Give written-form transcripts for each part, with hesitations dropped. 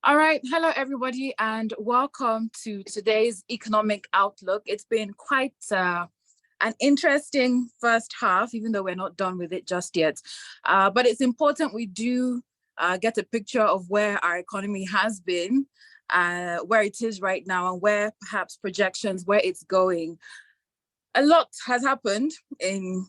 All right. Hello, everybody, and welcome to today's economic outlook. It's been quite an interesting first half, even though we're not done with it just yet. But it's important we do get a picture of where our economy has been, where it is right now, and where perhaps projections, where it's going. A lot has happened in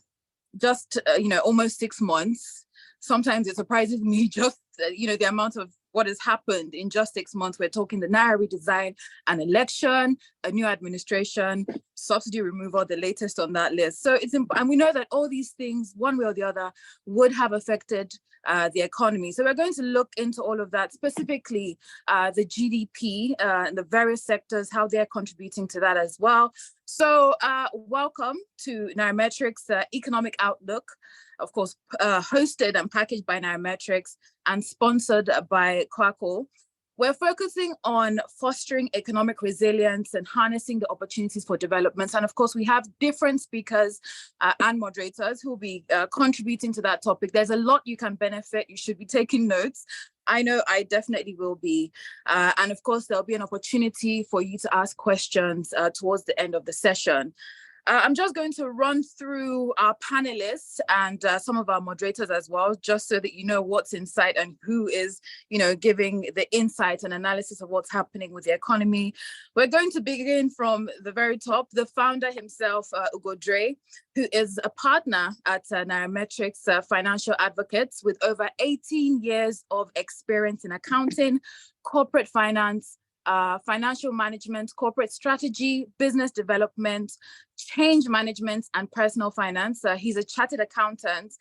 just, almost 6 months. Sometimes it surprises me just, the amount of what has happened in just 6 months. We're talking the Naira redesign, an election, a new administration, subsidy removal, the latest on that list. So and we know that all these things, one way or the other, would have affected the economy. So we're going to look into all of that, specifically the GDP and the various sectors, how they're contributing to that as well. So welcome to Nairametrics Economic Outlook, of course, hosted and packaged by Nairametrics and sponsored by Quackle. We're focusing on fostering economic resilience and harnessing the opportunities for development. And of course, we have different speakers and moderators who will be contributing to that topic. There's a lot you can benefit. You should be taking notes. I know I definitely will be. And of course, there'll be an opportunity for you to ask questions towards the end of the session. I'm just going to run through our panelists and some of our moderators as well, just so that you know what's in sight and who is, giving the insight and analysis of what's happening with the economy. We're going to begin from the very top, the founder himself, Ugo Dre, who is a partner at Nairametrics Financial Advocates with over 18 years of experience in accounting, corporate finance, financial management, corporate strategy, business development, change management, and personal finance. He's a chartered accountant.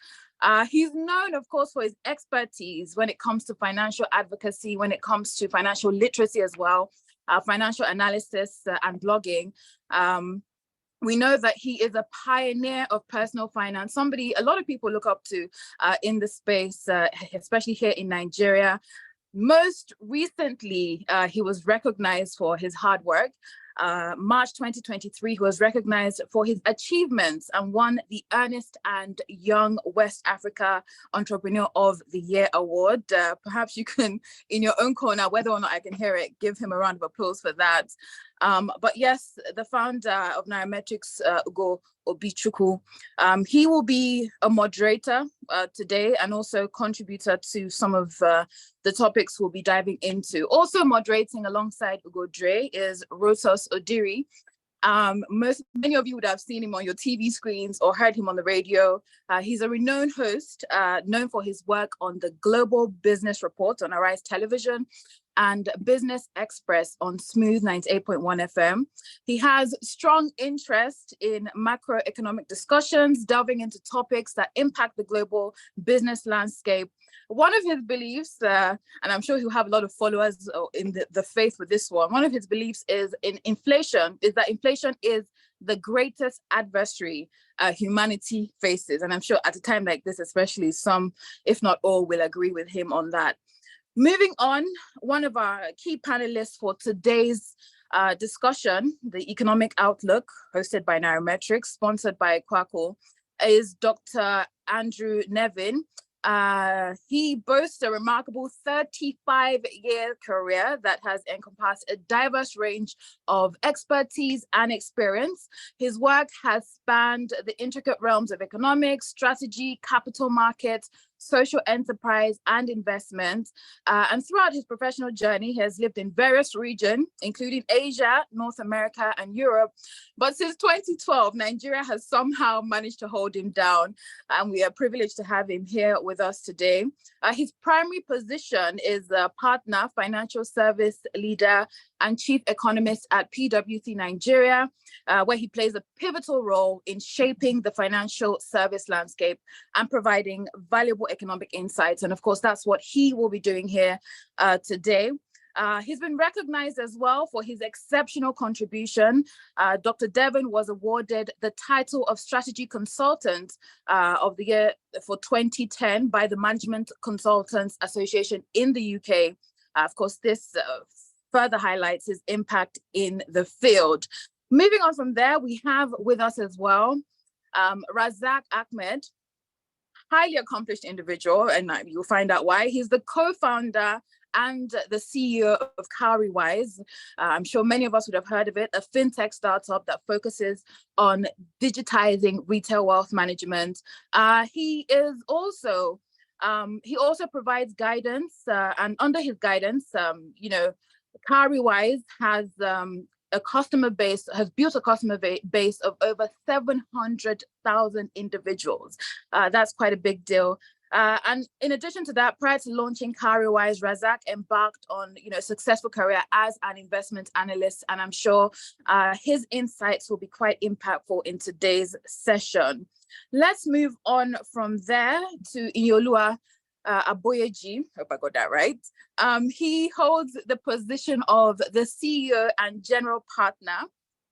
He's known, of course, for his expertise when it comes to financial advocacy, when it comes to financial literacy as well, financial analysis and blogging. We know that he is a pioneer of personal finance, somebody a lot of people look up to in the space, especially here in Nigeria. Most recently, he was recognized for his hard work. March 2023, he was recognized for his achievements and won the Ernest and Young West Africa Entrepreneur of the Year Award. Perhaps you can, in your own corner, whether or not I can hear it, give him a round of applause for that. But yes, the founder of Nairametrics, Ugo Obichukwu, he will be a moderator today and also contributor to some of the topics we'll be diving into. Also moderating alongside Ugo Dre is Rotos Odiri. Many of you would have seen him on your TV screens or heard him on the radio. He's a renowned host, known for his work on the Global Business Report on Arise Television and Business Express on Smooth 98.1 FM. He has strong interest in macroeconomic discussions, delving into topics that impact the global business landscape. One of his beliefs, and I'm sure he'll have a lot of followers in the faith with this one of his beliefs is that inflation is the greatest adversary humanity faces. And I'm sure at a time like this, especially some, if not all, will agree with him on that. Moving on, one of our key panelists for today's discussion, the Economic Outlook, hosted by Nairametrics, sponsored by Quackle, is Dr. Andrew Nevin. He boasts a remarkable 35-year career that has encompassed a diverse range of expertise and experience. His work has spanned the intricate realms of economics, strategy, capital markets, social enterprise, and investment. And throughout his professional journey, he has lived in various regions, including Asia, North America, and Europe. But since 2012, Nigeria has somehow managed to hold him down, and we are privileged to have him here with us today. His primary position is a partner, financial service leader, and chief economist at PwC Nigeria, where he plays a pivotal role in shaping the financial service landscape and providing valuable economic insights. And of course, that's what he will be doing here today. He's been recognized as well for his exceptional contribution. Dr. Devon was awarded the title of Strategy Consultant of the Year for 2010 by the Management Consultants Association in the UK. Of course, this further highlights his impact in the field. Moving on from there, we have with us as well Razak Ahmed, highly accomplished individual, and you'll find out why. He's the co-founder and the CEO of Cowrywise. I'm sure many of us would have heard of it, a fintech startup that focuses on digitizing retail wealth management. He also provides guidance, and under his guidance, Cowrywise has built a customer base of over 700,000 individuals. That's quite a big deal. And in addition to that, prior to launching Cowrywise, Razak embarked on a successful career as an investment analyst, and I'm sure his insights will be quite impactful in today's session. Let's move on from there to Iyolua Aboyeji. Hope I got that right. He holds the position of the CEO and general partner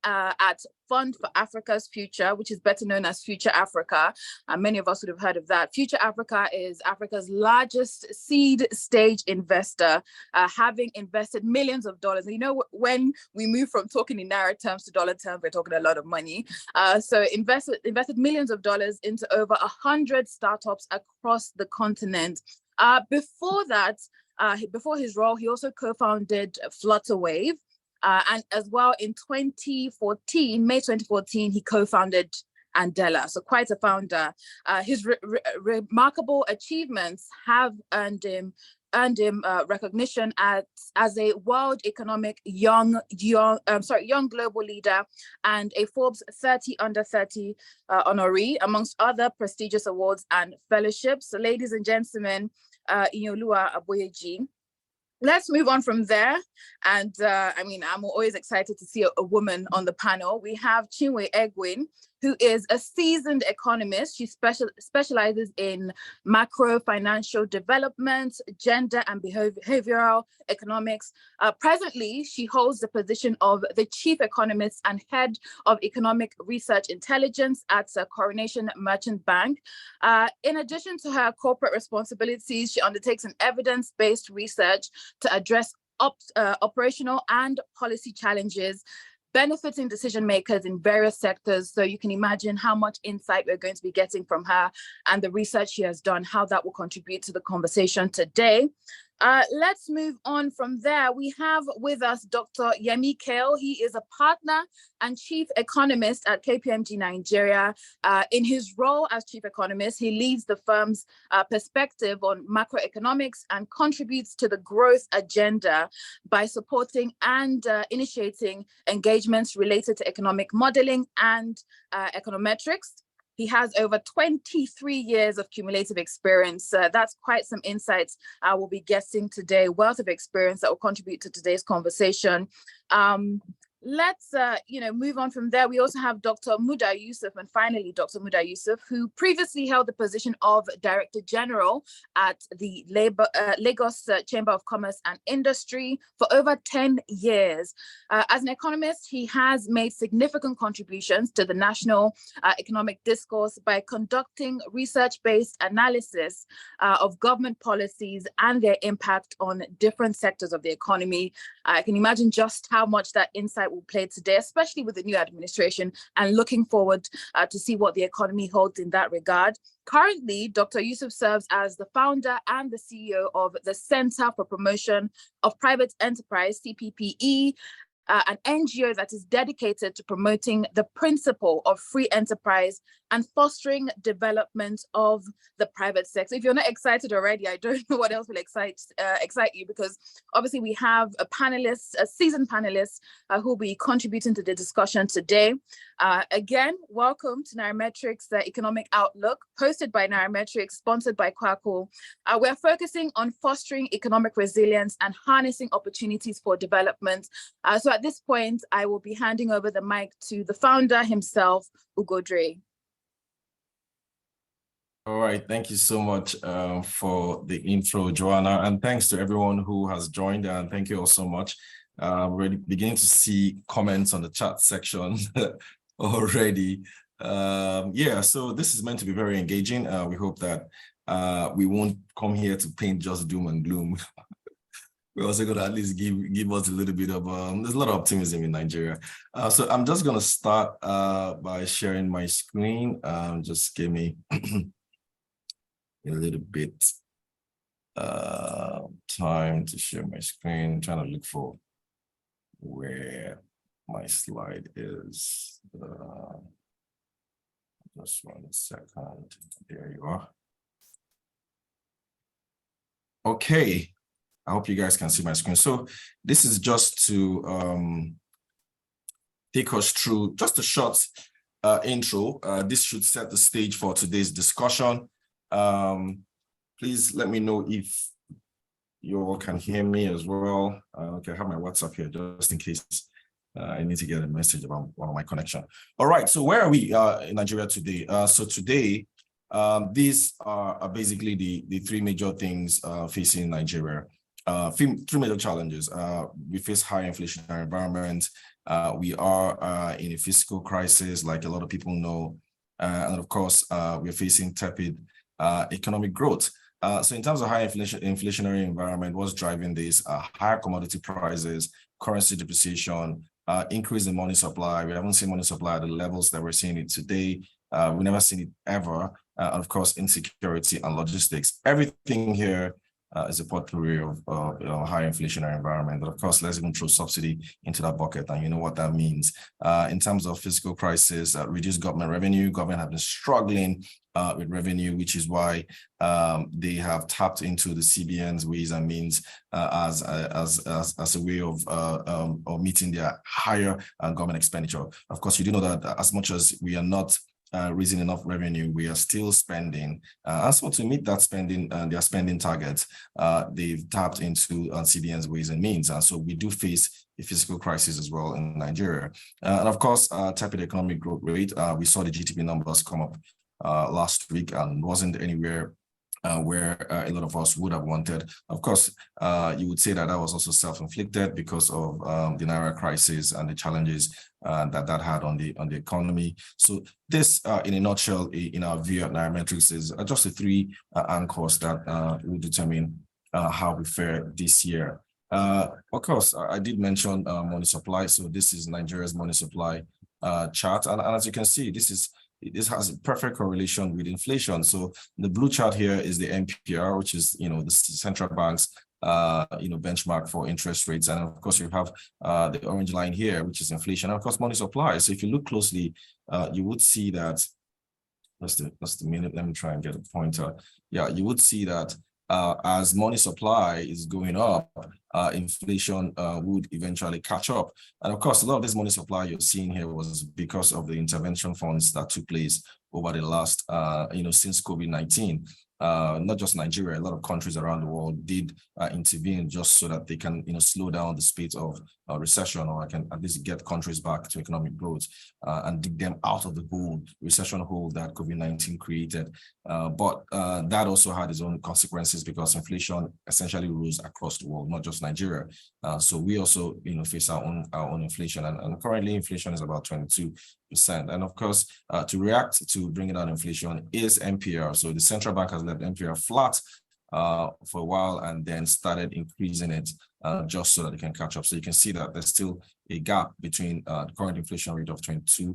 at Fund for Africa's Future, which is better known as Future Africa. Many of us would have heard of that. Future Africa is Africa's largest seed stage investor, having invested millions of dollars. And when we move from talking in Naira terms to dollar terms, we're talking a lot of money. So invested millions of dollars into over 100 startups across the continent. Before that, before his role, he also co-founded Flutterwave. And as well in May 2014, he co-founded Andela, so quite a founder. His remarkable achievements have earned him recognition as a World Economic Young Global Leader and a Forbes 30 Under 30 honoree, amongst other prestigious awards and fellowships. So, ladies and gentlemen, Iyolua Aboyeji. Let's move on from there. And I'm always excited to see a woman on the panel. We have Chinwe Egwin, who is a seasoned economist. She specializes in macro financial development, gender and behavioral economics. Presently, she holds the position of the chief economist and head of economic research intelligence at Coronation Merchant Bank. In addition to her corporate responsibilities, she undertakes an evidence-based research to address operational and policy challenges benefiting decision makers in various sectors. So you can imagine how much insight we're going to be getting from her and the research she has done, how that will contribute to the conversation today. Let's move on from there. We have with us Dr. Yemi Kale. He is a partner and chief economist at KPMG Nigeria. In his role as chief economist, he leads the firm's perspective on macroeconomics and contributes to the growth agenda by supporting and initiating engagements related to economic modeling and econometrics. He has over 23 years of cumulative experience. That's quite some insights I will be getting today, wealth of experience that will contribute to today's conversation. Let's move on from there. We also have Dr. Muda Yusuf, and finally Dr. Muda Yusuf, who previously held the position of Director General at the Lagos Chamber of Commerce and Industry for over 10 years. As an economist, he has made significant contributions to the national economic discourse by conducting research-based analysis of government policies and their impact on different sectors of the economy. I can imagine just how much that insight will play today, especially with the new administration, and looking forward to see what the economy holds in that regard. Currently, Dr. Yusuf serves as the founder and the CEO of the Center for Promotion of Private Enterprise, CPPE, an NGO that is dedicated to promoting the principle of free enterprise and fostering development of the private sector. If you're not excited already, I don't know what else will excite you, because obviously we have a seasoned panelist who will be contributing to the discussion today. Again, welcome to Nairametrics Economic Outlook, hosted by Nairametrics, sponsored by Kwaku. We're focusing on fostering economic resilience and harnessing opportunities for development. So at this point, I will be handing over the mic to the founder himself, Ugodre. All right, thank you so much for the intro, Joanna, and thanks to everyone who has joined, and thank you all so much. We're beginning to see comments on the chat section already. So this is meant to be very engaging. We hope that we won't come here to paint just doom and gloom. We're also going to at least give us a little bit of, there's a lot of optimism in Nigeria. So I'm just going to start by sharing my screen. Just give me a little bit to time to share my screen. I'm trying to look for where my slide is. Just 1 second. There you are. Okay. I hope you guys can see my screen. So this is just to take us through just a short intro. This should set the stage for today's discussion. Please let me know if you all can hear me as well. Okay, I have my WhatsApp here just in case I need to get a message about one of my connection. All right, so where are we in Nigeria today? So today, these are basically the three major things facing Nigeria. Three major challenges. We face high inflationary environment. We are in a fiscal crisis, like a lot of people know. And of course, we're facing tepid economic growth. So in terms of high inflationary environment, what's driving this? Higher commodity prices, currency depreciation, increase in money supply. We haven't seen money supply at the levels that we're seeing it today. We've never seen it ever. And of course, insecurity and logistics. Everything here is a potpourri of high inflationary environment. But of course, let's even throw subsidy into that bucket, and you know what that means. In terms of fiscal crisis, reduced government revenue. Government have been struggling with revenue, which is why they have tapped into the CBN's ways and means as a way of meeting their higher government expenditure. Of course, you do know that as much as we are not raising enough revenue, we are still spending. And so to meet that spending, their spending targets, they've tapped into CBN's ways and means. And so we do face a fiscal crisis as well in Nigeria. And of course, tepid economic growth rate. We saw the GDP numbers come up last week and wasn't anywhere where a lot of us would have wanted. Of course, you would say that was also self-inflicted because of the Naira crisis and the challenges that had on the economy. So this, in a nutshell, in our view at Nairametrics, is just the three anchors that will determine how we fare this year. Of course, I did mention money supply. So this is Nigeria's money supply chart, and as you can see, this has a perfect correlation with inflation. So the blue chart here is the MPR, which is, the central bank's, benchmark for interest rates. And of course, you have the orange line here, which is inflation. And of course, money supply. So if you look closely, you would see that, that's the minute. Let me try and get a pointer. Yeah, you would see that as money supply is going up, inflation would eventually catch up. And of course, a lot of this money supply you're seeing here was because of the intervention funds that took place over the last, since COVID-19. Not just Nigeria, a lot of countries around the world did intervene just so that they can, slow down the speed of recession, or can at least get countries back to economic growth and dig them out of the recession hole that COVID-19 created. But that also had its own consequences because inflation essentially rose across the world, not just Nigeria. So we also, face our own inflation, and currently inflation is about 22%. And of course, to react to bringing down inflation is MPR. So the central bank has left MPR flat for a while and then started increasing it just so that they can catch up. So you can see that there's still a gap between the current inflation rate of 22%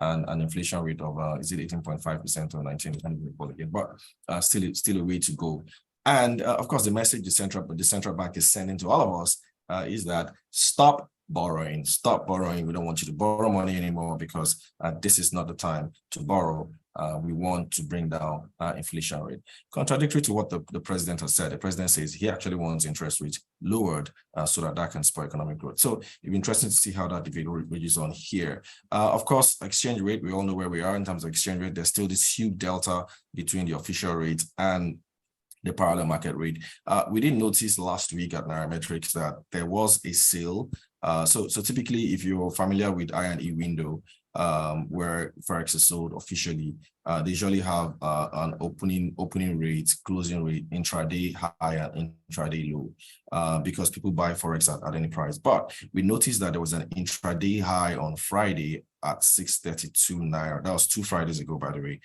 and an inflation rate of is it 18.5% or 19%? But still a way to go. And of course, the message the central bank is sending to all of us is that stop borrowing. We don't want you to borrow money anymore because this is not the time to borrow. We want to bring down inflation rate. Contradictory to what the president has said, the president says he actually wants interest rates lowered so that can spur economic growth. So it'll be interesting to see how that debate rages on here. Of course, exchange rate, we all know where we are in terms of exchange rate. There's still this huge delta between the official rate and the parallel market rate. We did notice last week at Nairametrics that there was a sale. So typically, if you're familiar with I&E window, where Forex is sold officially, they usually have an opening rate, closing rate, intraday high and intraday low, because people buy Forex at any price. But we noticed that there was an intraday high on Friday at 632 Naira. That was 2 Fridays ago, by the way,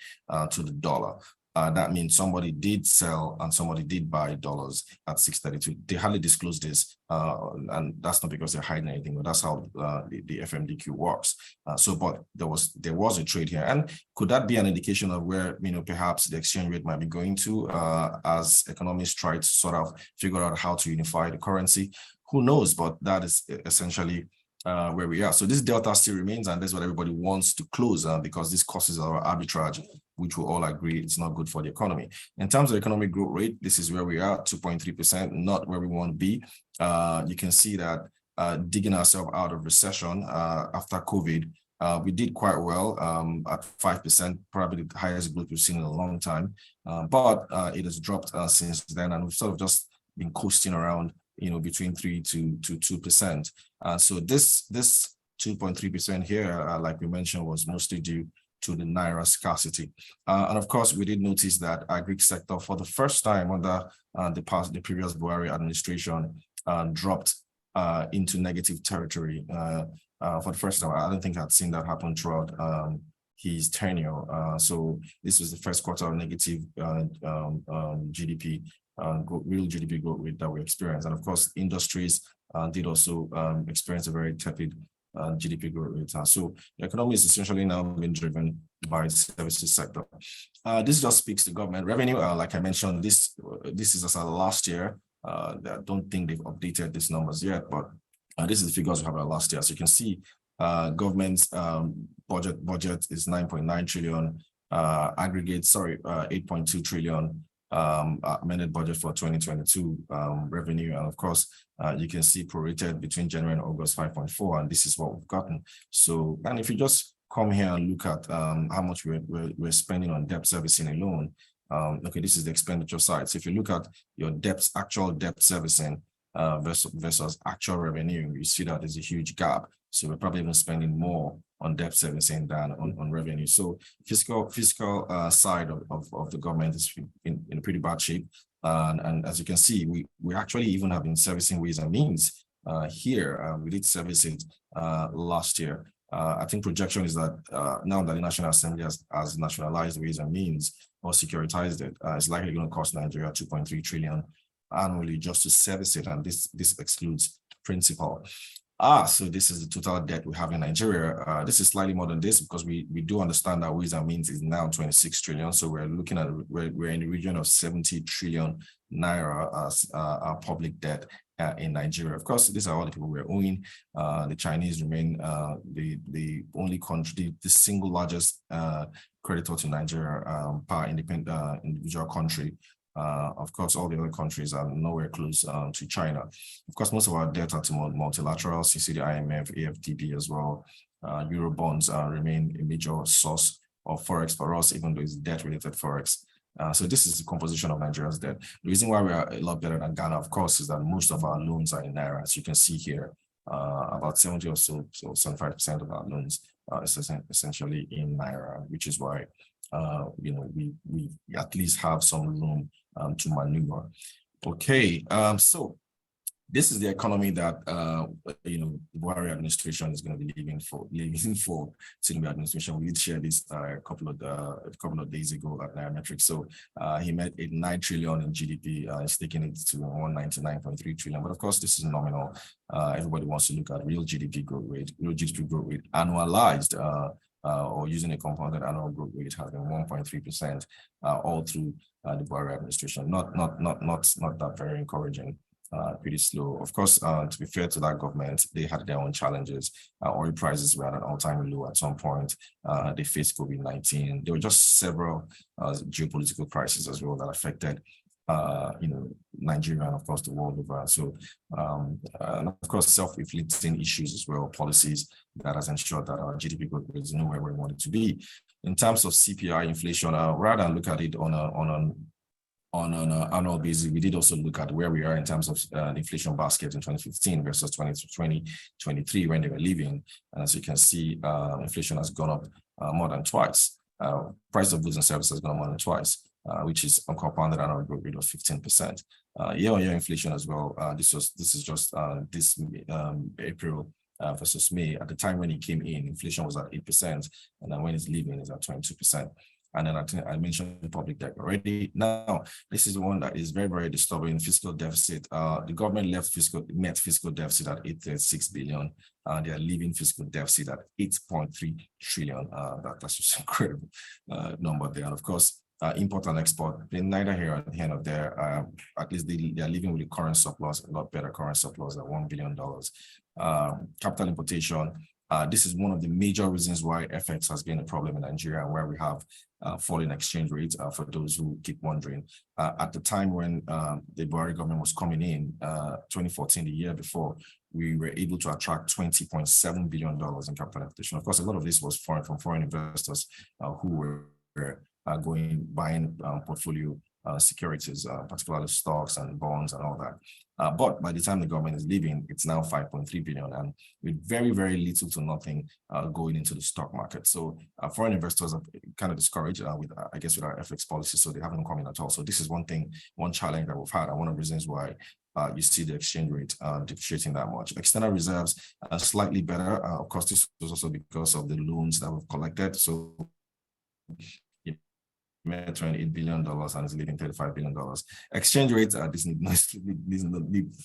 to the dollar. that means somebody did sell and somebody did buy dollars at 632. They hardly disclose this, and that's not because they're hiding anything, but that's how the FMDQ works. But there was a trade here, and could that be an indication of where perhaps the exchange rate might be going to as economists try to sort of figure out how to unify the currency? Who knows? But that is essentially where we are. So this delta still remains, and that's what everybody wants to close because this causes our arbitrage, which we all agree it's not good for the economy. In terms of economic growth rate, this is where we are, 2.3%, not where we want to be. You can see that digging ourselves out of recession after COVID, we did quite well at 5%, probably the highest growth we've seen in a long time. But it has dropped since then, and we've sort of just been coasting around, between 3 to 2%. So this 2.3% here, like we mentioned, was mostly due to the Naira scarcity. And of course, we did notice that agri sector for the first time under the previous Buhari administration dropped into negative territory for the first time. I don't think I'd seen that happen throughout his tenure. So this was the first quarter of negative GDP, real GDP growth rate that we experienced. And of course, industries did also experience a very tepid GDP growth rate. So the economy is essentially now being driven by the services sector. This just speaks to government revenue. Like I mentioned, this is as of last year. I don't think they've updated these numbers yet, but this is the figures we have last year. So you can see government's budget is 9.9 trillion, aggregate, 8.2 trillion. Amended budget for 2022 revenue, and of course you can see prorated between January and August 5.4, and this is what we've gotten. So, and if you just come here and look at how much we're spending on debt servicing alone, okay, this is the expenditure side. So if you look at your actual debt servicing versus actual revenue, you see that there's a huge gap. So we're probably even spending more on debt servicing than on revenue. So fiscal side of the government is in pretty bad shape. And as you can see, we actually even have been servicing ways and means here. We did service it last year. I think projection is that now that the National Assembly has nationalized ways and means or securitized it, it's likely going to cost Nigeria 2.3 trillion annually just to service it. And this excludes principal. So this is the total debt we have in Nigeria. This is slightly more than this because we do understand that ways and means is now 26 trillion. So we're looking at, we're in the region of 70 trillion Naira as our public debt in Nigeria. Of course, these are all the people we're owing. The Chinese remain the only country, the single largest creditor to Nigeria per individual country. Of course, all the other countries are nowhere close to China. Of course, most of our debt are to multilaterals. You see the IMF, AFDB as well. Euro bonds remain a major source of forex for us, even though it's debt-related forex. So this is the composition of Nigeria's debt. The reason why we are a lot better than Ghana, of course, is that most of our loans are in Naira. As you can see here, about 70 or so 75% of our loans is essentially in Naira, which is why we at least have some room to maneuver. Okay, so this is the economy that the Buhari administration is going to be leaving for Tinubu administration. We did share this a couple of days ago at Nairametrics. So he made 9 trillion in GDP. He's taking it to 199.3 trillion. But of course, this is nominal. Everybody wants to look at real GDP growth rate, annualized. Or using a compounded annual growth rate has been 1.3% all through the Buhari administration. Not that very encouraging. Pretty slow. Of course, to be fair to that government, they had their own challenges. Oil prices were at an all-time low at some point. They faced COVID-19. There were just several geopolitical crises as well that affected Nigeria and of course the world over. So and of course self-inflicting issues as well, policies that has ensured that our GDP growth is nowhere where we want it to be. In terms of CPI inflation, rather than look at it on an annual basis, we did also look at where we are in terms of the inflation basket in 2015 versus 2023 when they were leaving. And as you can see, inflation has gone up more than twice. Price of goods and services has gone up more than twice. Which is a compounded annual growth rate of 15%. Year-on-year inflation as well. This is just this April versus May. At the time when he came in, inflation was at 8%, and then when he's leaving, it's at 22%. And then I think I mentioned the public debt already. Now, this is one that is very, very disturbing. Fiscal deficit. The government left net fiscal deficit at 8.6 billion. They are leaving fiscal deficit at 8.3 trillion. That's just incredible number there. And of course, import and export, they're neither here nor the end of there. At least they are living with a current surplus, a lot better current surplus at $1 billion. Capital importation. This is one of the major reasons why FX has been a problem in Nigeria, where we have falling exchange rates, for those who keep wondering. At the time when the Buhari government was coming in, 2014, the year before, we were able to attract $20.7 billion in capital importation. Of course, a lot of this was from foreign investors who were buying portfolio securities, particularly stocks and bonds and all that. But by the time the government is leaving, it's now 5.3 billion, and with very, very little to nothing going into the stock market. So foreign investors are kind of discouraged with our FX policy, so they haven't come in at all. So this is one challenge that we've had, and one of the reasons why you see the exchange rate depreciating that much. External reserves are slightly better. Of course, this was also because of the loans that we've collected. So $28 billion and is leaving $35 billion. Exchange rates,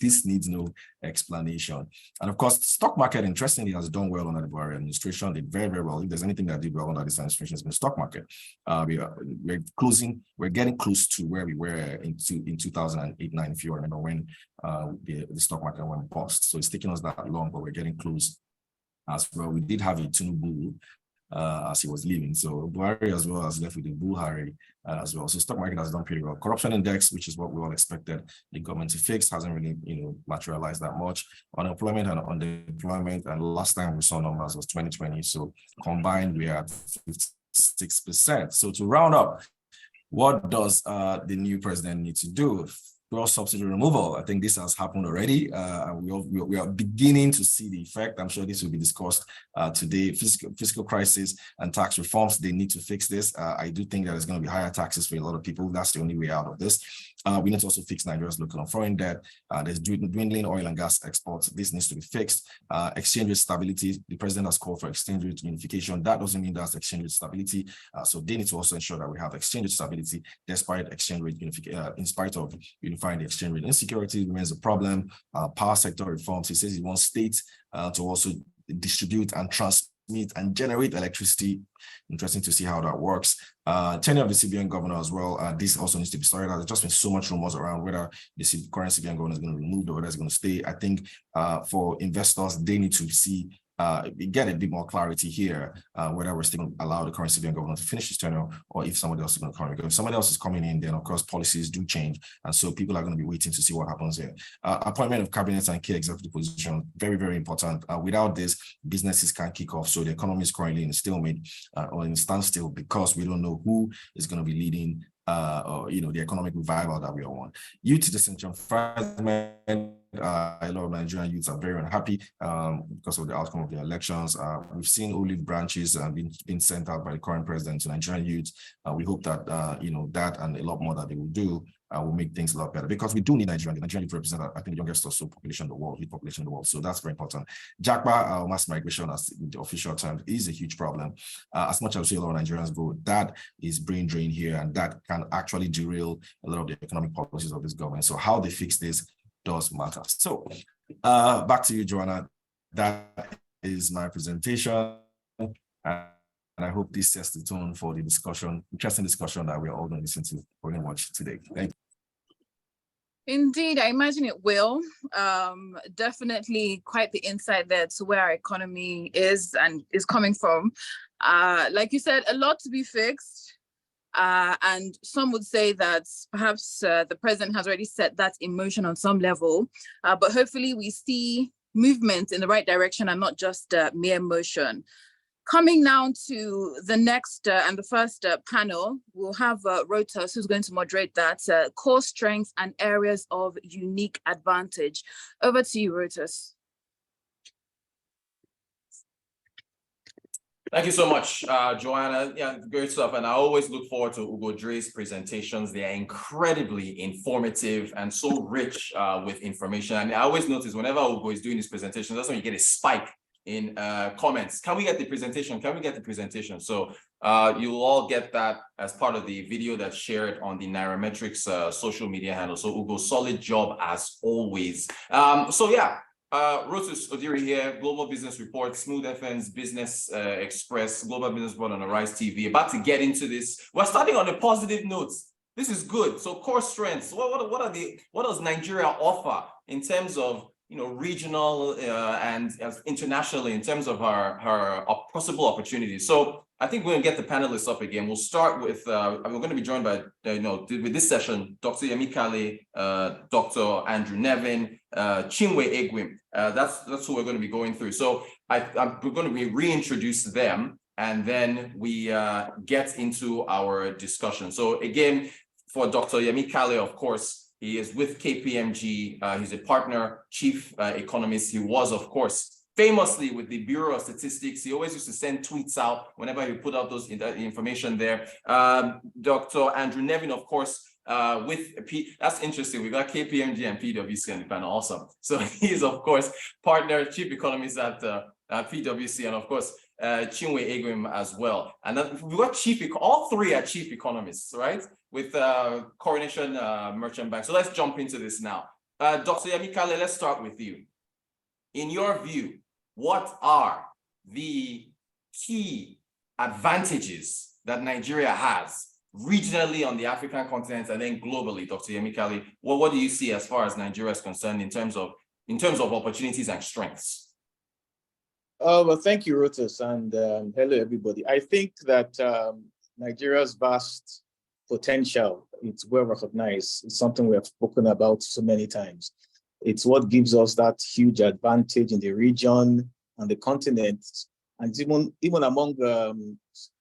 this needs no explanation. And of course, the stock market, interestingly, has done well under the Buhari administration. They did very, very well. If there's anything that did well under this administration, it's been the stock market. We're getting close to where we were in 2008-9, if you remember, when the stock market went bust. So it's taking us that long, but we're getting close as well. We did have a Tinubu as he was leaving. So Buhari as well has left with the Buhari as well. So stock market has done pretty well. Corruption index, which is what we all expected the government to fix, hasn't really, materialized that much. Unemployment and underemployment, and last time we saw numbers was 2020. So combined, we are at 56%. So to round up, what does the new president need to do? Fuel subsidy removal. I think this has happened already. We are beginning to see the effect. I'm sure this will be discussed today. Fiscal crisis and tax reforms, they need to fix this. I do think that there's going to be higher taxes for a lot of people. That's the only way out of this. We need to also fix Nigeria's local and foreign debt. There's dwindling oil and gas exports. This needs to be fixed. Exchange rate stability. The president has called for exchange rate unification. That doesn't mean that's exchange rate stability. So they need to also ensure that we have exchange rate stability despite exchange rate unification, in spite of unifying the exchange rate. Insecurity remains a problem. Power sector reforms. He says he wants states to also distribute and transmit and generate electricity. Interesting to see how that works. Tenure of the CBN governor as well. This also needs to be started. There's just been so much rumors around whether the current CBN governor is going to be removed or whether it's going to stay. I think for investors, they need to see get a bit more clarity here, whether we're still going to allow the current CBN governor to finish his tenure or if somebody else is going to come in. If somebody else is coming in, then of course policies do change. And so people are going to be waiting to see what happens here. Appointment of cabinets and key executive positions, very, very important. Without this, businesses can't kick off. So the economy is currently in a stalemate or in a standstill because we don't know who is going to be leading the economic revival that we all want. Youth disenfranchisement. A lot of Nigerian youths are very unhappy because of the outcome of the elections. We've seen olive branches being sent out by the current president to Nigerian youths. We hope that that and a lot more that they will do will make things a lot better, because we do need Nigerian. The Nigerian youth represent, I think, the youngest also population in the world, youth population in the world. So that's very important. Japa, mass migration, as the official term, is a huge problem. As much as we see a lot of Nigerians go, that is brain drain here, and that can actually derail a lot of the economic policies of this government. So how they fix this does matter. So back to you, Joanna. That is my presentation. And I hope this sets the tone for the discussion, interesting discussion that we're all going to listen to very much today. Thank you. Indeed, I imagine it will. Definitely quite the insight there to where our economy is and is coming from. Like you said, a lot to be fixed. And some would say that perhaps the president has already set that in motion on some level. But hopefully we see movement in the right direction and not just mere motion. Coming now to the next and the first panel, we'll have Rotas, who's going to moderate that, core strengths and areas of unique advantage. Over to you, Rotas. Thank you so much, Joanna. Yeah, great stuff. And I always look forward to Ugo Dre's presentations. They are incredibly informative and so rich with information. And I always notice whenever Ugo is doing his presentation, that's when you get a spike in comments. Can we get the presentation? Can we get the presentation? So You'll all get that as part of the video that's shared on the Nairametrics social media handle. So Ugo, solid job as always. Rotus Odiri here, Global Business Report, Smooth FM's Business Express, Global Business Report on Arise TV. About to get into this. We're starting on a positive note. This is good. So core strengths. What does Nigeria offer in terms of regional and internationally in terms of her possible opportunities? So I think we're going to get the panelists up again. We'll start with, we're going to be joined by, with this session, Dr. Yemi Kale, Dr. Andrew Nevin, Chinwe Egwim. That's who we're going to be going through. So we're going to be reintroduce them, and then we get into our discussion. So again, for Dr. Yemi Kale, of course, he is with KPMG. He's a partner, chief economist. He was, of course, famously with the Bureau of Statistics. He always used to send tweets out whenever he put out those information there. Dr. Andrew Nevin, of course, that's interesting. We got KPMG and PwC on the panel. Awesome. So he's, of course, partner, chief economist at PwC, and of course, Chinwe Egwim as well. And we got all three are chief economists, right? With Coronation Merchant Bank. So let's jump into this now. Dr. Yemi Kale, let's start with you. In your view, what are the key advantages that Nigeria has regionally on the African continent and then globally, Dr. Yemi Kale? What do you see as far as Nigeria is concerned in terms of opportunities and strengths? Well, thank you, Rotus, and hello, everybody. I think that Nigeria's vast potential, it's well recognized. It's something we have spoken about so many times. It's what gives us that huge advantage in the region and the continent, and even among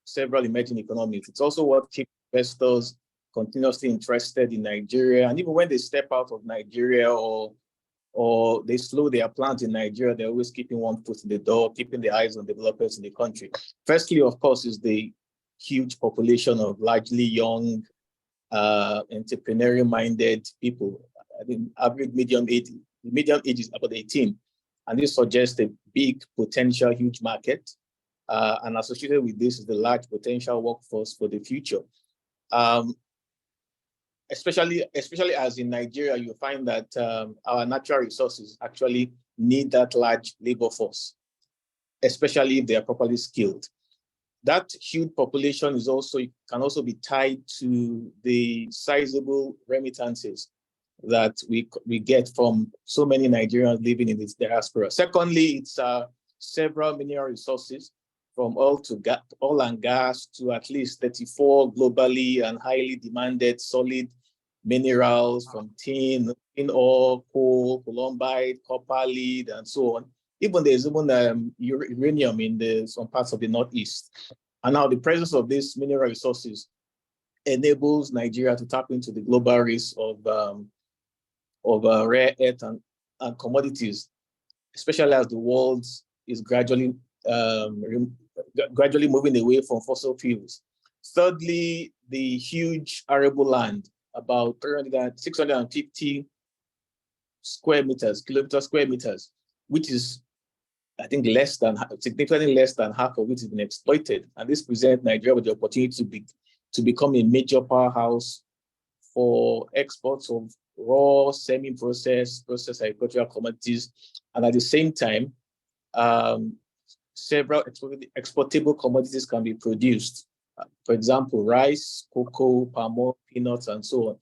several emerging economies. It's also what keeps investors continuously interested in Nigeria. And even when they step out of Nigeria or they slow their plans in Nigeria, they're always keeping one foot in the door, keeping their eyes on developers in the country. Firstly, of course, is the huge population of largely young, entrepreneurial-minded people. I think average medium age is about 18, and this suggests a big potential, huge market. And associated with this is the large potential workforce for the future. Especially as in Nigeria, you find that our natural resources actually need that large labor force, especially if they are properly skilled. That huge population can also be tied to the sizable remittances that we get from so many Nigerians living in this diaspora. Secondly, it's several mineral resources, from oil and gas to at least 34 globally and highly demanded solid minerals, from tin ore, coal, columbite, copper, lead, and so on. There's uranium in some parts of the Northeast. And now the presence of these mineral resources enables Nigeria to tap into the global race of rare earth and commodities, especially as the world is gradually moving away from fossil fuels. Thirdly, the huge arable land, about 650 kilometer square meters, which is, I think, significantly less than half of it has been exploited. And this presents Nigeria with the opportunity to become a major powerhouse for exports of raw, semi-processed, processed agricultural commodities. And at the same time, several exportable commodities can be produced. For example, rice, cocoa, palm oil, peanuts, and so on.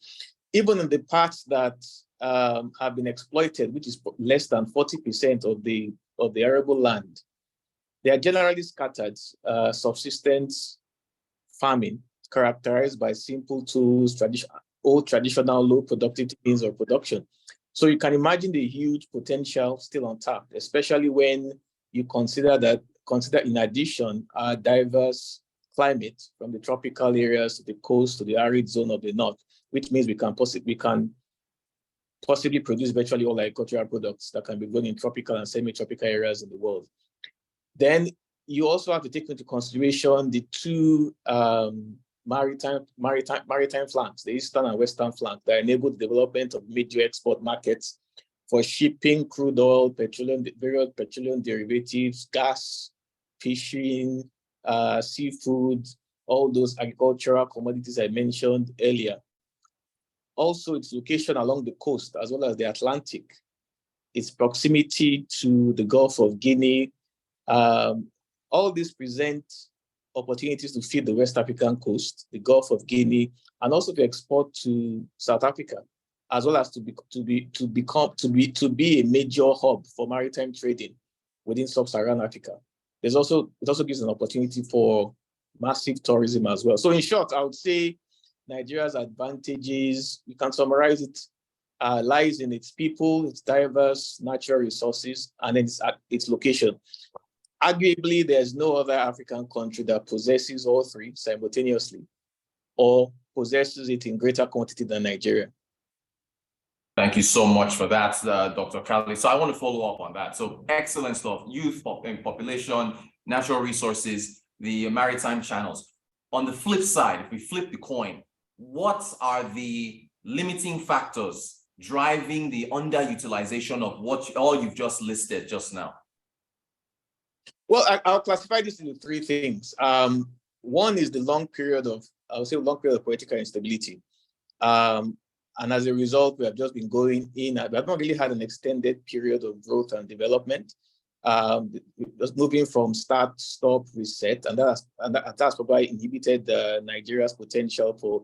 Even in the parts that have been exploited, which is less than 40% of the arable land, they are generally scattered subsistence farming, characterized by simple tools, traditional low productivity means of production. So you can imagine the huge potential still untapped, especially when you consider in addition our diverse climate, from the tropical areas to the coast to the arid zone of the north, which means we can possibly produce virtually all agricultural products that can be grown in tropical and semi-tropical areas in the world. Then you also have to take into consideration the two maritime flanks, the eastern and western flank, that enable the development of major export markets for shipping crude oil, various petroleum derivatives, gas, fishing, seafood, all those agricultural commodities I mentioned earlier. Also, its location along the coast as well as the Atlantic, its proximity to the Gulf of Guinea, all these present opportunities to feed the West African coast, the Gulf of Guinea, and also to export to South Africa, as well as to be a major hub for maritime trading within sub-Saharan Africa. It also gives an opportunity for massive tourism as well. So in short, I would say Nigeria's advantages, we can summarize it, lies in its people, its diverse natural resources, and its location. Arguably, there's no other African country that possesses all three simultaneously or possesses it in greater quantity than Nigeria. Thank you so much for that, Dr. Kali. So I want to follow up on that. So excellent stuff, youth and population, natural resources, the maritime channels. On the flip side, if we flip the coin, what are the limiting factors driving the underutilization of what all you've just listed just now? Well, I'll classify this into three things. One is the long period of political instability. And as a result, we have just been going in. We have not really had an extended period of growth and development. Just moving from start, stop, reset, and that's probably inhibited Nigeria's potential for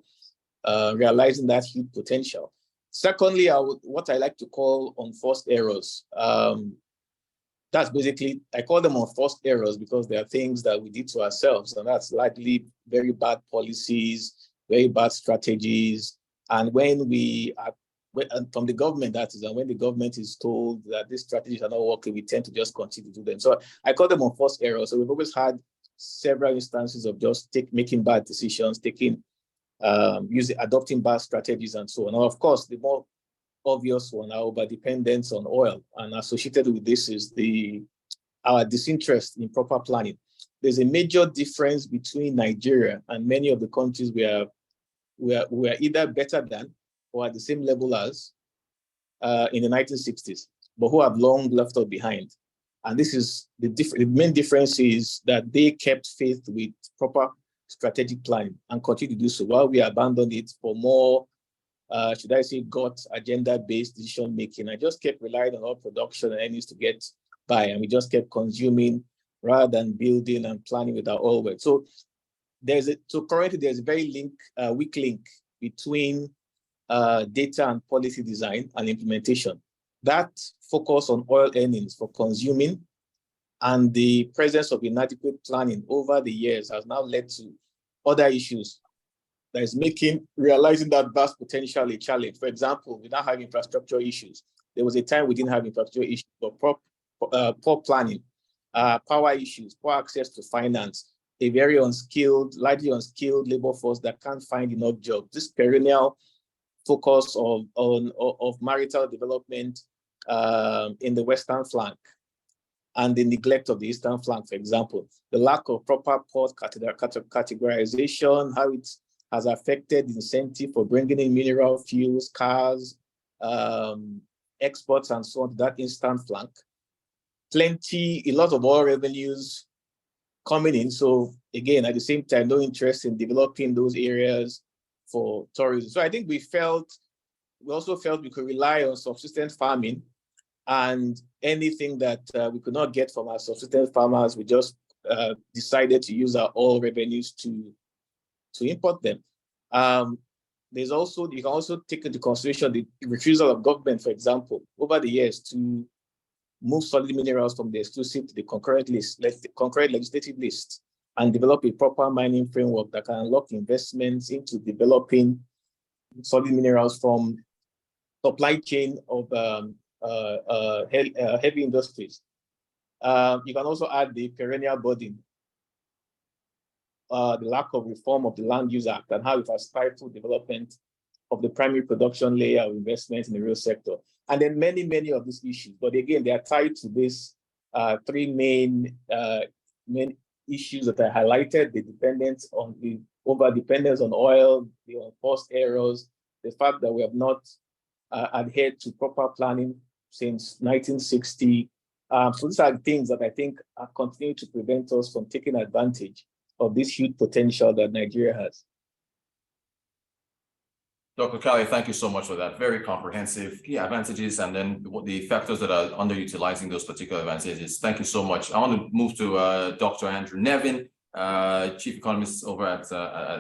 realizing that huge potential. Secondly, what I like to call unforced errors. That's basically, I call them unforced errors because they are things that we did to ourselves, and that's likely very bad policies, very bad strategies. And when from the government, that is, and when the government is told that these strategies are not working, we tend to just continue to do them. So I call them unforced errors. So we've always had several instances of just making bad decisions, adopting bad strategies and so on. Now, of course, the more obvious one, our overdependence on oil, and associated with this is our disinterest in proper planning. There's a major difference between Nigeria and many of the countries we are either better than or at the same level as in the 1960s, but who have long left us behind. And this is the main difference is that they kept faith with proper strategic planning and continue to do so, while we abandoned it for more, should I say, agenda-based decision making. I just kept relying on oil production and earnings to get by, and we just kept consuming rather than building and planning with our oil well. So currently there's a very weak link between data and policy design and implementation. That focus on oil earnings for consuming and the presence of inadequate planning over the years has now led to other issues that is realizing that vast potential a challenge. For example, we now have infrastructure issues. There was a time we didn't have infrastructure issues, but poor planning, power issues, poor access to finance, a very largely unskilled labor force that can't find enough jobs. This perennial focus of marital development in the Western flank and the neglect of the Eastern flank, for example, the lack of proper port categorization, how it has affected the incentive for bringing in mineral fuels, cars, exports, and so on to that Eastern flank. A lot of oil revenues coming in. So again, at the same time, no interest in developing those areas for tourism. So I think we also felt we could rely on subsistence farming, and anything that we could not get from our subsistence farmers, we just decided to use our oil revenues to import them. You can also take into consideration the refusal of government, for example, over the years to move solid minerals from the exclusive to the concurrent legislative list, and develop a proper mining framework that can unlock investments into developing solid minerals from supply chain of heavy industries. You can also add the perennial burden, the lack of reform of the Land Use Act and how it has stifled development of the primary production layer of investment in the real sector. And then many, many of these issues. But again, they are tied to these three main issues that I highlighted: the over-dependence on oil, the unforced errors, the fact that we have not adhered to proper planning since 1960. So these are things that I think are continuing to prevent us from taking advantage of this huge potential that Nigeria has. Dr. Kali, thank you so much for that. Very comprehensive key advantages and then the factors that are underutilizing those particular advantages. Thank you so much. I want to move to Dr. Andrew Nevin, Chief Economist over at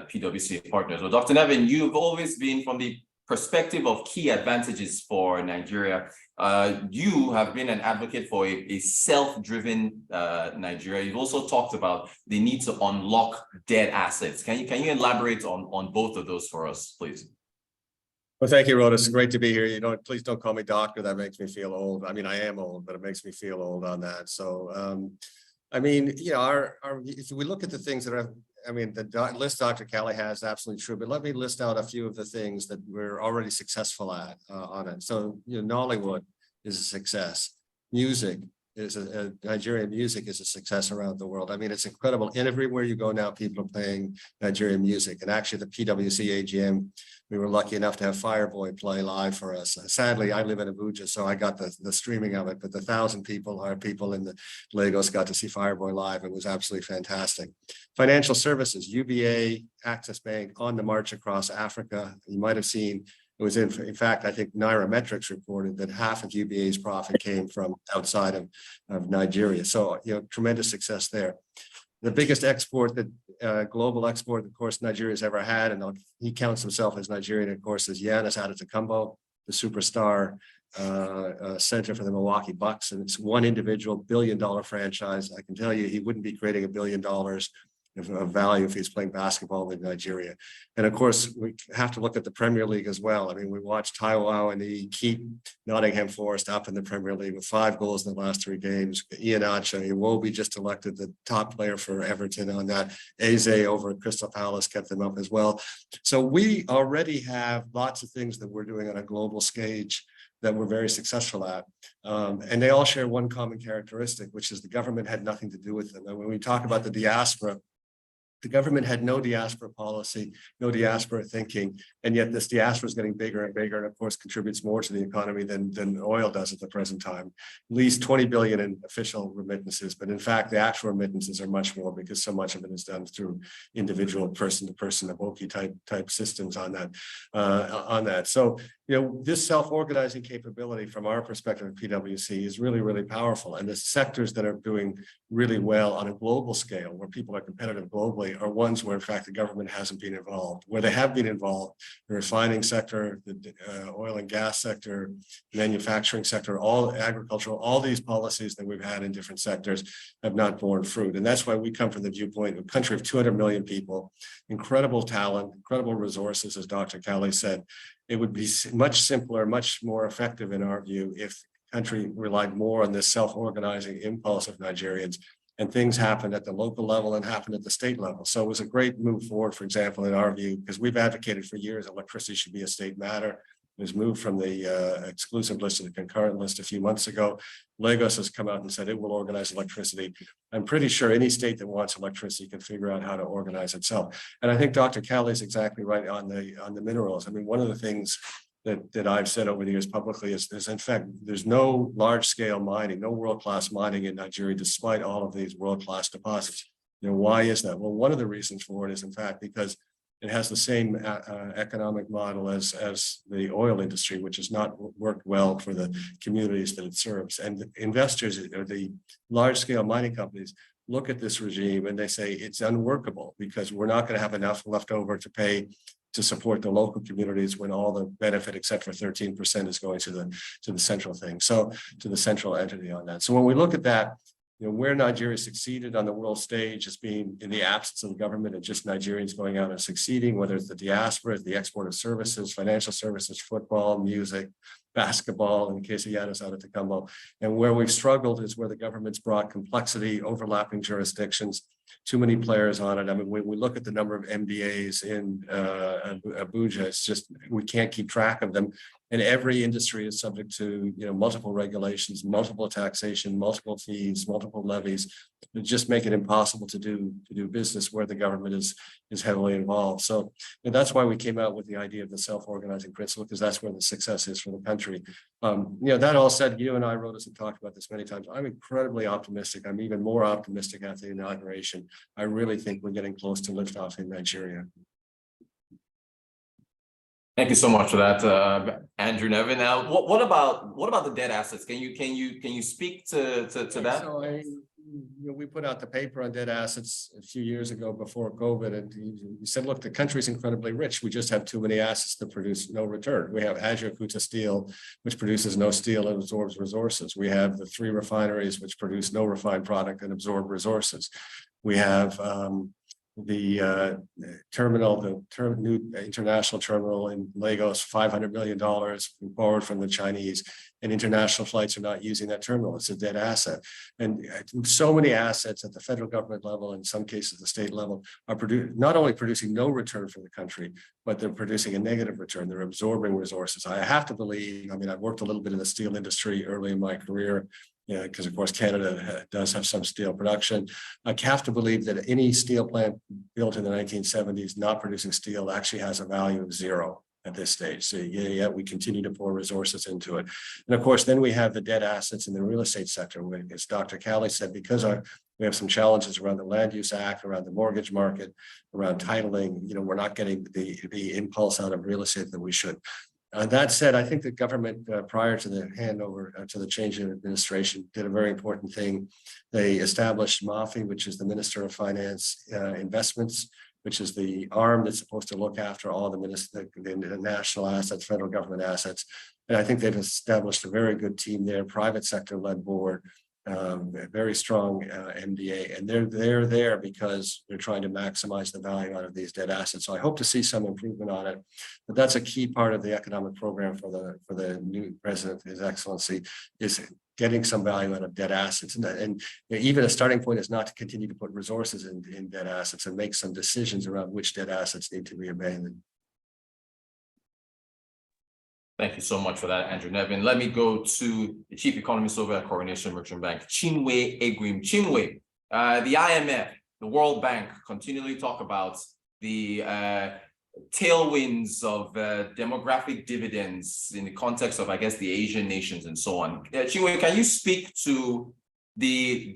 PwC Partners. Well, Dr. Nevin, you've always been from the perspective of key advantages for Nigeria. You have been an advocate for a self-driven Nigeria. You've also talked about the need to unlock dead assets. Can you elaborate on both of those for us, please? Well, thank you, Rhoda. It's great to be here. You know, please don't call me doctor. That makes me feel old. I mean, I am old, but it makes me feel old on that. So, I mean, you know, if we look at the things that are, I mean, the list Dr. Kali has is absolutely true, but let me list out a few of the things that we're already successful at on it. So, you know, Nollywood is a success. Music is Nigerian music is a success around the world. I mean, it's incredible. And everywhere you go now, people are playing Nigerian music. And actually, the PwC AGM, we were lucky enough to have Fireboy play live for us. Sadly, I live in Abuja, so I got the streaming of it, but the 1,000 people, our people in the Lagos got to see Fireboy live. It was absolutely fantastic. Financial services, UBA, Access Bank on the march across Africa. You might have seen, it was in fact, I think Nairametrics reported that half of UBA's profit came from outside of Nigeria. So, you know, tremendous success there. The biggest export that global export, of course, Nigeria's ever had, and he counts himself as Nigerian, of course, is Giannis Antetokounmpo, the superstar center for the Milwaukee Bucks. And it's one individual billion-dollar franchise. I can tell you, he wouldn't be creating $1 billion of value if he's playing basketball in Nigeria. And of course, we have to look at the Premier League as well. I mean, we watched Taiwo and he keep Nottingham Forest up in the Premier League with 5 goals in the last 3 games. Ian Iwobi just elected the top player for Everton on that. Eze over at Crystal Palace kept them up as well. So we already have lots of things that we're doing on a global stage that we're very successful at. And they all share one common characteristic, which is the government had nothing to do with them. And when we talk about the diaspora, the government had no diaspora policy, no diaspora thinking, and yet this diaspora is getting bigger and bigger, and of course contributes more to the economy than oil does at the present time. At least 20 billion in official remittances, but in fact the actual remittances are much more because so much of it is done through individual person-to-person Aboki type systems on that. So, you know, this self-organizing capability from our perspective at PwC is really, really powerful, and the sectors that are doing really well on a global scale, where people are competitive globally, are ones where in fact the government hasn't been involved. Where they have been involved, the refining sector, the oil and gas sector, manufacturing sector, all agricultural, all these policies that we've had in different sectors have not borne fruit. And that's why we come from the viewpoint of a country of 200 million people, incredible talent, incredible resources, as Dr. Kali said. It would be much simpler, much more effective in our view if the country relied more on this self-organizing impulse of Nigerians, and things happened at the local level and happened at the state level. So it was a great move forward, for example, in our view, because we've advocated for years electricity should be a state matter. It was moved from the exclusive list to the concurrent list a few months ago. Lagos has come out and said it will organize electricity. I'm pretty sure any state that wants electricity can figure out how to organize itself. And I think Dr. Kali is exactly right on the minerals. I mean, one of the things that I've said over the years publicly is in fact, there's no large scale mining, no world-class mining in Nigeria, despite all of these world-class deposits. You know, why is that? Well, one of the reasons for it is in fact, because it has the same economic model as the oil industry, which has not worked well for the communities that it serves. And investors, or the large-scale mining companies, look at this regime and they say it's unworkable because we're not going to have enough left over to pay to support the local communities when all the benefit, except for 13%, is going to the central thing. So to the central entity on that. So when we look at that, you know, where Nigeria succeeded on the world stage as being in the absence of the government and just Nigerians going out and succeeding, whether it's the diaspora, the export of services, financial services, football, music, basketball, in the case of Giannis Antetokounmpo. And where we've struggled is where the government's brought complexity, overlapping jurisdictions, too many players on it. I mean, when we look at the number of MDAs in Abuja, it's just, we can't keep track of them. And every industry is subject to, you know, multiple regulations, multiple taxation, multiple fees, multiple levies that just make it impossible to do business where the government is heavily involved. So, and that's why we came out with the idea of the self-organizing principle, because that's where the success is for the country. That all said, you and I, Rhodas, have talked about this many times. I'm incredibly optimistic. I'm even more optimistic after the inauguration. I really think we're getting close to liftoff in Nigeria. Thank you so much for that, Andrew Nevin. Now, what about the debt assets? Can you speak to that? So we put out the paper on debt assets a few years ago before COVID, and you said, look, the country's incredibly rich. We just have too many assets to produce no return. We have Ajaokuta Steel, which produces no steel and absorbs resources. We have the 3 refineries, which produce no refined product and absorb resources. We have the new international terminal in Lagos, $500 million borrowed from the Chinese, and international flights are not using that terminal. It's a dead asset. And so many assets at the federal government level, in some cases the state level, are not only producing no return for the country, but they're producing a negative return. They're absorbing resources. I have to believe, I've worked a little bit in the steel industry early in my career, because of course Canada does have some steel production. I have to believe that any steel plant built in the 1970s not producing steel actually has a value of 0 at this stage. So yet we continue to pour resources into it. And of course, then we have the dead assets in the real estate sector. As Dr. Calley said, because we have some challenges around the Land Use Act, around the mortgage market, around titling, we're not getting the impulse out of real estate that we should. That said, I think the government, prior to the handover to the change in administration, did a very important thing. They established MAFI, which is the Minister of Finance Investments, which is the arm that's supposed to look after all the national assets, federal government assets. And I think they've established a very good team there, private sector led board, very strong MDA, and they're there because they're trying to maximize the value out of these dead assets. So I hope to see some improvement on it, but that's a key part of the economic program for the new president, His Excellency, is getting some value out of dead assets. And even a starting point is not to continue to put resources in dead assets and make some decisions around which dead assets need to be abandoned. Thank you so much for that, Andrew Nevin. Let me go to the Chief Economist over at Coronation Merchant Bank, Chinwe Egwim. Chinwe, the IMF, the World Bank continually talk about the tailwinds of demographic dividends in the context of, I guess, the Asian nations and so on. Chinwe, can you speak to the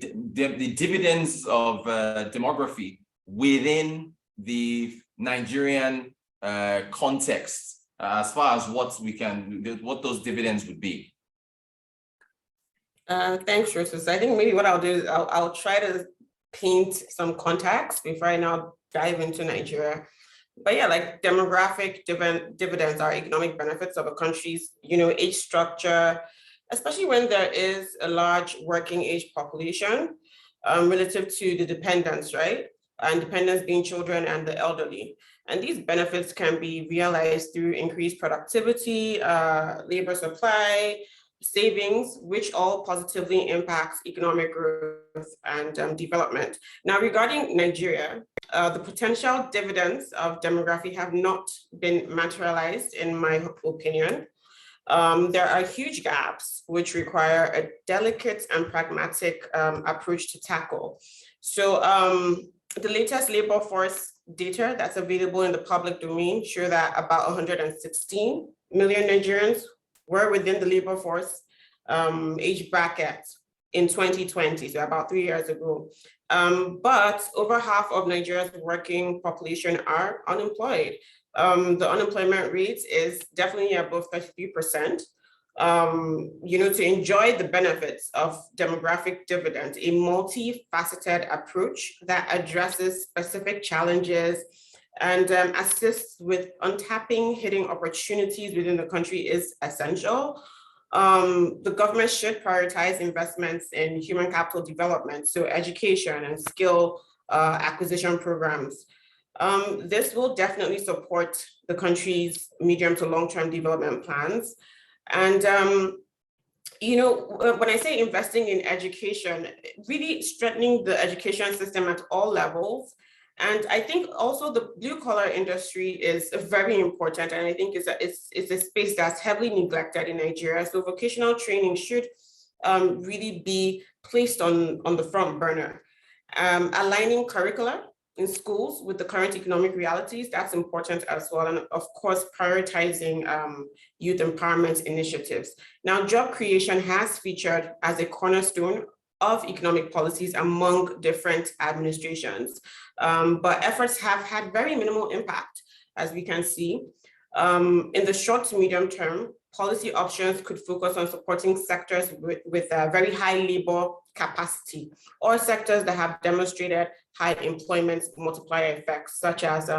dividends of demography within the Nigerian context? As far as what those dividends would be? Thanks, Rufus. I think maybe what I'll do is I'll try to paint some context before I now dive into Nigeria. But yeah, like demographic dividends are economic benefits of a country's, age structure, especially when there is a large working age population relative to the dependents, right? And dependents being children and the elderly. And these benefits can be realized through increased productivity, labor supply, savings, which all positively impacts economic growth and development. Now, regarding Nigeria, the potential dividends of demography have not been materialized, in my opinion. There are huge gaps which require a delicate and pragmatic approach to tackle. So the latest labor force data that's available in the public domain show that about 116 million Nigerians were within the labor force age bracket in 2020, so about 3 years ago. But over half of Nigeria's working population are unemployed. The unemployment rate is definitely above 33%. To enjoy the benefits of demographic dividends, a multifaceted approach that addresses specific challenges and assists with untapping hidden opportunities within the country is essential. The government should prioritize investments in human capital development, so education and skill acquisition programs. This will definitely support the country's medium to long-term development plans. And, when I say investing in education, really strengthening the education system at all levels. And I think also the blue collar industry is very important. And I think it's a space that's heavily neglected in Nigeria. So vocational training should really be placed on the front burner. Aligning curricula in schools with the current economic realities, that's important as well. And of course, prioritizing youth empowerment initiatives. Now, job creation has featured as a cornerstone of economic policies among different administrations, but efforts have had very minimal impact, as we can see. In the short to medium term, policy options could focus on supporting sectors with a very high labor capacity, or sectors that have demonstrated high employment multiplier effects, such as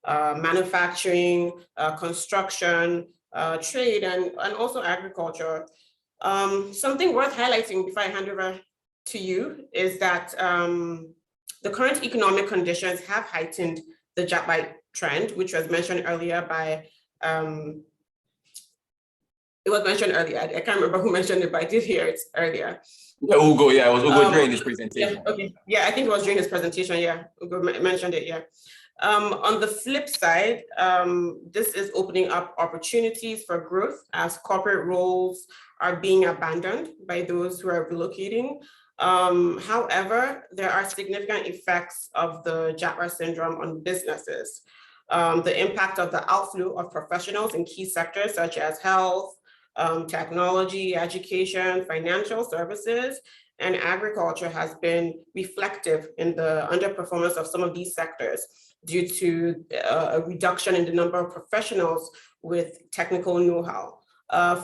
manufacturing, construction, trade, and also agriculture. Something worth highlighting before I hand over to you is that the current economic conditions have heightened the job trend, which was mentioned earlier by, it was mentioned earlier. I can't remember who mentioned it, but I did hear it earlier. Yeah, Ugo, yeah, it was Ugo during his presentation. Yeah, okay. Yeah, I think it was during his presentation. Yeah, Ugo mentioned it. Yeah. On the flip side, this is opening up opportunities for growth as corporate roles are being abandoned by those who are relocating. However, there are significant effects of the Jatra syndrome on businesses. The impact of the outflow of professionals in key sectors such as health, technology, education, financial services, and agriculture has been reflective in the underperformance of some of these sectors due to a reduction in the number of professionals with technical know-how.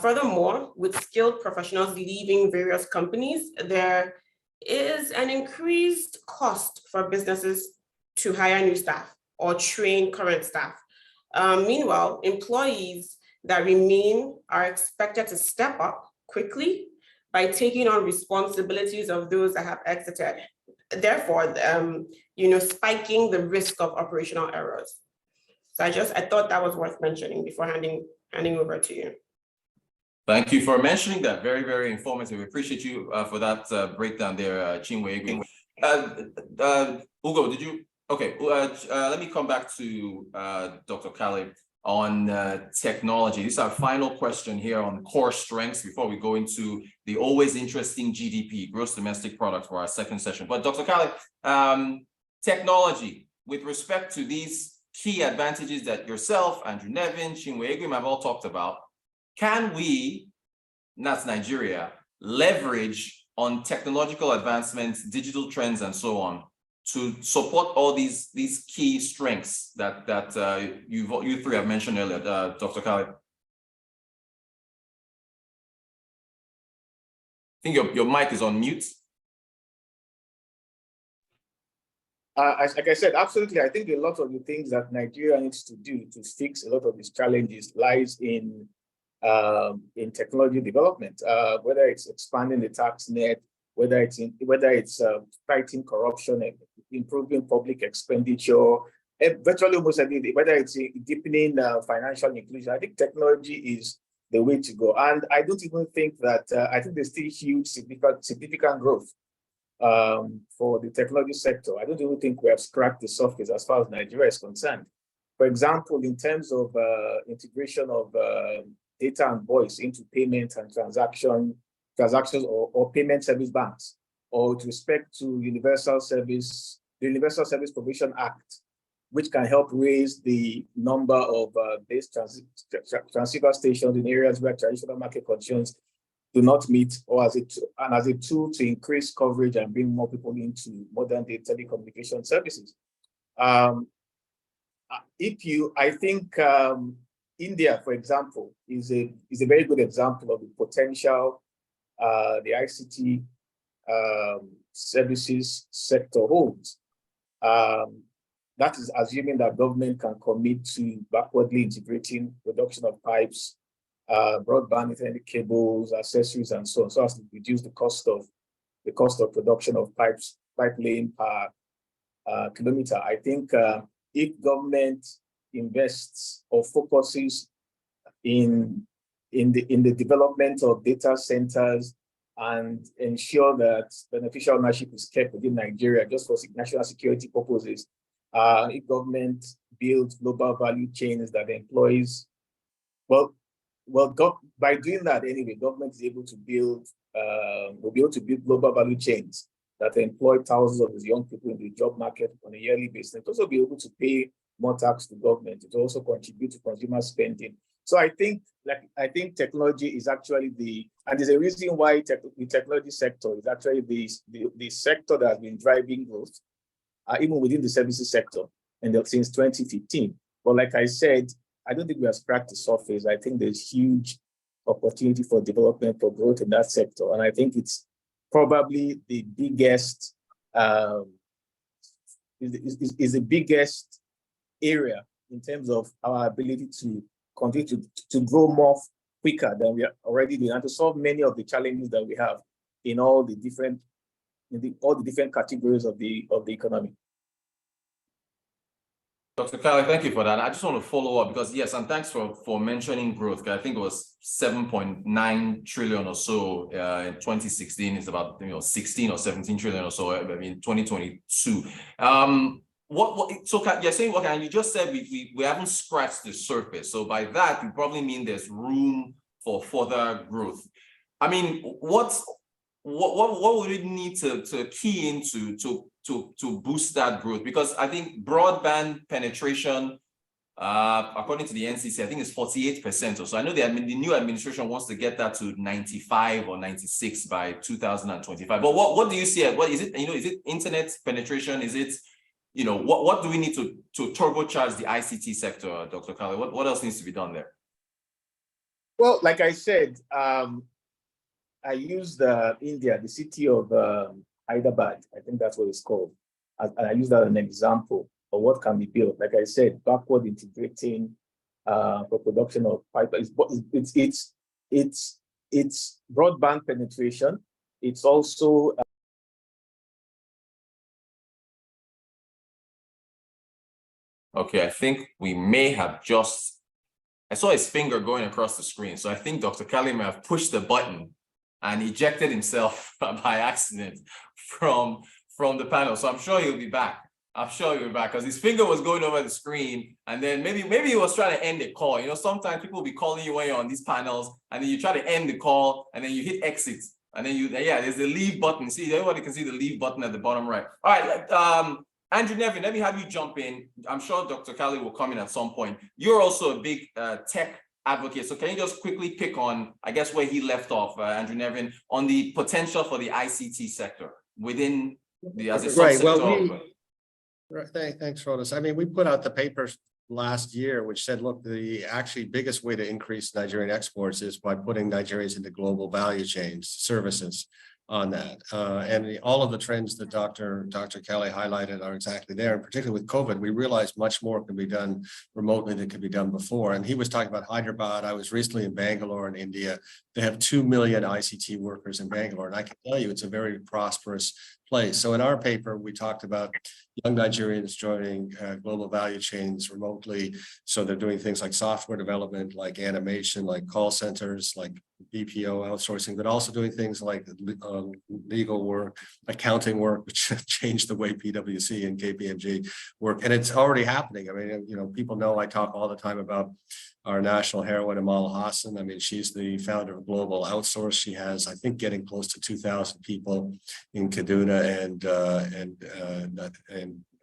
Furthermore, with skilled professionals leaving various companies, there is an increased cost for businesses to hire new staff or train current staff. Meanwhile, employees that remain are expected to step up quickly by taking on responsibilities of those that have exited. Therefore, spiking the risk of operational errors. So I thought that was worth mentioning before handing over to you. Thank you for mentioning that. Very, very informative. We appreciate you for that breakdown there, Chinwe. Ugo, did you? Okay, let me come back to Dr. Khalid on technology. This is our final question here on core strengths before we go into the always interesting GDP, gross domestic product, for our second session. But Dr. Khalid, technology, with respect to these key advantages that yourself, Andrew Nevin, Chinwe Egwim have all talked about, can we, and that's Nigeria, leverage on technological advancements, digital trends, and so on, to support all these key strengths that you three have mentioned earlier, Dr. Khalid? I think your mic is on mute. Like I said, absolutely. I think a lot of the things that Nigeria needs to do to fix a lot of these challenges lies in technology development, whether it's expanding the tax net, whether it's fighting corruption, improving public expenditure, virtually almost everything, whether it's deepening financial inclusion. I think technology is the way to go. And I don't even think that, I think there's still huge, significant growth for the technology sector. I don't even think we have cracked the surface as far as Nigeria is concerned. For example, in terms of integration of data and voice into payment and transactions or payment service banks, or with respect to the Universal Service Provision Act, which can help raise the number of base transceiver stations in areas where traditional market conditions do not meet, or as a tool to increase coverage and bring more people into modern day telecommunication services. I think India, for example, is a very good example of the potential the ICT services sector holds. That is assuming that government can commit to backwardly integrating production of pipes, broadband Ethernet cables, accessories, and so on, so as to reduce the cost of production of pipe laying per kilometer. I think if government invests or focuses in the development of data centers and ensure that beneficial ownership is kept within Nigeria just for national security purposes, if government builds global value chains that employs, by doing that anyway, government is able to build, will be able to build global value chains that employ thousands of these young people in the job market on a yearly basis. It also be able to pay more tax to government. It will also contribute to consumer spending. So I think technology is actually and there's a reason why the technology sector is actually the sector that has been driving growth, even within the services sector, and since 2015. But like I said, I don't think we have scratched the surface. I think there's huge opportunity for development, for growth in that sector, and I think it's probably the biggest is the biggest area in terms of our ability to continue to grow more quicker than we are already doing, and to solve many of the challenges that we have in all the different categories of the economy. Dr. Kali, thank you for that. I just want to follow up because yes, and thanks for mentioning growth. I think it was 7.9 trillion or so in 2016. It's about 16 or 17 trillion or so. I mean 2022. So you're saying what? And you just said we haven't scratched the surface. So by that you probably mean there's room for further growth. I mean, what would it need to key into to boost that growth? Because I think broadband penetration, according to the NCC, I think it's 48% or so. I know the new administration wants to get that to 95 or 96 by 2025. But what do you see? What is it? Is it internet penetration? Is it what do we need to turbocharge the ICT sector, Dr. Kali? What else needs to be done there? Well, like I said, I used India, the city of Hyderabad, I think that's what it's called. I use that as an example of what can be built. Like I said, backward integrating for production of pipe. It's broadband penetration. It's also okay, I think we may have I saw his finger going across the screen. So I think Dr. Kali may have pushed the button and ejected himself by accident from the panel. So I'm sure he'll be back. I'm sure he'll be back because his finger was going over the screen, and then maybe he was trying to end the call. Sometimes people will be calling you when you're on these panels, and then you try to end the call, and then you hit exit, and then there's the leave button. See, everybody can see the leave button at the bottom right. All right, Andrew Nevin, let me have you jump in. I'm sure Dr. Kali will come in at some point. You're also a big tech advocate. So can you just quickly pick on, I guess, where he left off, Andrew Nevin, on the potential for the ICT sector within as a subsector? Thanks, Rhodas. I mean, we put out the papers last year, which said, look, the actually biggest way to increase Nigerian exports is by putting Nigerians into global value chains, services on that. And all of the trends that Dr. Kali highlighted are exactly there. And particularly with COVID, we realized much more can be done remotely than could be done before. And he was talking about Hyderabad. I was recently in Bangalore in India. They have 2 million ICT workers in Bangalore. And I can tell you it's a very prosperous place. So in our paper, we talked about young Nigerians joining global value chains remotely. So they're doing things like software development, like animation, like call centers, like BPO outsourcing, but also doing things like legal work, accounting work, which changed the way PwC and KPMG work. And it's already happening. I mean, people know I talk all the time about our national heroine, Amal Hassan. I mean, she's the founder of Global Outsource. She has, I think, getting close to 2,000 people in Kaduna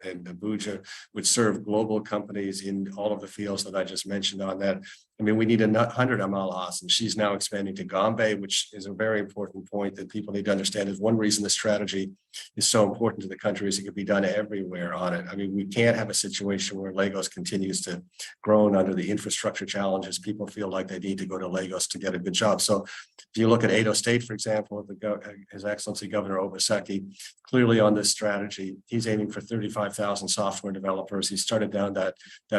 and Abuja, which serve global companies in all of the fields that I just mentioned on that. I mean, we need 100 Amal Hassan. She's now expanding to Gombe, which is a very important point that people need to understand. Is one reason the strategy is so important to the country is it can be done everywhere on it. I mean, we can't have a situation where Lagos continues to groan under the infrastructure challenges. People feel like they need to go to Lagos to get a good job. So if you look at Edo State, for example, His Excellency Governor Obaseki, clearly on this strategy, he's aiming for 35,000 software developers. He started down that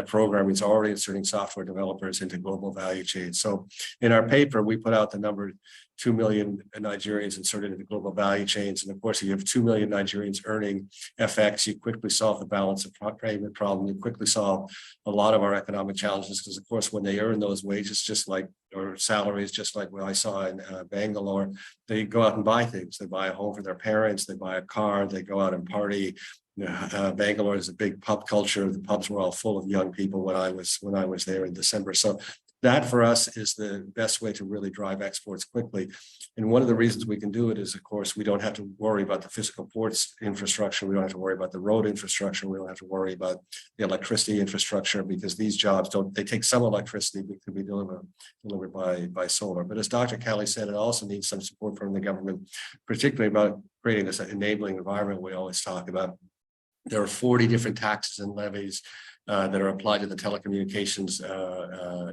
program. He's already inserting software developers into global value chains. So in our paper, we put out the number 2 million Nigerians inserted into global value chains. And of course, if you have 2 million Nigerians earning FX, you quickly solve the balance of payment problem. You quickly solve a lot of our economic challenges because, of course, when they earn those wages, or salaries, just like what I saw in Bangalore, they go out and buy things. They buy a home for their parents. They buy a car. They go out and party. Bangalore is a big pub culture. The pubs were all full of young people when I was there in December. So That for us is the best way to really drive exports quickly. And one of the reasons we can do it is, of course, we don't have to worry about the physical ports infrastructure. We don't have to worry about the road infrastructure. We don't have to worry about the electricity infrastructure, because these jobs they take some electricity but can be delivered by solar. But as Dr. Kelly said, it also needs some support from the government, particularly about creating this enabling environment we always talk about. There are 40 different taxes and levies that are applied to the telecommunications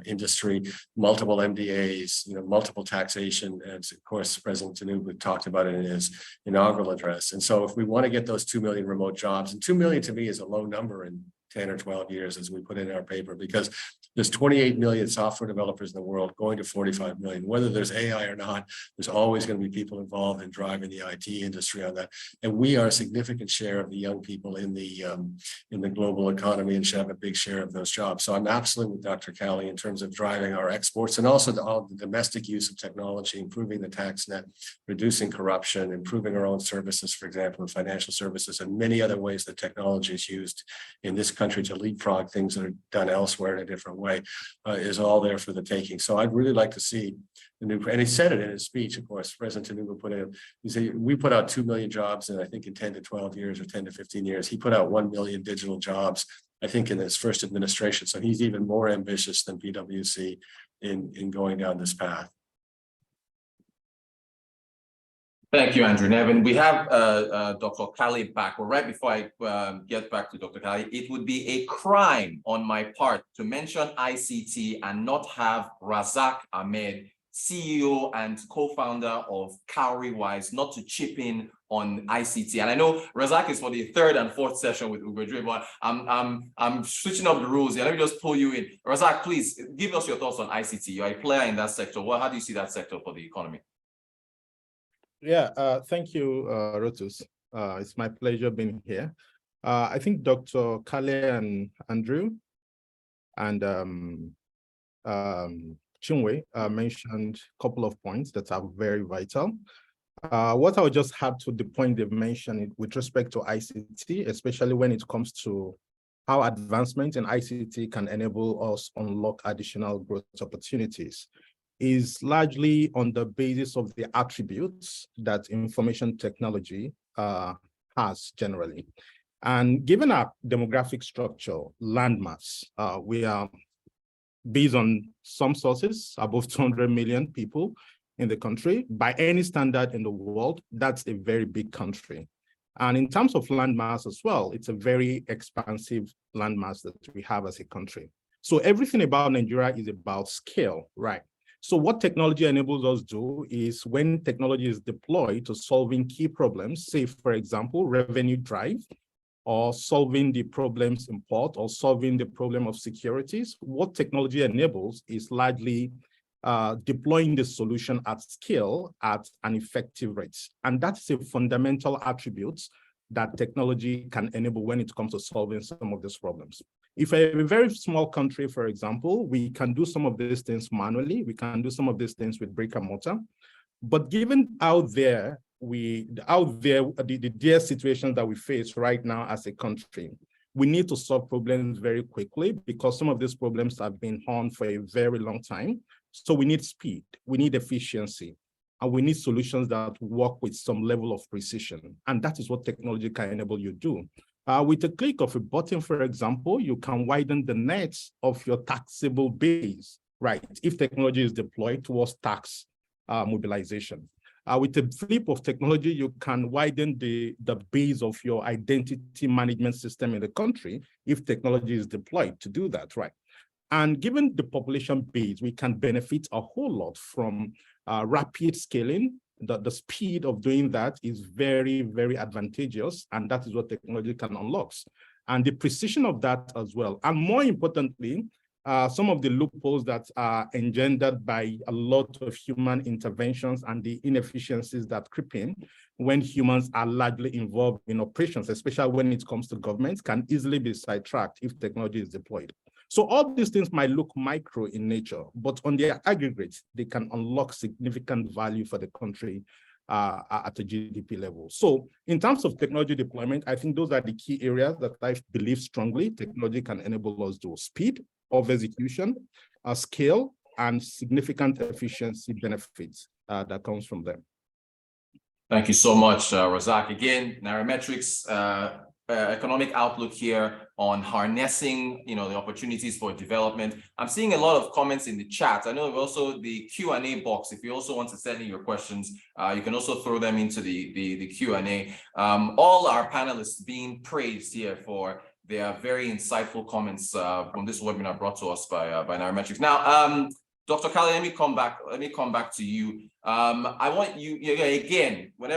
industry, multiple MDAs, multiple taxation, and of course, President Tinubu talked about it in his inaugural address. And so if we want to get those 2 million remote jobs, and 2 million to me is a low number in 10 or 12 years, as we put in our paper, because there's 28 million software developers in the world going to 45 million. Whether there's AI or not, there's always going to be people involved in driving the IT industry on that. And we are a significant share of the young people in the global economy and should have a big share of those jobs. So I'm absolutely with Dr. Kelly in terms of driving our exports, and also all the domestic use of technology, improving the tax net, reducing corruption, improving our own services, for example, in financial services, and many other ways that technology is used in this country to leapfrog things that are done elsewhere in a different way, is all there for the taking. So I'd really like to see the new, and he said it in his speech, of course, President Tinubu put in, he said, we put out 2 million jobs, and I think in 10 to 12 years or 10 to 15 years, he put out 1 million digital jobs, I think, in his first administration. So he's even more ambitious than PwC in going down this path. Thank you, Andrew. Nevin, we have Dr. Kali back. Well, right before I get back to Dr. Kali, it would be a crime on my part to mention ICT and not have Razak Ahmed, CEO and co-founder of Cowrywise, not to chip in on ICT. And I know Razak is for the 3rd and 4th session with Ugo Dre, but I'm switching up the rules here. Let me just pull you in. Razak, please give us your thoughts on ICT. You're a player in that sector. How do you see that sector for the economy? Yeah, thank you, Rotus. It's my pleasure being here. I think Dr. Kale and Andrew and Chinwe mentioned a couple of points that are very vital. What I would just add to the point they've mentioned with respect to ICT, especially when it comes to how advancement in ICT can enable us unlock additional growth opportunities, is largely on the basis of the attributes that information technology has generally. And given our demographic structure, landmass, we are, based on some sources, above 200 million people in the country. By any standard in the world, that's a very big country. And in terms of landmass as well, it's a very expansive landmass that we have as a country. So everything about Nigeria is about scale, right? So what technology enables us to do is, when technology is deployed to solving key problems, say, for example, revenue drive, or solving the problems in port, or solving the problem of securities, what technology enables is largely deploying the solution at scale at an effective rate. And that's a fundamental attribute that technology can enable when it comes to solving some of these problems. If a very small country, for example, we can do some of these things manually, we can do some of these things with brick and mortar, but given the dire situations that we face right now as a country, we need to solve problems very quickly, because some of these problems have been on for a very long time. So we need speed, we need efficiency, and we need solutions that work with some level of precision. And that is what technology can enable you to do. With a click of a button, for example, you can widen the net of your taxable base, right? If technology is deployed towards tax mobilization. With a flip of technology, you can widen the base of your identity management system in the country if technology is deployed to do that, right? And given the population base, we can benefit a whole lot from rapid scaling. The speed of doing that is very, very advantageous, and that is what technology can unlock. And the precision of that as well. And more importantly, some of the loopholes that are engendered by a lot of human interventions and the inefficiencies that creep in when humans are largely involved in operations, especially when it comes to governments, can easily be sidetracked if technology is deployed. So all these things might look micro in nature, but on their aggregate, they can unlock significant value for the country at a GDP level. So in terms of technology deployment, I think those are the key areas that I believe strongly technology can enable us to: speed of execution, scale, and significant efficiency benefits that comes from them. Thank you so much, Razak. Again, Nairametrics economic outlook here on harnessing, the opportunities for development. I'm seeing a lot of comments in the chat. I know also the Q&A box. If you also want to send in your questions, you can also throw them into the Q&A. All our panelists being praised here for their very insightful comments from this webinar brought to us by Nairametrics. Now, Dr. Kali, let me come back to you. I want you, again, when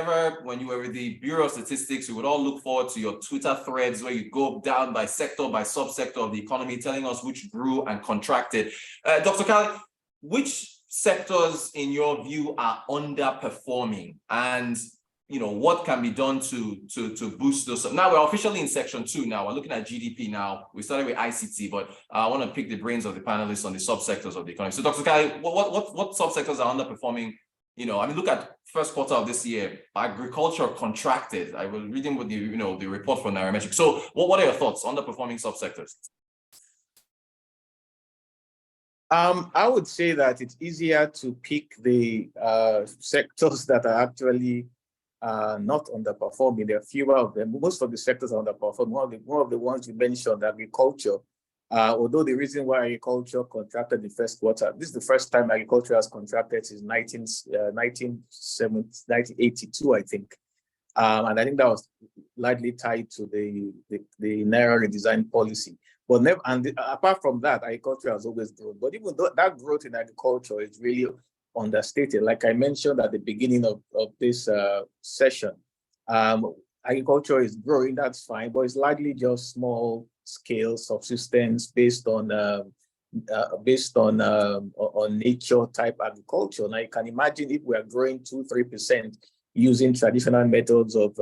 you were with the Bureau of Statistics, we would all look forward to your Twitter threads where you go down by sector, by subsector of the economy, telling us which grew and contracted. Dr. Kali, which sectors in your view are underperforming, and what can be done to boost those? Now we're officially in section 2 now. We're looking at GDP now. We started with ICT, but I want to pick the brains of the panelists on the subsectors of the economy. So Dr. Kali, what subsectors are underperforming? Look at first quarter of this year, agriculture contracted. I was reading with the report from Nairametrics. So what are your thoughts on underperforming subsectors? I would say that it's easier to pick the sectors that are actually not underperforming. There are fewer of them. Most of the sectors are underperforming. One of the ones you mentioned, agriculture. Although the reason why agriculture contracted the first quarter, this is the first time agriculture has contracted since 1982, I think. And I think that was largely tied to the Naira redesign policy. But apart from that, agriculture has always grown. But even though that growth in agriculture is really understated, like I mentioned at the beginning of this session, agriculture is growing, that's fine, but it's largely just small scale subsistence based on nature type agriculture. Now you can imagine if we are growing 2-3% using traditional methods of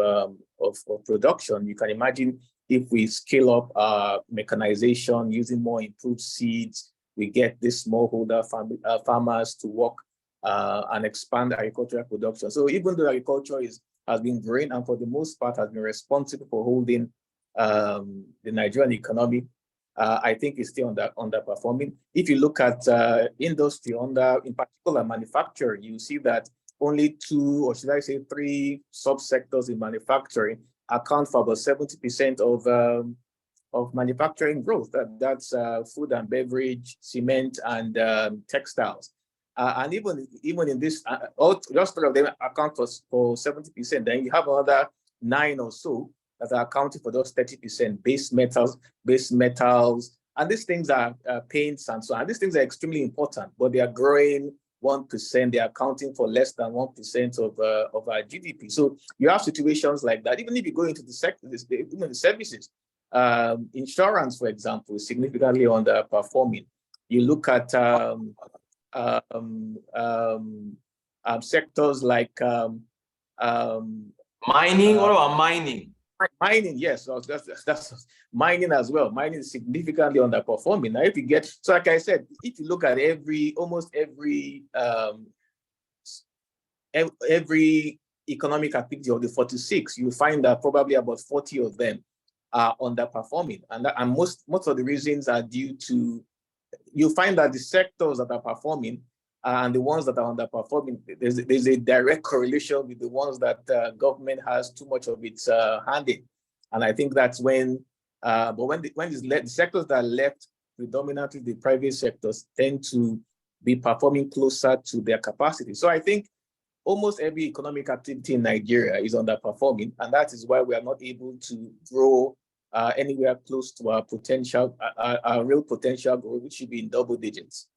production, you can imagine if we scale up mechanization using more improved seeds, we get these smallholder farmers to work and expand agricultural production. So even though agriculture has been growing and for the most part has been responsible for holding the Nigerian economy, I think it's still underperforming. If you look at industry, in particular manufacturing, you see that only 2, or should I say 3 subsectors in manufacturing account for about 70% of manufacturing growth. That's food and beverage, cement, and textiles. And even in this, just 3 of them account for 70%. Then you have another 9 or so that are accounting for those 30%, base metals, and these things are paints and so on. These things are extremely important, but they are growing 1%. They are accounting for less than 1% of our GDP. So you have situations like that. Even if you go into the sector, even the services, insurance, for example, is significantly underperforming. You look at sectors like mining. What about mining? Mining, yes, that's mining as well. Mining is significantly underperforming. Now, if you get, so like I said, if you look at almost every economic activity of the 46, you find that probably about 40 of them are underperforming, and most of the reasons are due to, you find that the sectors that are performing and the ones that are underperforming, there's a direct correlation with the ones that government has too much of its hand in. And I think that's when the sectors that are left, predominantly the private sectors, tend to be performing closer to their capacity. So I think almost every economic activity in Nigeria is underperforming, and that is why we are not able to grow anywhere close to our potential, our real potential growth, which should be in double digits.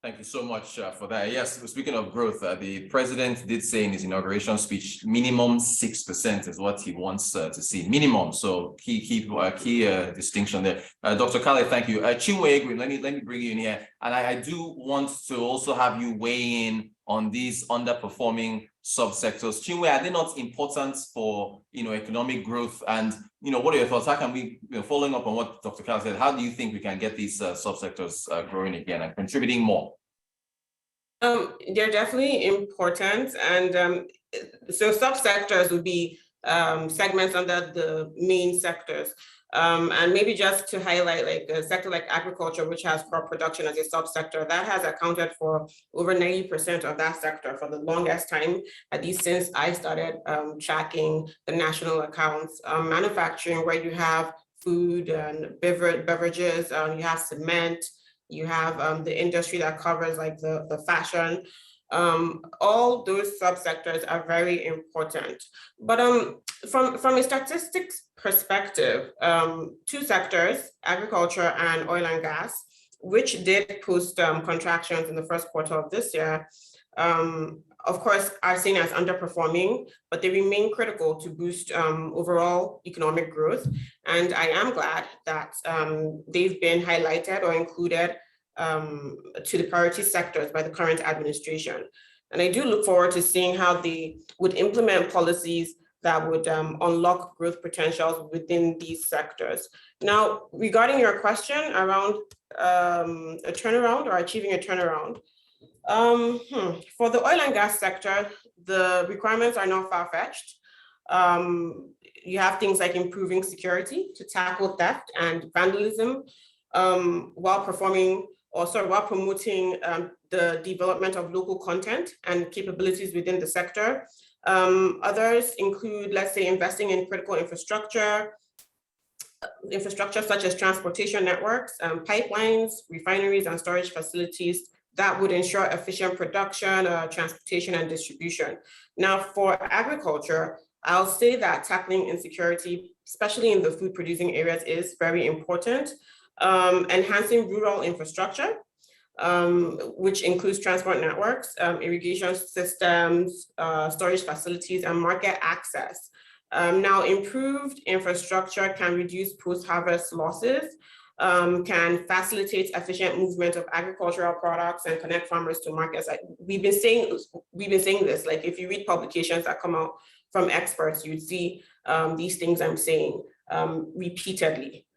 Thank you so much for that. Yes, speaking of growth, the president did say in his inauguration speech, minimum 6% is what he wants to see. Minimum, so key distinction there. Dr. Kale, thank you. Chinwe, let me bring you in here. And I do want to also have you weigh in on these underperforming subsectors. Chinwe, are they not important for economic growth? And what are your thoughts? How can we, following up on what Dr. Kale said, how do you think we can get these subsectors growing again and contributing more? They're definitely important, and so subsectors would be segments under the main sectors. And maybe just to highlight, like a sector like agriculture, which has crop production as a subsector, that has accounted for over 90% of that sector for the longest time, at least since I started tracking the national accounts. Manufacturing, where you have food and beverages, you have cement, you have the industry that covers like the fashion. All those subsectors are very important. But from a statistics perspective, two sectors, agriculture and oil and gas, which did post contractions in the first quarter of this year, of course, are seen as underperforming, but they remain critical to boost overall economic growth. And I am glad that they've been highlighted or included to the priority sectors by the current administration. And I do look forward to seeing how they would implement policies that would unlock growth potentials within these sectors. Now, regarding your question around a turnaround or achieving a turnaround, for the oil and gas sector, the requirements are not far-fetched. You have things like improving security to tackle theft and vandalism while promoting the development of local content and capabilities within the sector. Others include, let's say, investing in critical infrastructure such as transportation networks, pipelines, refineries, and storage facilities that would ensure efficient production, transportation, and distribution. Now, for agriculture, I'll say that tackling insecurity, especially in the food producing areas, is very important. Enhancing rural infrastructure, which includes transport networks, irrigation systems, storage facilities, and market access. Now, improved infrastructure can reduce post-harvest losses, can facilitate efficient movement of agricultural products and connect farmers to markets. We've been saying this, like if you read publications that come out from experts, you'd see these things I'm saying repeatedly.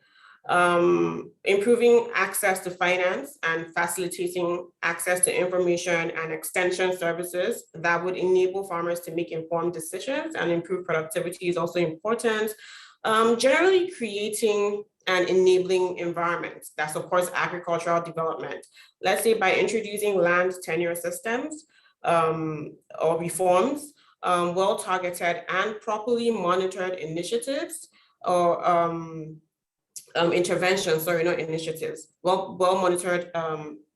Improving access to finance and facilitating access to information and extension services that would enable farmers to make informed decisions and improve productivity is also important. Generally creating an enabling environment that supports agricultural development. Let's say by introducing land tenure systems or reforms, well-targeted and properly monitored initiatives or interventions, sorry, not initiatives, well-monitored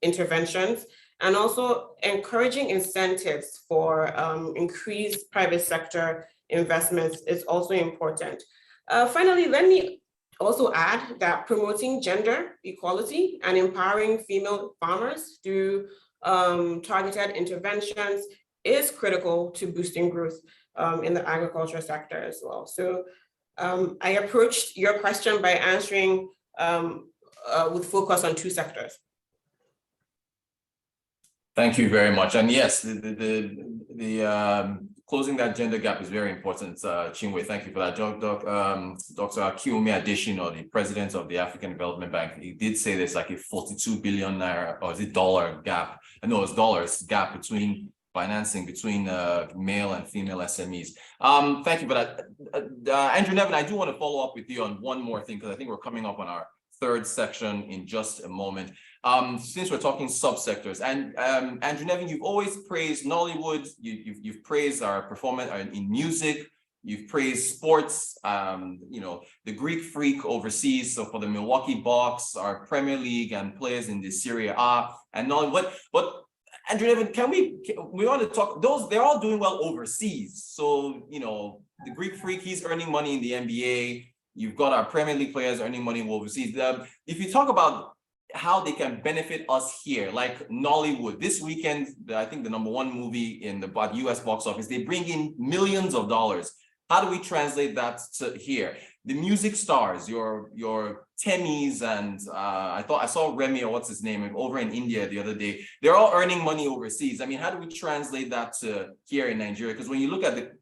interventions, and also encouraging incentives for increased private sector investments is also important. Finally, let me also add that promoting gender equality and empowering female farmers through targeted interventions is critical to boosting growth in the agriculture sector as well. So I approached your question by answering with focus on two sectors. Thank you very much. And yes, the closing that gender gap is very important. Chinwe, thank you for that. Dr. Akiumi Adesina, the president of the African Development Bank, he did say there's like a 42 billion naira, or is it dollar gap? No, it's dollars gap between financing between male and female SMEs. Thank you for that. Andrew Nevin, I do want to follow up with you on one more thing, because I think we're coming up on our third section in just a moment. Since we're talking subsectors, and Andrew Nevin, you've always praised Nollywood, you've praised our performance in music, you've praised sports, you know, the Greek freak overseas, so for the Milwaukee Bucks, our Premier League and players in the Serie A, and Nollywood, but Andrew Nevin, we want to talk, they're all doing well overseas. So, you know, the Greek freak, he's earning money in the NBA. You've got our Premier League players earning money overseas. If you talk about how they can benefit us here, like Nollywood, this weekend, I think the #1 movie in the US box office, they bring in millions of dollars. How do we translate that to here? The music stars, your Temis and I saw Remy, or what's his name, over in India the other day. They're all earning money overseas. I mean, how do we translate that to here in Nigeria? Because when you look at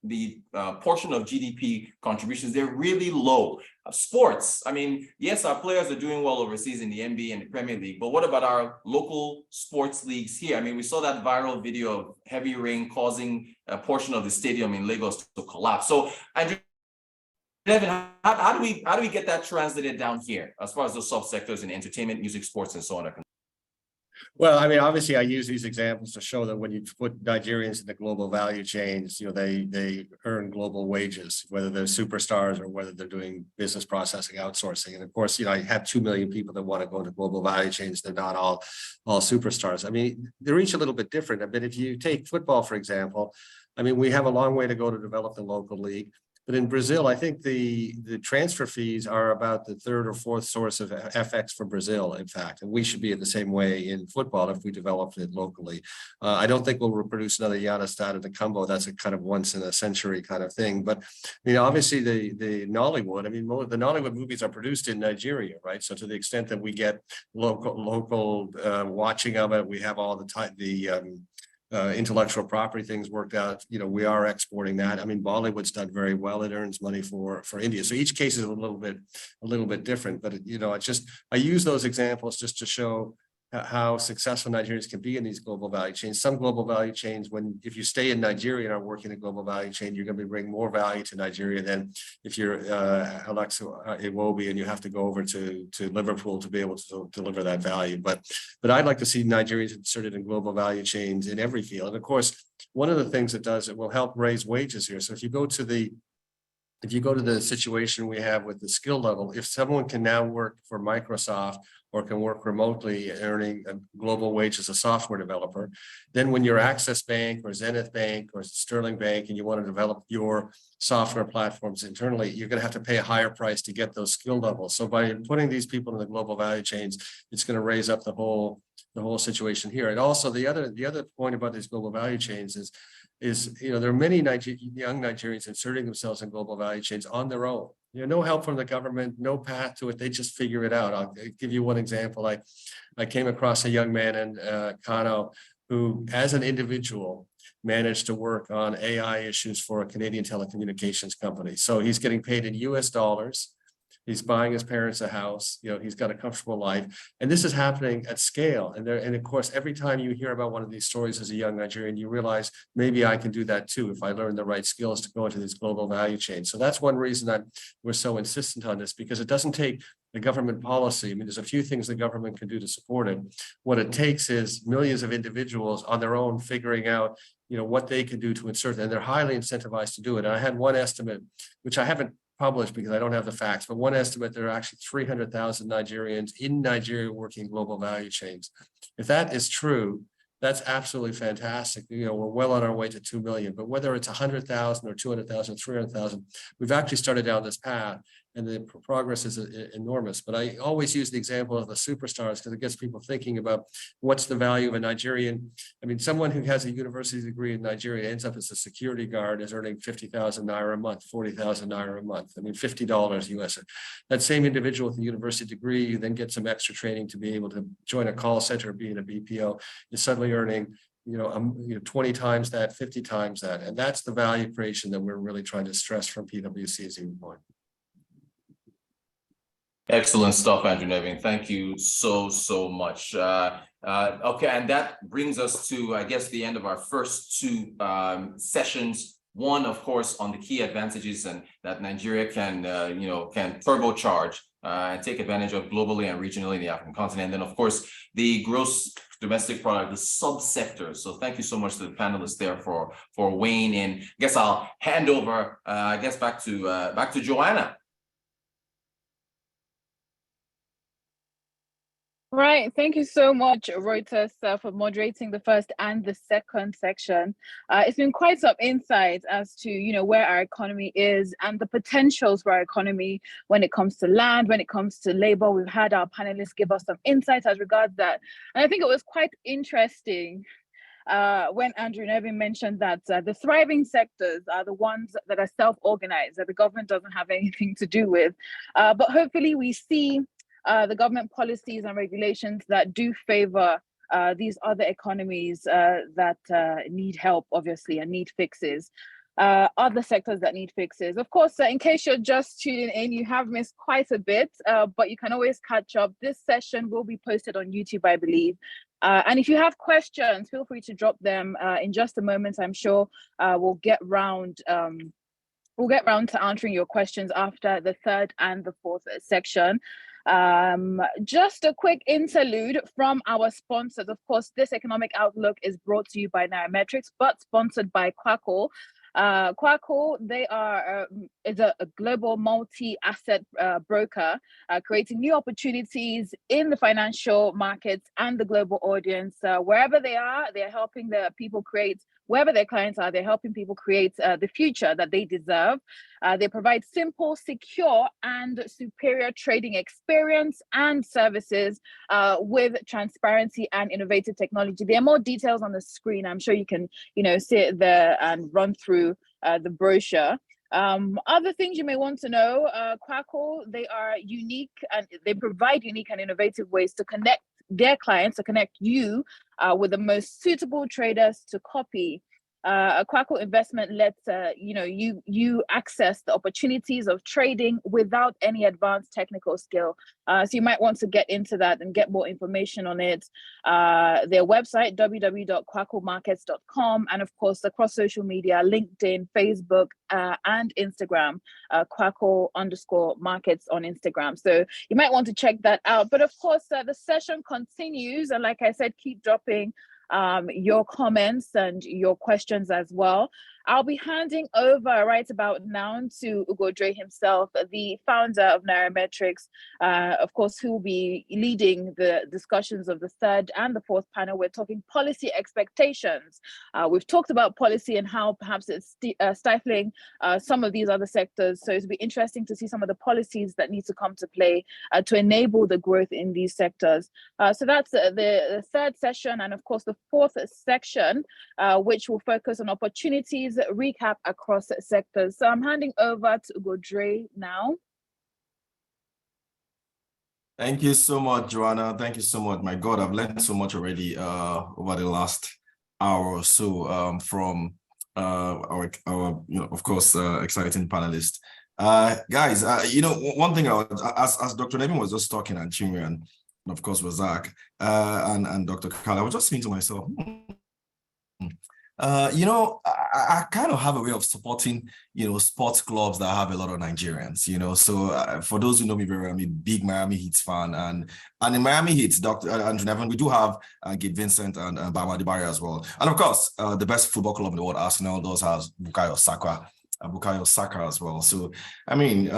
the portion of GDP contributions, they're really low. Sports, I mean, yes, our players are doing well overseas in the NBA and the Premier League, but what about our local sports leagues here? I mean, we saw that viral video of heavy rain causing a portion of the stadium in Lagos to collapse. So, Andrew, Devin, how do we get that translated down here as far as those subsectors in entertainment, music, sports, and so on are concerned? Well, I mean, obviously, I use these examples to show that when you put Nigerians in the global value chains, they earn global wages, whether they're superstars or whether they're doing business processing outsourcing. And of course, I have 2 million people that want to go into global value chains. They're not all superstars. I mean, they're each a little bit different. I mean, if you take football, for example, I mean, we have a long way to go to develop the local league. But in Brazil, I think the transfer fees are about the third or fourth source of FX for Brazil, in fact. And we should be in the same way in football if we developed it locally. I don't think we'll reproduce another Yanastad and the Combo. That's a kind of once in a century kind of thing. But obviously the Nollywood, the Nollywood movies are produced in Nigeria, right? So to the extent that we get local watching of it, we have all the time, intellectual property things worked out. We are exporting that. I mean, Bollywood's done very well. It earns money for India. So each case is a little bit different. But I use those examples just to show how successful Nigerians can be in these global value chains. Some global value chains, if you stay in Nigeria and are working a global value chain, you're going to be bringing more value to Nigeria than if you're Alexa Iwobi and you have to go over to Liverpool to be able to deliver that value. But I'd like to see Nigerians inserted in global value chains in every field. And of course, one of the things it will help raise wages here. So if you go to the situation we have with the skill level, if someone can now work for Microsoft or can work remotely earning a global wage as a software developer, then when you're Access Bank or Zenith Bank or Sterling Bank and you want to develop your software platforms internally, you're going to have to pay a higher price to get those skill levels. So by putting these people in the global value chains, it's going to raise up the whole situation here. And also the other point about these global value chains is there are many young Nigerians inserting themselves in global value chains on their own. No help from the government, no path to it. They just figure it out. I'll give you one example. I came across a young man in Kano who, as an individual, managed to work on AI issues for a Canadian telecommunications company. So he's getting paid in US dollars. He's buying his parents a house. He's got a comfortable life. And this is happening at scale. And of course, every time you hear about one of these stories as a young Nigerian, you realize maybe I can do that too if I learn the right skills to go into these global value chains. So that's one reason that we're so insistent on this, because it doesn't take the government policy. I mean, there's a few things the government can do to support it. What it takes is millions of individuals on their own figuring out what they can do to insert, and they're highly incentivized to do it. And I had one estimate, which I haven't published because I don't have the facts, but one estimate, there are actually 300,000 Nigerians in Nigeria working global value chains. If that is true, that's absolutely fantastic. We're well on our way to 2 million, but whether it's 100,000 or 200,000, 300,000, we've actually started down this path and the progress is enormous. But I always use the example of the superstars because it gets people thinking about what's the value of a Nigerian. I mean, someone who has a university degree in Nigeria ends up as a security guard is earning 50,000 Naira a month, 40,000 Naira a month. I mean, $50 US. That same individual with a university degree, you then get some extra training to be able to join a call center, be in a BPO, is suddenly earning 20 times that, 50 times that. And that's the value creation that we're really trying to stress from PwC as you point. Excellent stuff, Andrew Nevin. Thank you so much. Okay, and that brings us to, I guess, the end of our first two sessions. One, of course, on the key advantages and that Nigeria can turbocharge and take advantage of globally and regionally in the African continent. And then, of course, the gross domestic product, the subsectors. So thank you so much to the panelists there for weighing in. I guess I'll hand over, back to Joanna. Right. Thank you so much, Reuters, for moderating the first and the second section. It's been quite some insight as to, where our economy is and the potentials for our economy when it comes to land, when it comes to labor. We've had our panelists give us some insights as regards that. And I think it was quite interesting when Andrew Nevin mentioned that the thriving sectors are the ones that are self-organized, that the government doesn't have anything to do with. But hopefully we see the government policies and regulations that do favor these other economies that need help, obviously, and need fixes. Other sectors that need fixes. Of course, in case you're just tuning in, you have missed quite a bit, but you can always catch up. This session will be posted on YouTube, I believe. And if you have questions, feel free to drop them in just a moment. I'm sure we'll get round to answering your questions after the third and the fourth section. Just a quick interlude from our sponsors. Of course, this economic outlook is brought to you by Nairametrics, but sponsored by Quackle. Quackle, they are is a global multi-asset broker, creating new opportunities in the financial markets and the global audience. Wherever they are, they're helping the people create, wherever their clients are, they're helping people create the future that they deserve. They provide simple, secure, and superior trading experience and services with transparency and innovative technology. There are more details on the screen. I'm sure you can, see it there and run through the brochure. Other things you may want to know, Quackle, they are unique and they provide unique and innovative ways to connect their clients, to connect you with the most suitable traders to copy. A Quackle investment lets you access the opportunities of trading without any advanced technical skill. So you might want to get into that and get more information on it. Their website, www.quacklemarkets.com, and of course across social media, LinkedIn, Facebook, and Instagram, Quackle_markets on Instagram. So you might want to check that out. But of course, the session continues, and like I said, keep dropping your comments and your questions as well. I'll be handing over right about now to Ugo Dre himself, the founder of Nairametrics, of course, who will be leading the discussions of the third and the fourth panel. We're talking policy expectations. We've talked about policy and how perhaps it's stifling some of these other sectors. So it'll be interesting to see some of the policies that need to come to play to enable the growth in these sectors. So that's the third session, and of course the fourth section, which will focus on opportunities recap across sectors. So I'm handing over to Ugo Dre now. Thank you so much, Joanna. Thank you so much. My God, I've learned so much already over the last hour or so from our of course, exciting panelists. Guys, one thing as Dr. Nevin was just talking, and Chinwe, and of course was Zach and Dr. Kala, I was just thinking to myself, I kind of have a way of supporting, sports clubs that have a lot of Nigerians, so for those who know me very well, I'm a big Miami Heat fan, and in Miami Heat, Dr. Andrew Nevin, we do have Gabe Vincent and Bama Dibari as well. And of course, the best football club in the world, Arsenal, does have Bukayo Saka as well. So, I mean,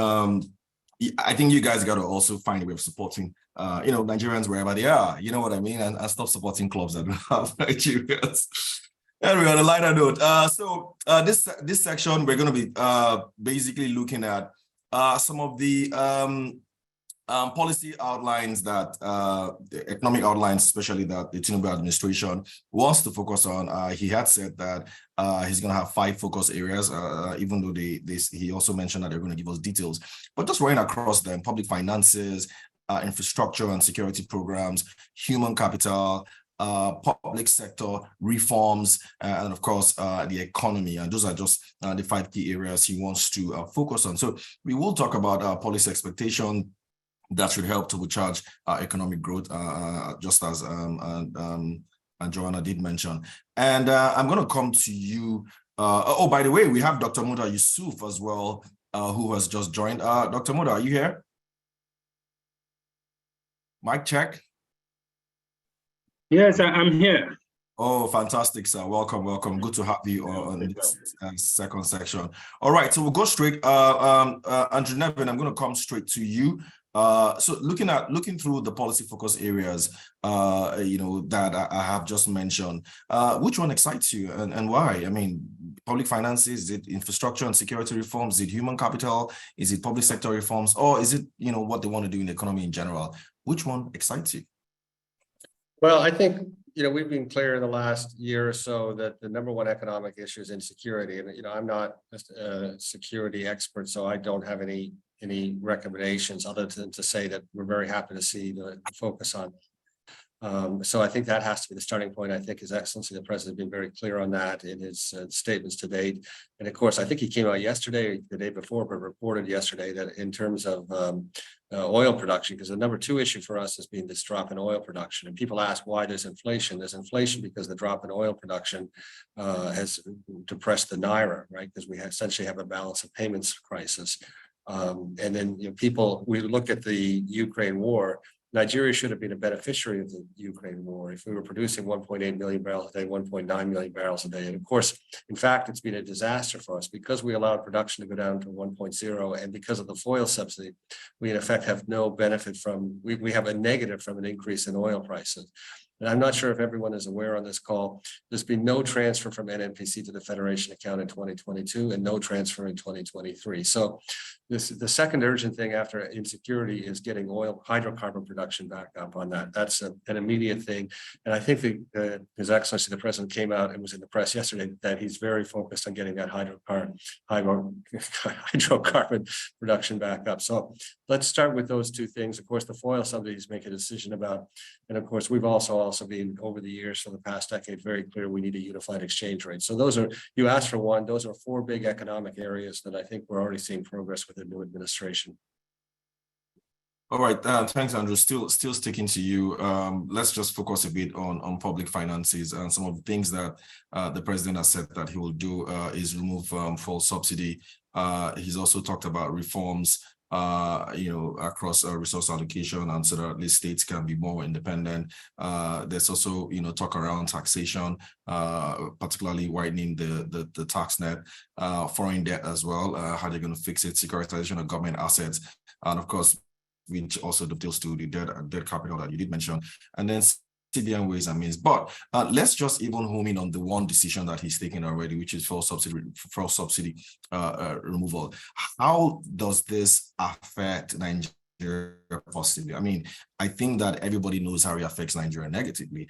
I think you guys got to also find a way of supporting Nigerians wherever they are, you know what I mean, and stop supporting clubs that don't have Nigerians. Anyway, on a lighter note, so this section, we're going to be basically looking at some of the policy outlines that the economic outlines, especially that the Tinubu administration wants to focus on. He had said that he's going to have 5 focus areas, even though he also mentioned that they're going to give us details. But just running across them: public finances, infrastructure and security programs, human capital, public sector reforms, and of course the economy. And those are just the 5 key areas he wants to focus on. So we will talk about policy expectation that should help to recharge economic growth, just as Joanna did mention. And I'm going to come to you. Oh, by the way, we have Dr. Muda Yusuf as well, who has just joined. Dr. Muda, are you here? Mic check. Yes, I'm here. Oh, fantastic, sir. Welcome. Good to have you on this second section. All right, so we'll go straight. Andrew Nevin, I'm going to come straight to you. So looking through the policy focus areas, that I have just mentioned, which one excites you and why? I mean, public finances, is it infrastructure and security reforms? Is it human capital? Is it public sector reforms? Or is it, what they want to do in the economy in general? Which one excites you? Well, I think, we've been clear in the last year or so that the number one economic issue is insecurity. And, I'm not a security expert, so I don't have any recommendations other than to say that we're very happy to see the focus on. So I think that has to be the starting point. I think His Excellency the President has been very clear on that in his statements to date. And of course, I think he came out yesterday or the day before, but reported yesterday that in terms of oil production, because the number two issue for us has been this drop in oil production. And people ask why there's inflation. There's inflation because the drop in oil production has depressed the Naira, right? Because we essentially have a balance of payments crisis. And then we look at the Ukraine war. Nigeria should have been a beneficiary of the Ukraine war if we were producing 1.8 million barrels a day, 1.9 million barrels a day. And of course, in fact, it's been a disaster for us because we allowed production to go down to 1.0, and because of the foil subsidy, we in effect have no benefit from, we have a negative from an increase in oil prices. And I'm not sure if everyone is aware on this call, there's been no transfer from NNPC to the Federation account in 2022 and no transfer in 2023. So the second urgent thing after insecurity is getting hydrocarbon production back up on that. That's an immediate thing. And I think His Excellency the President came out and was in the press yesterday that he's very focused on getting that hydrocarbon production back up. So let's start with those two things. Of course, the foil subsidies make a decision about, and of course, we've also been over the years for the past decade very clear we need a unified exchange rate. So those are, you asked for one, those are four big economic areas that I think we're already seeing progress with the new administration. All right, thanks, Andrew. Still sticking to you. Let's just focus a bit on public finances, and some of the things that the president has said that he will do is remove fuel subsidy. He's also talked about reforms across resource allocation, and so that at least states can be more independent. There's also, talk around taxation, particularly widening the tax net, foreign debt as well, how they're going to fix it, securitization of government assets, and of course, which also dovetails to the debt capital that you did mention, and then CBN ways and means. But let's just even home in on the one decision that he's taken already, which is fuel subsidy removal. How does this affect Nigeria positively? I mean, I think that everybody knows how it affects Nigeria negatively.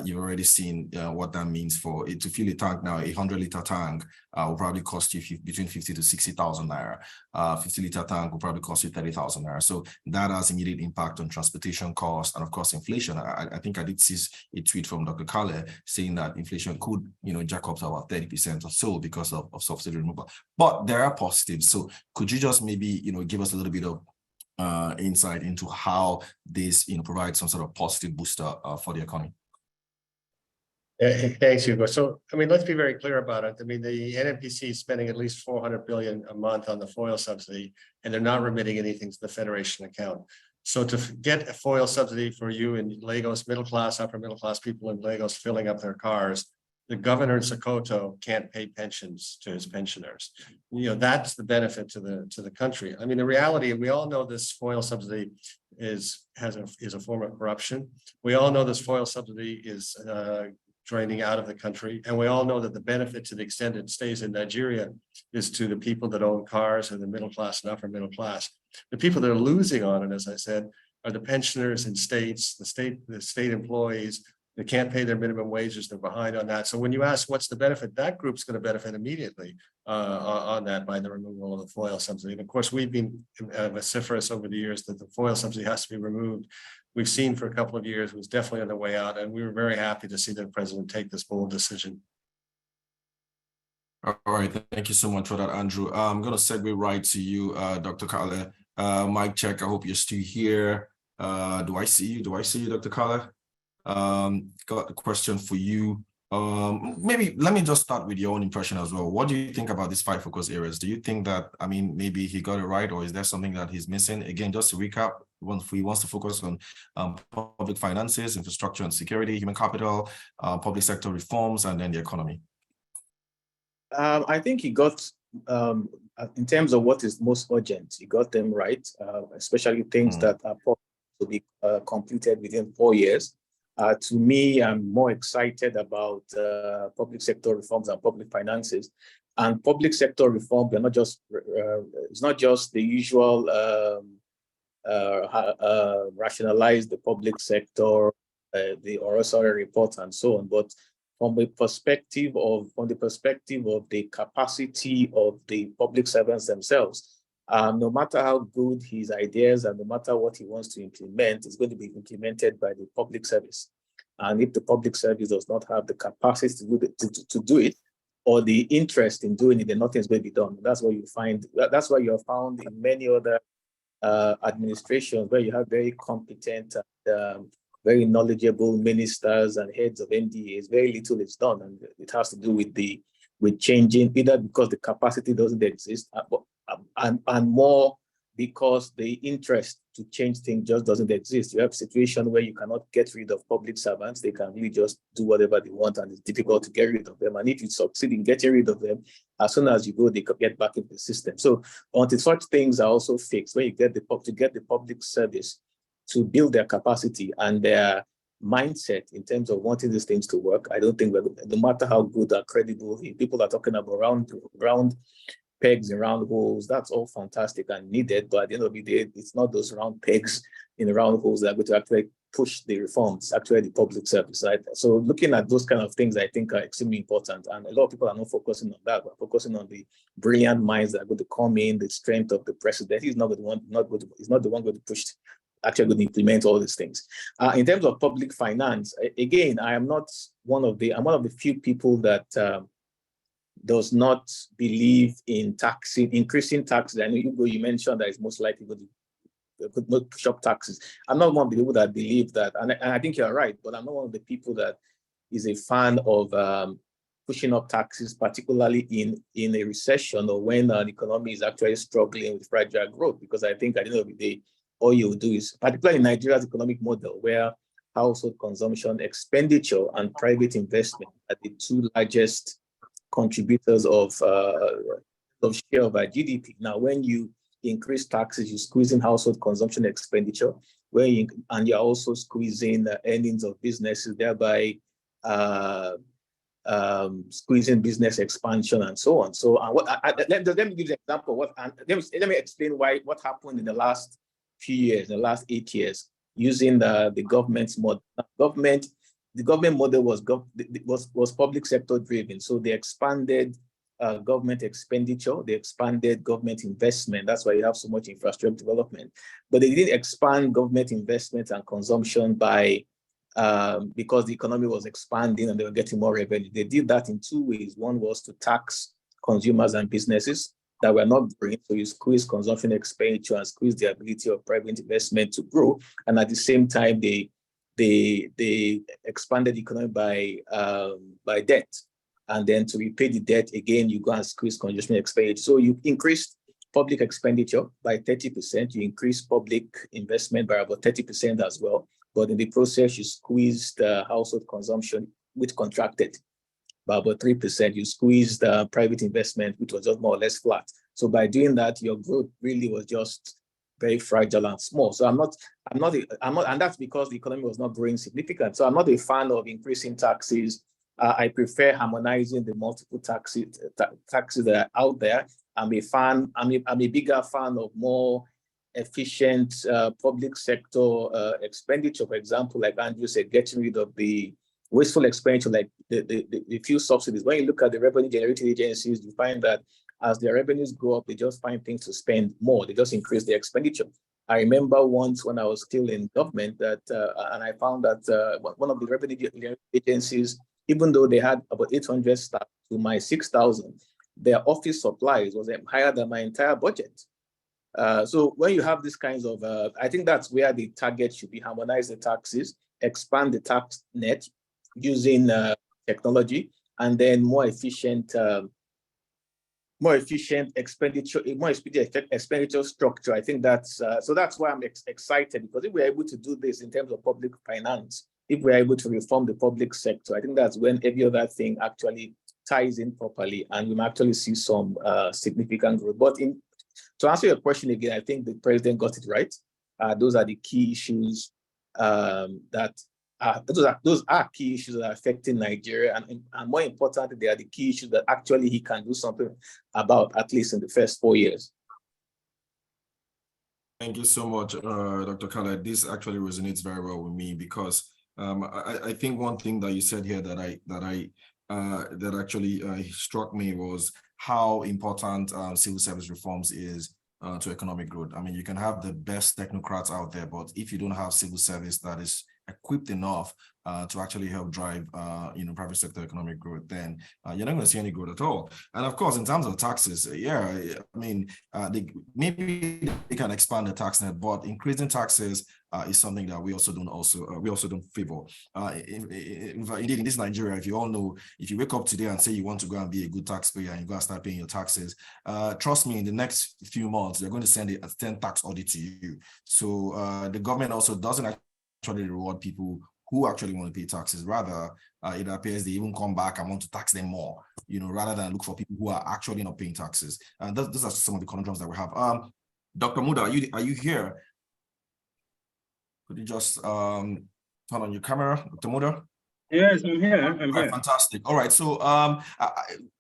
You've already seen what that means for it to fill a tank now. 100-liter tank will probably cost you between 50 to 60,000 naira. 50-liter tank will probably cost you 30,000 naira. So that has immediate impact on transportation costs and of course inflation. I think I did see a tweet from Dr. Kale saying that inflation could, jack up to about 30% or so because of subsidy removal. But there are positives. So could you just maybe, give us a little bit of insight into how this provides some sort of positive booster for the economy? Thanks, Hugo. So, let's be very clear about it. The NNPC is spending at least 400 billion a month on the foil subsidy, and they're not remitting anything to the Federation account. So to get a foil subsidy for you in Lagos, middle class, upper middle class people in Lagos filling up their cars, the governor in Sokoto can't pay pensions to his pensioners. That's the benefit to the country. The reality, we all know this foil subsidy is a form of corruption. We all know this foil subsidy is draining out of the country, and we all know that the benefit, to the extent it stays in Nigeria, is to the people that own cars and the middle class and upper middle class. The people that are losing on it, as I said, are the pensioners in states, the state employees. They can't pay their minimum wages. They're behind on that. So when you ask what's the benefit, that group's going to benefit immediately on that by the removal of the foil subsidy. And of course, we've been vociferous over the years that the foil subsidy has to be removed. We've seen for a couple of years, it was definitely on the way out. And we were very happy to see the president take this bold decision. All right. Thank you so much for that, Andrew. I'm going to segue right to you, Dr. Kale. Mic check. I hope you're still here. Do I see you? Dr. Kale? Got a question for you. Maybe let me just start with your own impression as well. What do you think about these 5 focus areas? Do you think that, maybe he got it right, or is there something that he's missing? Again, just to recap, he wants to focus on public finances, infrastructure and security, human capital, public sector reforms, and then the economy. I think he got, in terms of what is most urgent, he got them right, especially things that are to be completed within 4 years. To me, I'm more excited about public sector reforms and public finances. And public sector reform, we're not just it's not just the usual rationalize the public sector, the Orosari report and so on. But from the perspective of the capacity of the public servants themselves, no matter how good his ideas and no matter what he wants to implement, it's going to be implemented by the public service. And if the public service does not have the capacity to do it, or the interest in doing it, then nothing's going to be done. That's what you find. That's what you have found in many other administrations where you have very competent, very knowledgeable ministers and heads of NDAs. Very little is done, and it has to do with changing, either because the capacity doesn't exist, and more because the interest to change things just doesn't exist. You have a situation where you cannot get rid of public servants. They can really just do whatever they want, and it's difficult to get rid of them. And if you succeed in getting rid of them, as soon as you go, they could get back into the system. So until such things are also fixed, where you get the public service to build their capacity and their mindset in terms of wanting these things to work, I don't think no matter how good or credible people are talking about round pegs in round holes, that's all fantastic and needed, but at the end of the day, it's not those round pegs in the round holes that are going to actually push the reforms, actually the public service, right? So looking at those kind of things, I think are extremely important, and a lot of people are not focusing on that, but focusing on the brilliant minds that are going to come in, the strength of the president. He's not the one going to push, actually going to implement all these things. In terms of public finance, again, I'm one of the few people that does not believe in increasing taxes. I know you mentioned that it's most likely going to not push up taxes. I'm not one of the people that believe that, and I think you're right, but I'm not one of the people that is a fan of pushing up taxes, particularly in a recession or when an economy is actually struggling with fragile growth, because I think at the end of the day, all you do is, particularly in Nigeria's economic model, where household consumption, expenditure, and private investment are the two largest contributors of share of our GDP. Now, when you increase taxes, you're squeezing household consumption expenditure, and you're also squeezing the earnings of businesses, thereby squeezing business expansion and so on. So, let me give you an example. Let me explain what happened in the last few years, the last 8 years, using the government's model. The government model was public sector driven. So they expanded government expenditure, they expanded government investment. That's why you have so much infrastructure development. But they didn't expand government investment and consumption by because the economy was expanding and they were getting more revenue. They did that in two ways. One was to tax consumers and businesses that were not growing. So you squeeze consumption expenditure and squeeze the ability of private investment to grow. And at the same time, they expanded the economy by debt. And then to repay the debt, again, you go and squeeze consumption expenditure. So you increased public expenditure by 30%, you increased public investment by about 30% as well. But in the process, you squeezed household consumption, which contracted by about 3%. You squeezed private investment, which was just more or less flat. So by doing that, your growth really was just very fragile and small. So I'm not, and that's because the economy was not growing significant. So I'm not a fan of increasing taxes. I prefer harmonizing the multiple taxes that are out there. I'm a bigger fan of more efficient public sector expenditure. For example, like Andrew said, getting rid of the wasteful expenditure, like the fuel subsidies. When you look at the revenue generating agencies, you find that as their revenues go up, they just find things to spend more. They just increase their expenditure. I remember once when I was still in government that, and I found that one of the revenue agencies, even though they had about 800 staff to my 6,000, their office supplies was higher than my entire budget. So when you have these kinds of, I think that's where the target should be: harmonize the taxes, expand the tax net using technology, and then more efficient expenditure, more expedient expenditure structure. I think that's so that's why I'm excited, because if we're able to do this in terms of public finance, if we're able to reform the public sector, I think that's when every other thing actually ties in properly, and we might actually see some significant growth. But to answer your question again, I think the president got it right. Those are the key issues those are key issues that are affecting Nigeria, and more importantly, they are the key issues that actually he can do something about, at least in the first 4 years. Thank you so much, Dr. Khaled. This actually resonates very well with me, because I think one thing that you said here that actually struck me was how important civil service reforms is to economic growth. I mean, you can have the best technocrats out there, but if you don't have civil service that is equipped enough to actually help drive, private sector economic growth, then you're not going to see any growth at all. And of course, in terms of taxes, maybe they can expand the tax net, but increasing taxes is something that we also don't favor. Indeed, in this Nigeria, if you all know, if you wake up today and say you want to go and be a good taxpayer and you go and start paying your taxes, trust me, in the next few months, they're going to send a 10 tax audit to you. So the government also doesn't actually reward people who actually want to pay taxes. Rather, it appears they even come back and want to tax them more, rather than look for people who are actually not paying taxes. And those are some of the conundrums that we have. Dr. Muda, are you here? Could you just turn on your camera, Dr. Muda? Yes, I'm here. I'm here. Fantastic. All right. So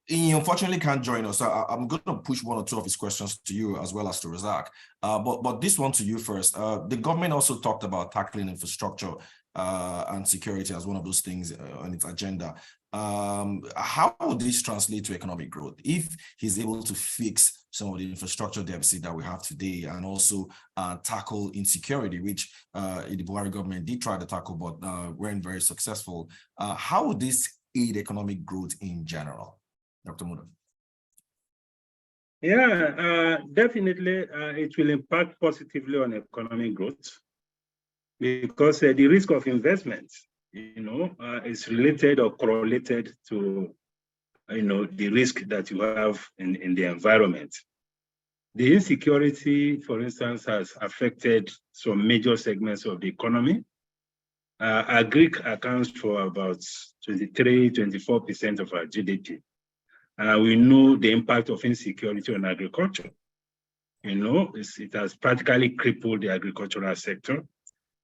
he unfortunately can't join us. So I'm going to push one or two of his questions to you as well as to Razak. But this one to you first. The government also talked about tackling infrastructure and security as one of those things on its agenda. How would this translate to economic growth if he's able to fix some of the infrastructure deficit that we have today and also tackle insecurity, which the Buhari government did try to tackle but weren't very successful? How would this aid economic growth in general? Dr. Muda. Yeah, definitely it will impact positively on economic growth because the risk of investment, is related or correlated to, the risk that you have in the environment. The insecurity, for instance, has affected some major segments of the economy. Agri accounts for about 23-24% of our GDP. We know the impact of insecurity on agriculture. It has practically crippled the agricultural sector.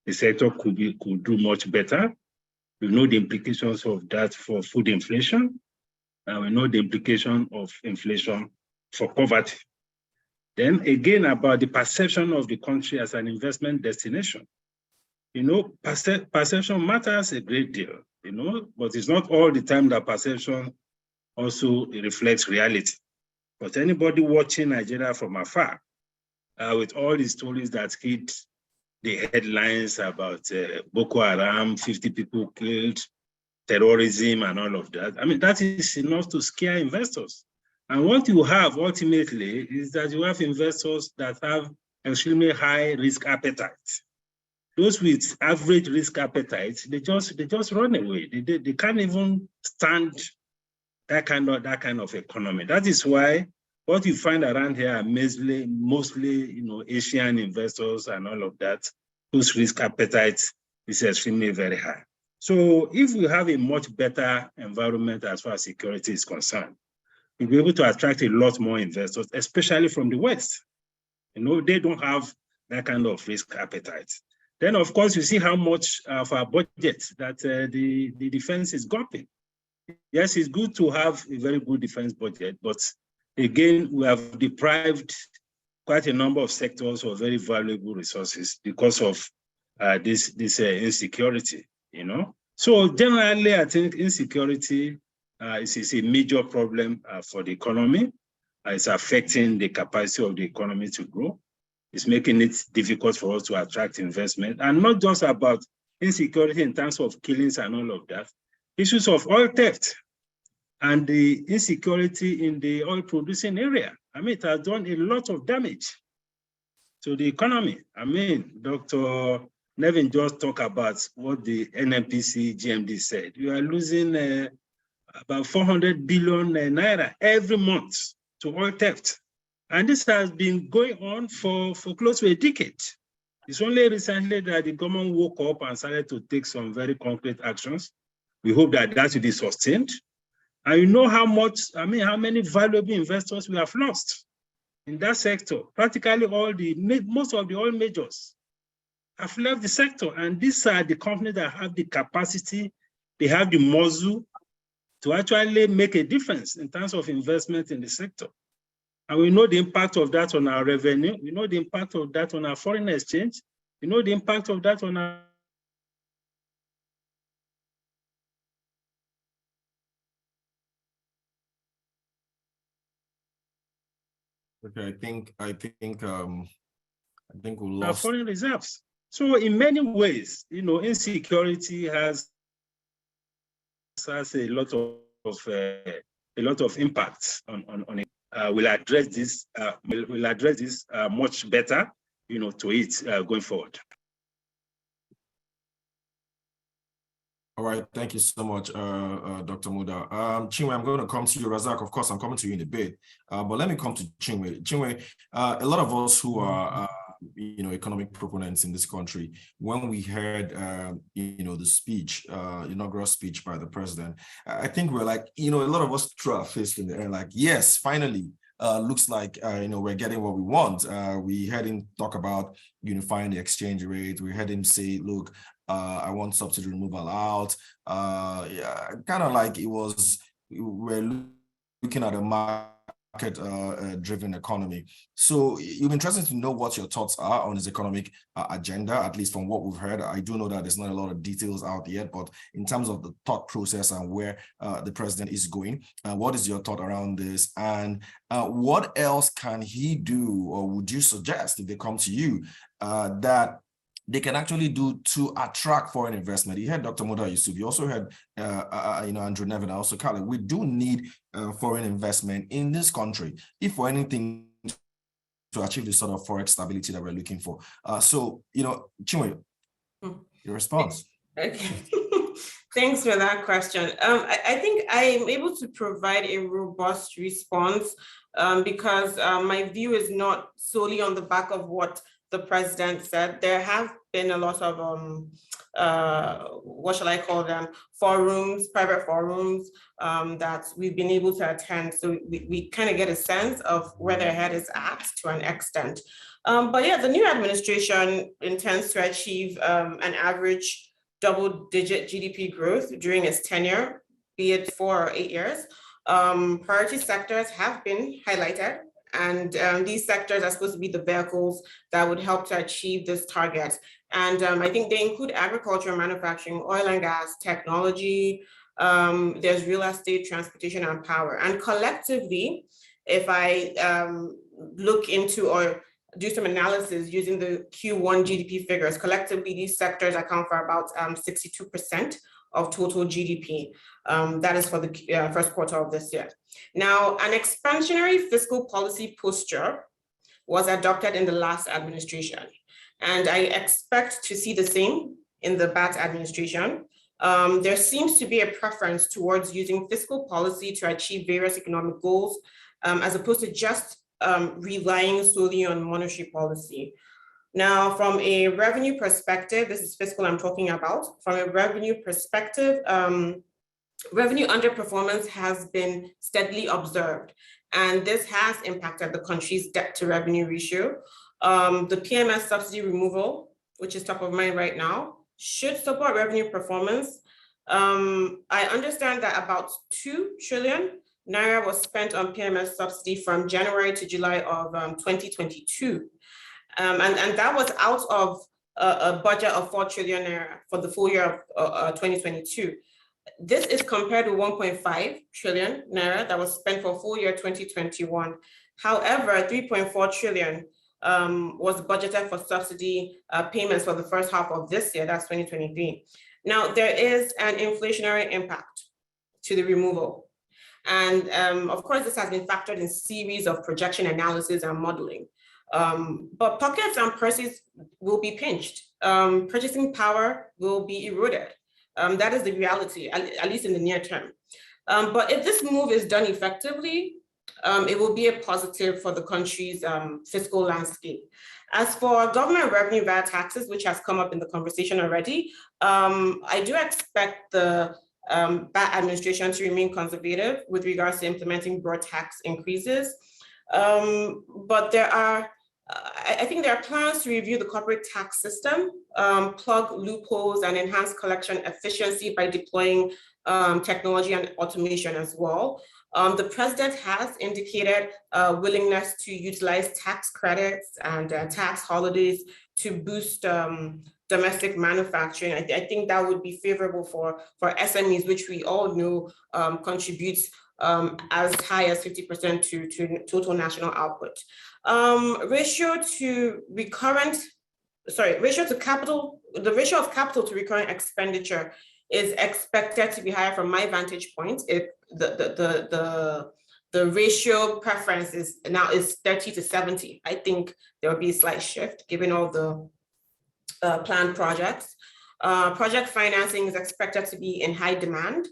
The sector could do much better. We know the implications of that for food inflation. We know the implication of inflation for poverty. Then again, about the perception of the country as an investment destination. Perception matters a great deal, but it's not all the time that perception also reflects reality. But anybody watching Nigeria from afar, with all the stories that hit the headlines about Boko Haram, 50 people killed, terrorism and all of that, that is enough to scare investors. And what you have ultimately is that you have investors that have extremely high risk appetite. Those with average risk appetite, they just run away. They can't even stand that kind of economy. That is why what you find around here are mostly Asian investors and all of that, whose risk appetite is extremely very high. So if we have a much better environment as far as security is concerned, we'll be able to attract a lot more investors, especially from the West. They don't have that kind of risk appetite. Then, of course, you see how much of our budget that the defense is gulping. Yes, it's good to have a very good defense budget, but again, we have deprived quite a number of sectors of very valuable resources because of this insecurity, So generally, I think insecurity is a major problem for the economy. It's affecting the capacity of the economy to grow. It's making it difficult for us to attract investment, and not just about insecurity in terms of killings and all of that. Issues of oil theft and the insecurity in the oil producing area. It has done a lot of damage to the economy. Dr. Nevin just talked about what the NNPC GMD said. You are losing about 400 billion naira every month to oil theft. And this has been going on for close to a decade. It's only recently that the government woke up and started to take some very concrete actions. We hope that will be sustained. And you know how many valuable investors we have lost in that sector. Practically most of the oil majors have left the sector. And these are the companies that have the capacity, they have the muscle to actually make a difference in terms of investment in the sector. And we know the impact of that on our revenue. We know the impact of that on our foreign exchange. We know the impact of that on our Okay, I think we lost foreign reserves. So in many ways, insecurity has a lot of impacts on it. We'll address this. We'll address this much better, to it going forward. All right, thank you so much, Dr. Muda. Chinwe, I'm going to come to you. Razak, of course, I'm coming to you in a bit, but let me come to Chinwe. Chinwe, a lot of us who are, economic proponents in this country, when we heard, the speech, inaugural speech by the president, I think we're like, a lot of us threw our fist in the air, like, yes, finally. Looks like we're getting what we want. We heard him talk about unifying the exchange rate. We heard him say, look, I want subsidy removal out. Yeah, kind of like we're looking at a market driven economy. So it'll be interesting to know what your thoughts are on his economic agenda, at least from what we've heard. I do know that there's not a lot of details out yet, but in terms of the thought process and where the president is going, what is your thought around this? And what else can he do, or would you suggest if they come to you that they can actually do to attract foreign investment? You heard Dr. Muda Yusuf, you also heard Andrew Nevin, also Carly. We do need foreign investment in this country, if for anything, to achieve the sort of forex stability that we're looking for. So, Chinwe, your response. Okay. Thanks for that question. I think I'm able to provide a robust response because my view is not solely on the back of what the president said. There have been a lot of, what shall I call them, forums, private forums that we've been able to attend. So we kind of get a sense of where their head is at to an extent. But yeah, the new administration intends to achieve an average double-digit GDP growth during its tenure, be it 4 or 8 years. Priority sectors have been highlighted, and these sectors are supposed to be the vehicles that would help to achieve this target. And I think they include agriculture, manufacturing, oil and gas, technology, there's real estate, transportation, and power. And collectively, if I look into or do some analysis using the Q1 GDP figures, collectively, these sectors account for about 62% of total GDP. That is for the first quarter of this year. Now, an expansionary fiscal policy posture was adopted in the last administration, and I expect to see the same in the BAT administration. There seems to be a preference towards using fiscal policy to achieve various economic goals, as opposed to just relying solely on monetary policy. Now, from a revenue perspective, this is fiscal I'm talking about. From a revenue perspective, revenue underperformance has been steadily observed, and this has impacted the country's debt to revenue ratio. The PMS subsidy removal, which is top of mind right now, should support revenue performance. I understand that about 2 trillion Naira was spent on PMS subsidy from January to July of 2022. And that was out of a budget of 4 trillion Naira for the full year of 2022. This is compared to 1.5 trillion Naira that was spent for full year 2021. However, 3.4 trillion was budgeted for subsidy payments for the first half of this year, that's 2023. Now, there is an inflationary impact to the removal. And of course, this has been factored in series of projection analysis and modeling. But pockets and purses will be pinched. Purchasing power will be eroded. That is the reality, at least in the near term. But if this move is done effectively, it will be a positive for the country's fiscal landscape. As for government revenue via taxes, which has come up in the conversation already, I do expect the BAT administration to remain conservative with regards to implementing broad tax increases. But I think there are plans to review the corporate tax system, plug loopholes, and enhance collection efficiency by deploying technology and automation as well. The president has indicated a willingness to utilize tax credits and tax holidays to boost domestic manufacturing. I think that would be favorable for SMEs, which we all know contributes as high as 50% to total national output. Ratio of capital to recurrent expenditure is expected to be higher from my vantage point. If the ratio preference is 30 to 70. I think there will be a slight shift given all the planned projects. Project financing is expected to be in high demand.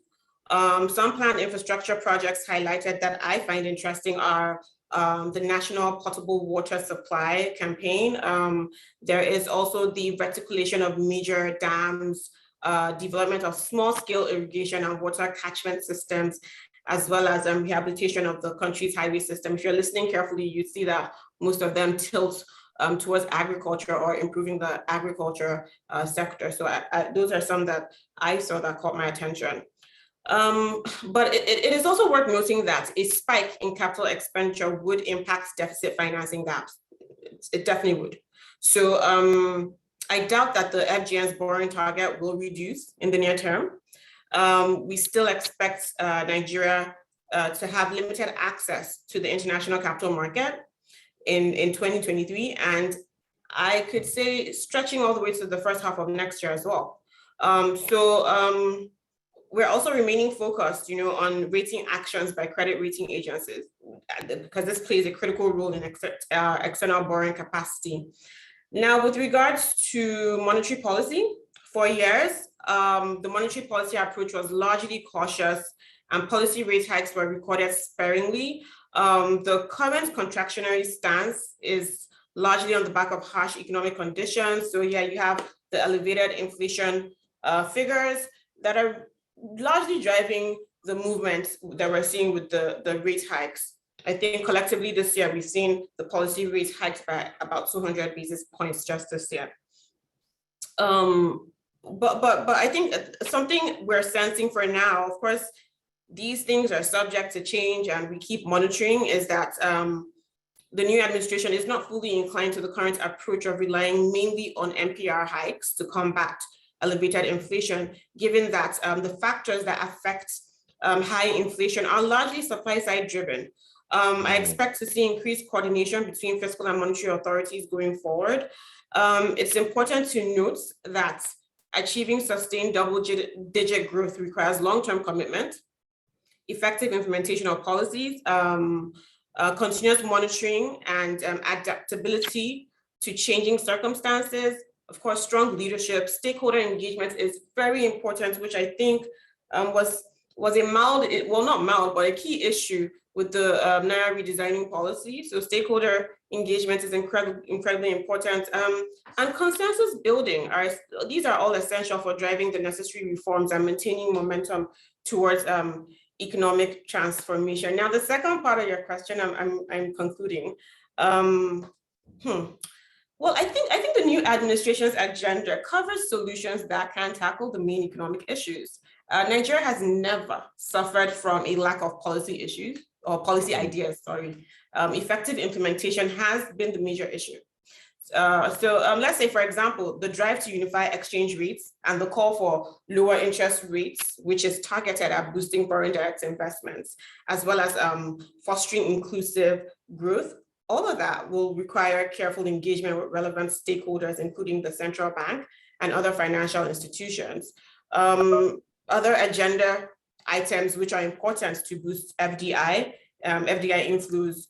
Some planned infrastructure projects highlighted that I find interesting are the National Potable Water Supply Campaign. There is also the reticulation of major dams, development of small-scale irrigation and water catchment systems, as well as rehabilitation of the country's highway system. If you're listening carefully, you see that most of them tilt towards agriculture or improving the agriculture sector. So those are some that I saw that caught my attention. But it is also worth noting that a spike in capital expenditure would impact deficit financing gaps. It definitely would. So I doubt that the FGN's borrowing target will reduce in the near term. We still expect Nigeria to have limited access to the international capital market in 2023. And I could say stretching all the way to the first half of next year as well. We're also remaining focused, on rating actions by credit rating agencies, because this plays a critical role in external borrowing capacity. Now, with regards to monetary policy, for years, the monetary policy approach was largely cautious and policy rate hikes were recorded sparingly. The current contractionary stance is largely on the back of harsh economic conditions. So yeah, you have the elevated inflation figures that are largely driving the movement that we're seeing with the rate hikes. I think collectively this year, we've seen the policy rate hiked by about 200 basis points just this year. But I think something we're sensing for now, of course, these things are subject to change and we keep monitoring, is that the new administration is not fully inclined to the current approach of relying mainly on MPR hikes to combat elevated inflation, given that the factors that affect high inflation are largely supply side driven. I expect to see increased coordination between fiscal and monetary authorities going forward. It's important to note that achieving sustained double-digit growth requires long-term commitment, effective implementation of policies, continuous monitoring and adaptability to changing circumstances. Of course, strong leadership, stakeholder engagement is very important, which I think was a mild, well, not mild, but a key issue with the Naira redesigning policy. So stakeholder engagement is incredibly important. And consensus building, these are all essential for driving the necessary reforms and maintaining momentum towards economic transformation. Now, the second part of your question, I'm concluding. Well, I think the new administration's agenda covers solutions that can tackle the main economic issues. Nigeria has never suffered from a lack of policy issues or policy ideas, sorry. Effective implementation has been the major issue. Let's say, for example, the drive to unify exchange rates and the call for lower interest rates, which is targeted at boosting foreign direct investments, as well as fostering inclusive growth. All of that will require careful engagement with relevant stakeholders, including the central bank and other financial institutions. Other agenda items which are important to boost FDI inflows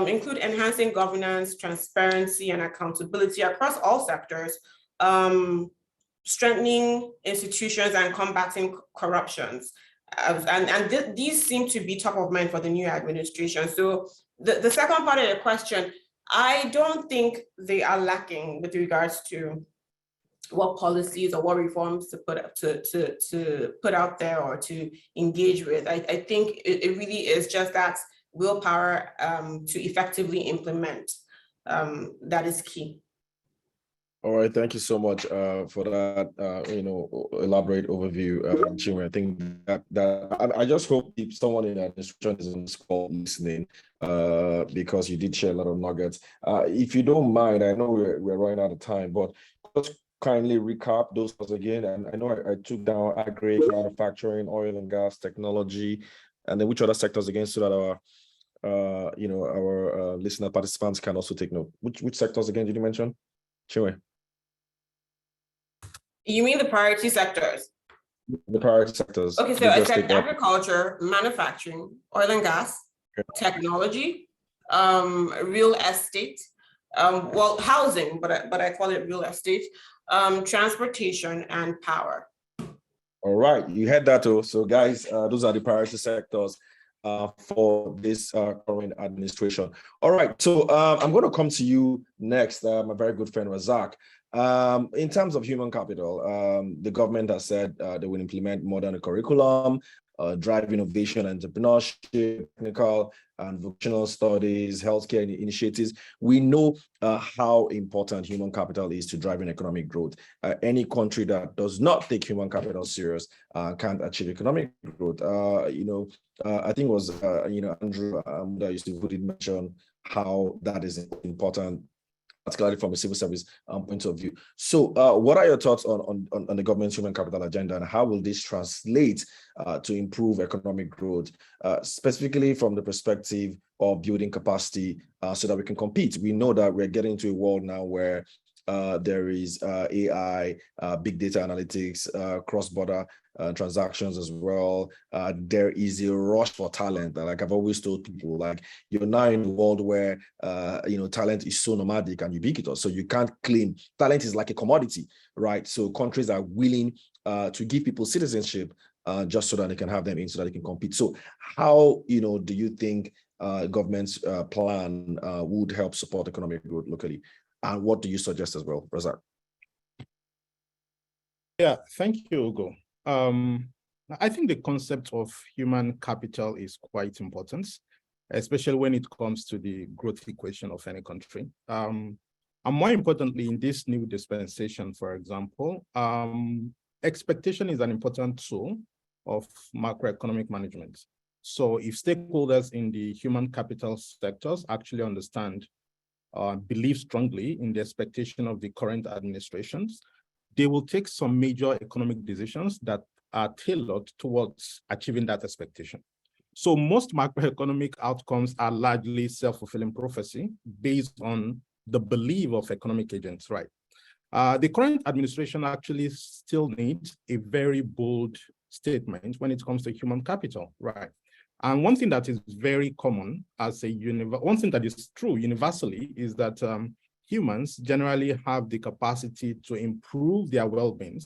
include enhancing governance, transparency, and accountability across all sectors, strengthening institutions and combating corruptions. These seem to be top of mind for the new administration. So the second part of the question, I don't think they are lacking with regards to what policies or what reforms to put out there or to engage with. I think it really is just that willpower to effectively implement that is key. All right, thank you so much for that, elaborate overview, Chinwe. I think that I just hope if someone in the administration is on this call listening, because you did share a lot of nuggets. If you don't mind, I know we're running out of time, but just kindly recap those again. And I know I took down agri, manufacturing, oil and gas, technology, and then which other sectors again, so that our our listener participants can also take note. Which sectors again did you mention, Chinwe? You mean the priority sectors? The priority sectors. Okay, so I said agriculture, manufacturing, oil and gas, technology, real estate, well, housing, but I call it real estate, transportation, and power. All right, you heard that too. So guys, those are the priority sectors for this current administration. All right, so I'm going to come to you next, my very good friend Razak. In terms of human capital, the government has said they will implement modern curriculum, drive innovation and entrepreneurship, technical and vocational studies, healthcare initiatives. We know how important human capital is to driving economic growth. Any country that does not take human capital serious can't achieve economic growth. I think it was Andrew that used to mention how that is important, particularly from a civil service point of view. So what are your thoughts on the government's human capital agenda, and how will this translate to improve economic growth, specifically from the perspective of building capacity so that we can compete? We know that we're getting into a world now where there is AI, big data analytics, cross-border transactions as well. There is a rush for talent. Like I've always told people, like you're now in a world where talent is so nomadic and ubiquitous. So you can't claim talent is like a commodity, right? So countries are willing to give people citizenship just so that they can have them in, so that they can compete. So how do you think government's plan would help support economic growth locally? And what do you suggest as well, Razak? Yeah, thank you, Ugo. I think the concept of human capital is quite important, especially when it comes to the growth equation of any country. And more importantly, in this new dispensation, for example, expectation is an important tool of macroeconomic management. So if stakeholders in the human capital sectors actually understand, believe strongly in the expectation of the current administrations, they will take some major economic decisions that are tailored towards achieving that expectation. So most macroeconomic outcomes are largely self-fulfilling prophecy based on the belief of economic agents, right? The current administration actually still needs a very bold statement when it comes to human capital, right? And one thing that is very common one thing that is true universally is that humans generally have the capacity to improve their well-being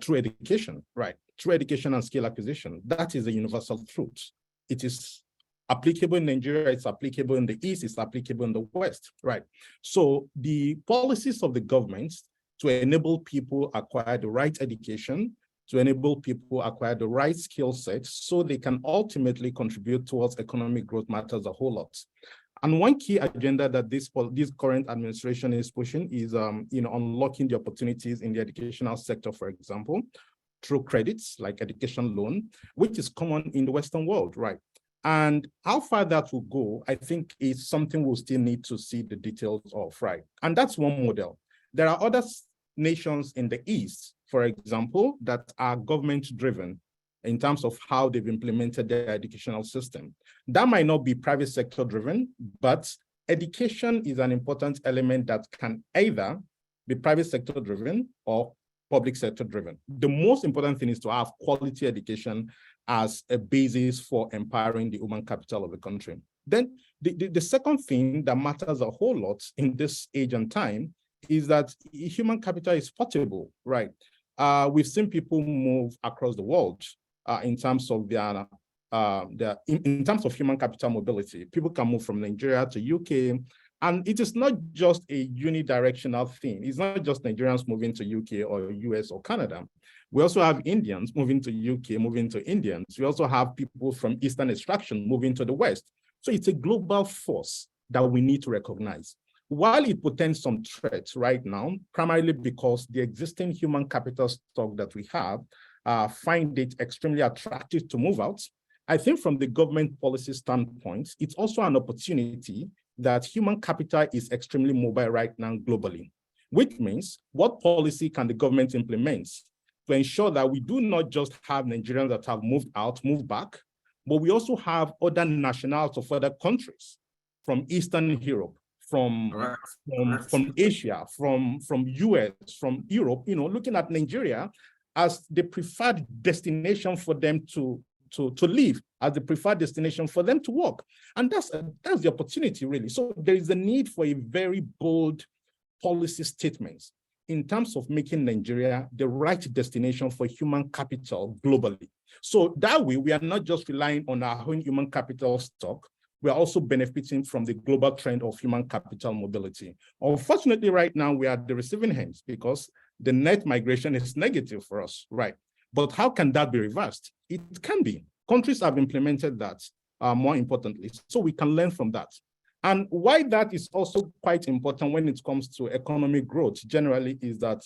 through education, right? Through education and skill acquisition. That is a universal truth. It is applicable in Nigeria, it's applicable in the East, it's applicable in the West, right? So the policies of the government to enable people acquire the right education, to enable people acquire the right skill sets so they can ultimately contribute towards economic growth matters a whole lot. And one key agenda that this current administration is pushing is unlocking the opportunities in the educational sector, for example, through credits like education loan, which is common in the Western world, right? And how far that will go, I think is something we'll still need to see the details of, right? And that's one model. There are other nations in the East, for example, that are government-driven in terms of how they've implemented their educational system. That might not be private sector-driven, but education is an important element that can either be private sector-driven or public sector-driven. The most important thing is to have quality education as a basis for empowering the human capital of the country. Then the second thing that matters a whole lot in this age and time is that human capital is portable, right? We've seen people move across the world in terms of in terms of human capital mobility. People can move from Nigeria to UK, and it is not just a unidirectional thing. It's not just Nigerians moving to UK or US or Canada. We also have Indians moving to UK, moving to Indians. We also have people from Eastern extraction moving to the West. So it's a global force that we need to recognize. While it presents some threats right now, primarily because the existing human capital stock that we have find it extremely attractive to move out, I think from the government policy standpoint, it's also an opportunity that human capital is extremely mobile right now globally, which means what policy can the government implement to ensure that we do not just have Nigerians that have moved out, moved back, but we also have other nationals of other countries from Eastern Europe, from Asia, from US, from Europe, looking at Nigeria as the preferred destination for them to live, as the preferred destination for them to work. And that's the opportunity, really. So there is a need for a very bold policy statement in terms of making Nigeria the right destination for human capital globally. So that way, we are not just relying on our own human capital stock, we are also benefiting from the global trend of human capital mobility. Unfortunately, right now, we are at the receiving end because the net migration is negative for us, right? But how can that be reversed? It can be. Countries have implemented that, more importantly, so we can learn from that. And why that is also quite important when it comes to economic growth generally is that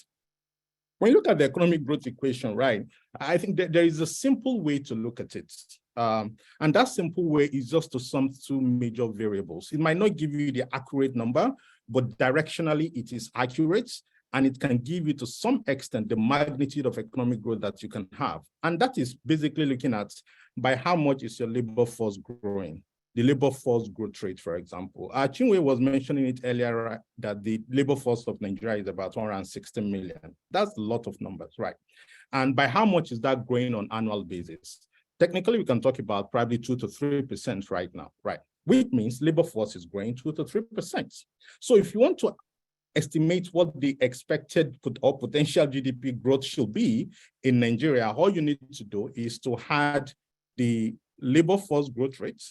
when you look at the economic growth equation, right, I think that there is a simple way to look at it. And that simple way is just to sum two major variables. It might not give you the accurate number, but directionally it is accurate, and it can give you to some extent the magnitude of economic growth that you can have. And that is basically looking at by how much is your labor force growing. The labor force growth rate, for example. Chinwe was mentioning it earlier that the labor force of Nigeria is about 160 million. That's a lot of numbers, right? And by how much is that growing on an annual basis? Technically, we can talk about probably 2 to 3% right now, right? Which means labor force is growing 2 to 3%. So if you want to estimate what the expected or potential GDP growth should be in Nigeria, all you need to do is to add the labor force growth rate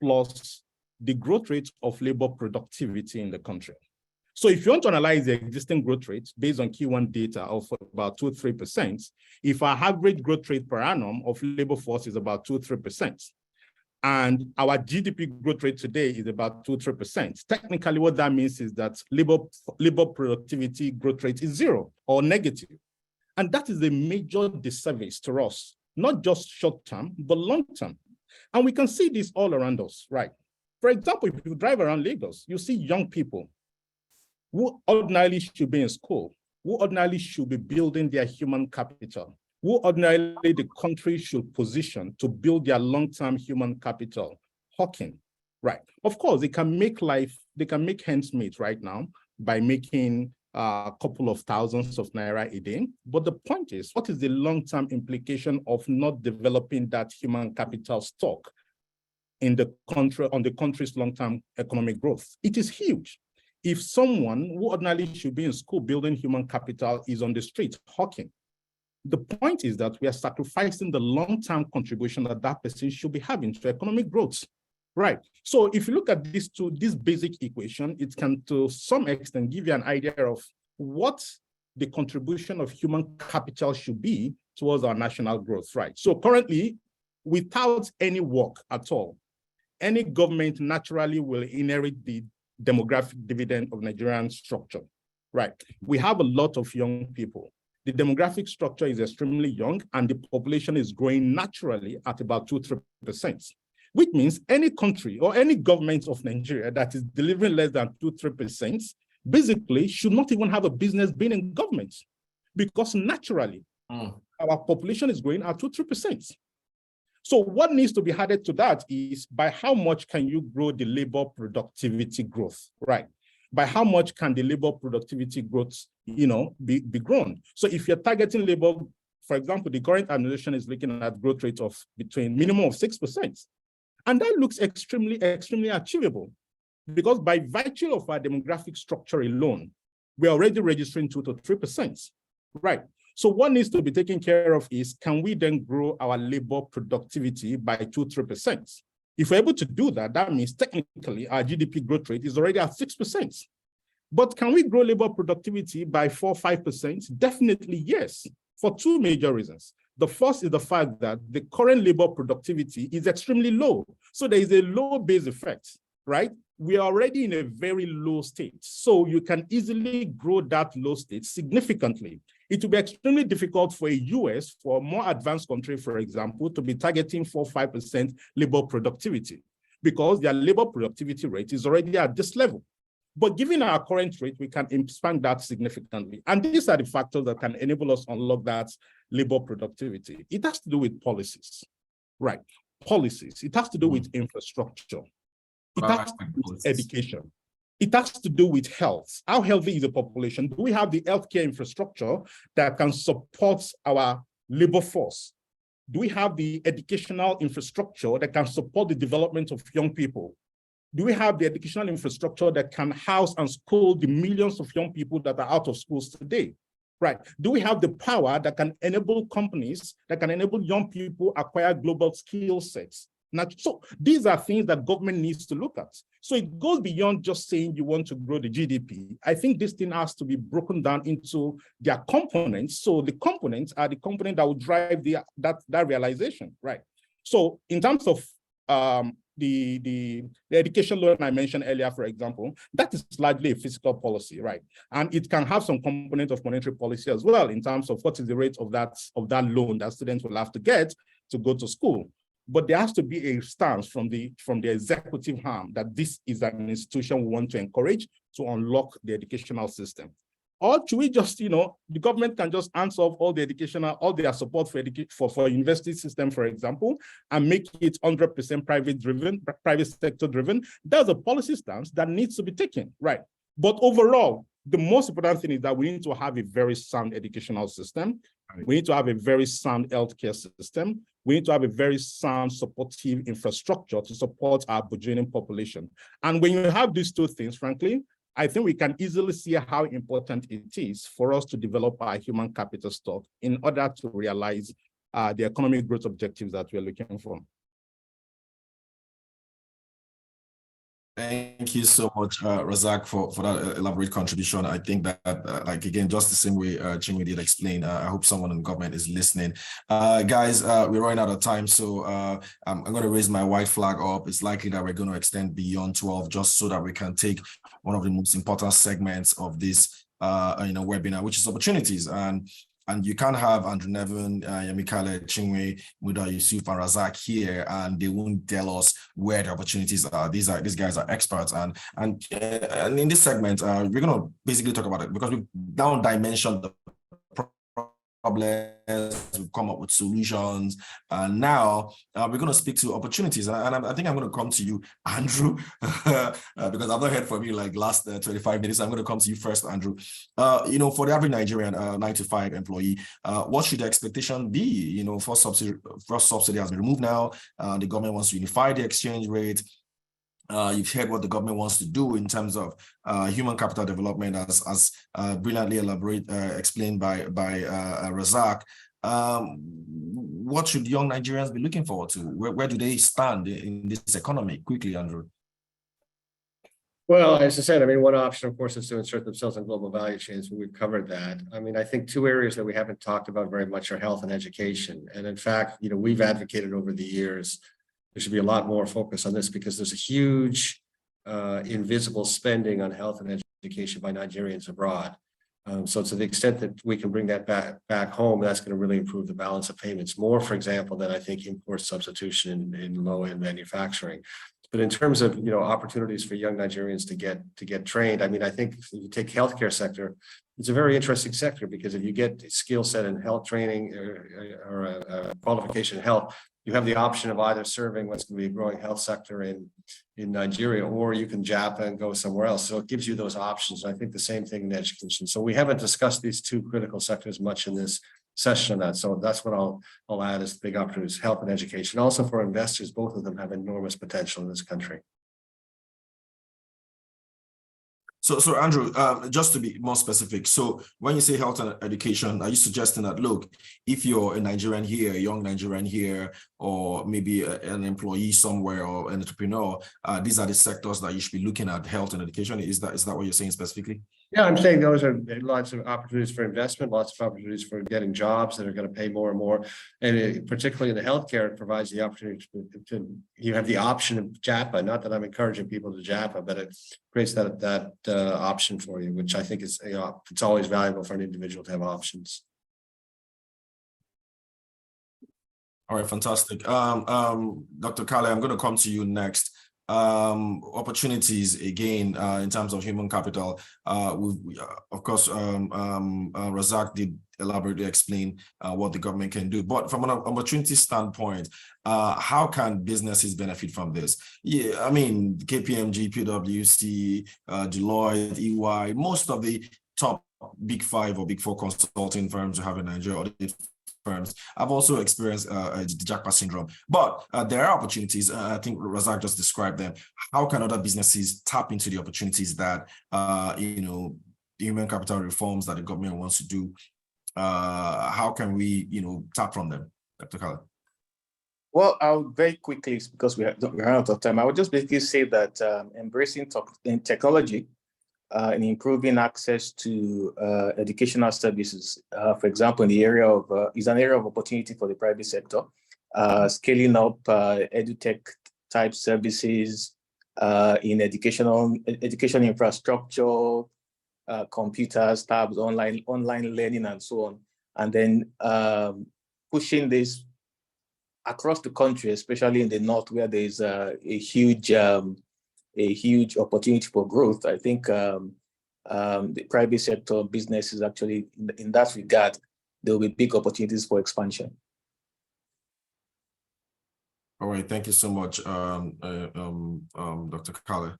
plus the growth rate of labor productivity in the country. So if you want to analyze the existing growth rate based on Q1 data of about 2 to 3%, if our average growth rate per annum of labor force is about 2 to 3%, and our GDP growth rate today is about 2 to 3%, technically what that means is that labor productivity growth rate is 0 or negative. And that is a major disservice to us, not just short term, but long term. And we can see this all around us, right? For example, if you drive around Lagos, you see young people who ordinarily should be in school, who ordinarily should be building their human capital, who ordinarily the country should position to build their long-term human capital, hawking, right? Of course, they can make ends meet right now by making a couple of thousands of naira a day. But the point is, what is the long-term implication of not developing that human capital stock in the country, on the country's long-term economic growth? It is huge. If someone who ordinarily should be in school building human capital is on the street hawking, the point is that we are sacrificing the long-term contribution that that person should be having to economic growth, right? So if you look at this basic equation, it can to some extent give you an idea of what the contribution of human capital should be towards our national growth, right? So currently, without any work at all, any government naturally will inherit the demographic dividend of Nigerian structure, right? We have a lot of young people. The demographic structure is extremely young and the population is growing naturally at about 2 to 3%, which means any country or any government of Nigeria that is delivering less than 2 to 3% basically should not even have a business being in government, because naturally our population is growing at 2 to 3%. So what needs to be added to that is by how much can you grow the labor productivity growth, right? By how much can the labor productivity growth, be grown? So if you're targeting labor, for example, the current administration is looking at growth rate of between minimum of 6%. And that looks extremely, extremely achievable, because by virtue of our demographic structure alone, we're already registering 2 to 3%, right? So what needs to be taken care of is, can we then grow our labor productivity by 2 to 3%? If we're able to do that, that means technically our GDP growth rate is already at 6%. But can we grow labor productivity by 4 or 5%? Definitely yes, for two major reasons. The first is the fact that the current labor productivity is extremely low. So there is a low base effect, right? We are already in a very low state. So you can easily grow that low state significantly. It will be extremely difficult for a US, for a more advanced country, for example, to be targeting 4 or 5% labor productivity, because their labor productivity rate is already at this level. But given our current rate, we can expand that significantly. And these are the factors that can enable us to unlock that labor productivity. It has to do with policies, right? policies. It has to do with infrastructure. It has to do with education. It has to do with health. How healthy is the population? Do we have the healthcare infrastructure that can support our labor force? Do we have the educational infrastructure that can support the development of young people? Do we have the educational infrastructure that can house and school the millions of young people that are out of schools today? Right. Do we have the power that can enable companies, that can enable young people acquire global skill sets? Now, so these are things that government needs to look at. So it goes beyond just saying you want to grow the GDP. I think this thing has to be broken down into their components. So the components are the component that will drive that realization, right? So in terms of the education loan I mentioned earlier, for example, that is largely a fiscal policy, right? And it can have some component of monetary policy as well in terms of what is the rate of that loan that students will have to get to go to school. But there has to be a stance from the executive arm that this is an institution we want to encourage to unlock the educational system. Or should we just, the government can just answer all the educational, all their support for university system, for example, and make it 100% private sector driven. That's a policy stance that needs to be taken, right? But overall, the most important thing is that we need to have a very sound educational system. We need to have a very sound healthcare system. We need to have a very sound supportive infrastructure to support our burgeoning population. And when you have these two things, frankly, I think we can easily see how important it is for us to develop our human capital stock in order to realize the economic growth objectives that we're looking for. Thank you so much, Razak, for that elaborate contribution. I think that, again, just the same way Chinwe did explain, I hope someone in government is listening. Guys, we're running out of time, so I'm going to raise my white flag up. It's likely that we're going to extend beyond 12 just so that we can take one of the most important segments of this webinar, which is opportunities. And you can't have Andrew Nevin, Yamikale, Chinwe, Muda Yusuf, and Razak here, and they won't tell us where the opportunities are. These guys are experts, and in this segment, we're going to basically talk about it because we've now dimensioned the problems, we've come up with solutions, and now we're going to speak to opportunities. And I think I'm going to come to you, Andrew, because I've not heard from you like last 25 minutes. I'm going to come to you first, Andrew. For the average Nigerian 9-to-5 employee, what should the expectation be? First subsidy has been removed now. The government wants to unify the exchange rate. You've heard what the government wants to do in terms of human capital development, as brilliantly explained by Razak. What should young Nigerians be looking forward to? Where do they stand in this economy? Quickly, Andrew. Well, as I said, one option, of course, is to insert themselves in global value chains. We've covered that. I think two areas that we haven't talked about very much are health and education. And in fact, we've advocated over the years there should be a lot more focus on this because there's a huge invisible spending on health and education by Nigerians abroad. So to the extent that we can bring that back home, that's going to really improve the balance of payments more, for example, than I think import substitution in low-end manufacturing. But in terms of opportunities for young Nigerians to get trained, I think if you take healthcare sector, it's a very interesting sector because if you get skill set in health training or a qualification in health, you have the option of either serving what's going to be a growing health sector in Nigeria, or you can Japa and go somewhere else. So it gives you those options. I think the same thing in education. So we haven't discussed these two critical sectors much in this session on that. So that's what I'll add as big opportunities, health and education. Also for investors, both of them have enormous potential in this country. So Andrew, just to be more specific, so when you say health and education, are you suggesting that, look, if you're a Nigerian here, a young Nigerian here, or maybe an employee somewhere or an entrepreneur, these are the sectors that you should be looking at, health and education? Is that what you're saying specifically? Yeah, I'm saying those are lots of opportunities for investment, lots of opportunities for getting jobs that are going to pay more and more. And particularly in the healthcare, it provides the opportunity you have the option of Japa. Not that I'm encouraging people to Japa, but it creates that option for you, which I think is, it's always valuable for an individual to have options. All right, fantastic. Dr. Kale, I'm going to come to you next. opportunities again in terms of human capital. Of course, Razak did elaborately explain what the government can do, but from an opportunity standpoint, how can businesses benefit from this? Yeah, I mean, KPMG, PwC, Deloitte, EY, most of the top big 5 or big 4 consulting firms we have in Nigeria, audit firms. I've also experienced the jackpot syndrome, but there are opportunities. I think Razak just described them. How can other businesses tap into the opportunities that the human capital reforms that the government wants to do? How can we tap from them, Dr. Khaled? Well, I'll very quickly, because we run out of time, I would just basically say that embracing technology and improving access to educational services, for example, in the area of is an area of opportunity for the private sector. Scaling up edutech type services in education infrastructure, computers, tabs, online learning, and so on, and then pushing this across the country, especially in the north, where there is a huge opportunity for growth. I think the private sector businesses actually, in that regard, there will be big opportunities for expansion. All right, thank you so much, Dr. Kale.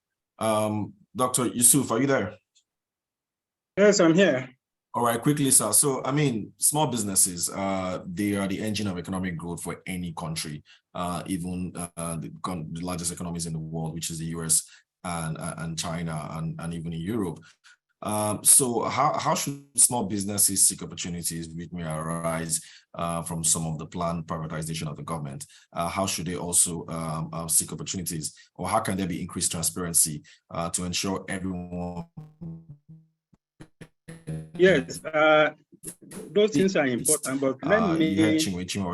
Dr. Yusuf, are you there? Yes, I'm here. All right, quickly, sir. So, I mean, small businesses, they are the engine of economic growth for any country, even the largest economies in the world, which is the US and China and even in Europe. So how should small businesses seek opportunities which may arise from some of the planned privatization of the government? How should they also seek opportunities, or how can there be increased transparency to ensure everyone? Yes, those things are important, but let me...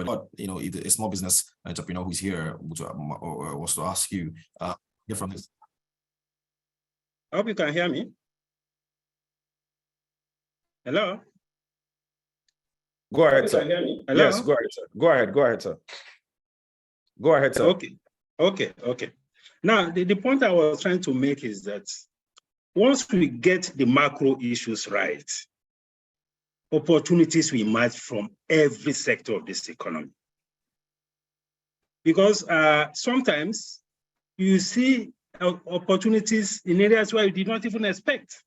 But, if a small business entrepreneur who's here was to ask you, hear from this. I hope you can hear me. Hello? Go ahead, sir. Hello? Yes, go ahead, sir. Go ahead, sir. Go ahead, sir. Okay. Now, the point I was trying to make is that once we get the macro issues right, opportunities will emerge from every sector of this economy. Because sometimes you see opportunities in areas where you did not even expect.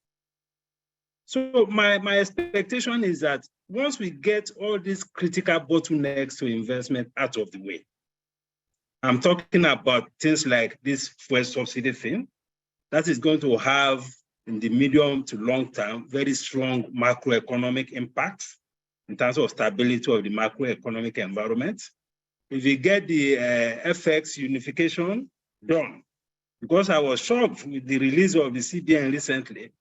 So my expectation is that once we get all these critical bottlenecks to investment out of the way, I'm talking about things like this fuel subsidy thing, that is going to have, in the medium to long term, very strong macroeconomic impact in terms of stability of the macroeconomic environment. If we get the FX unification done, because I was shocked with the release of the CBN recently,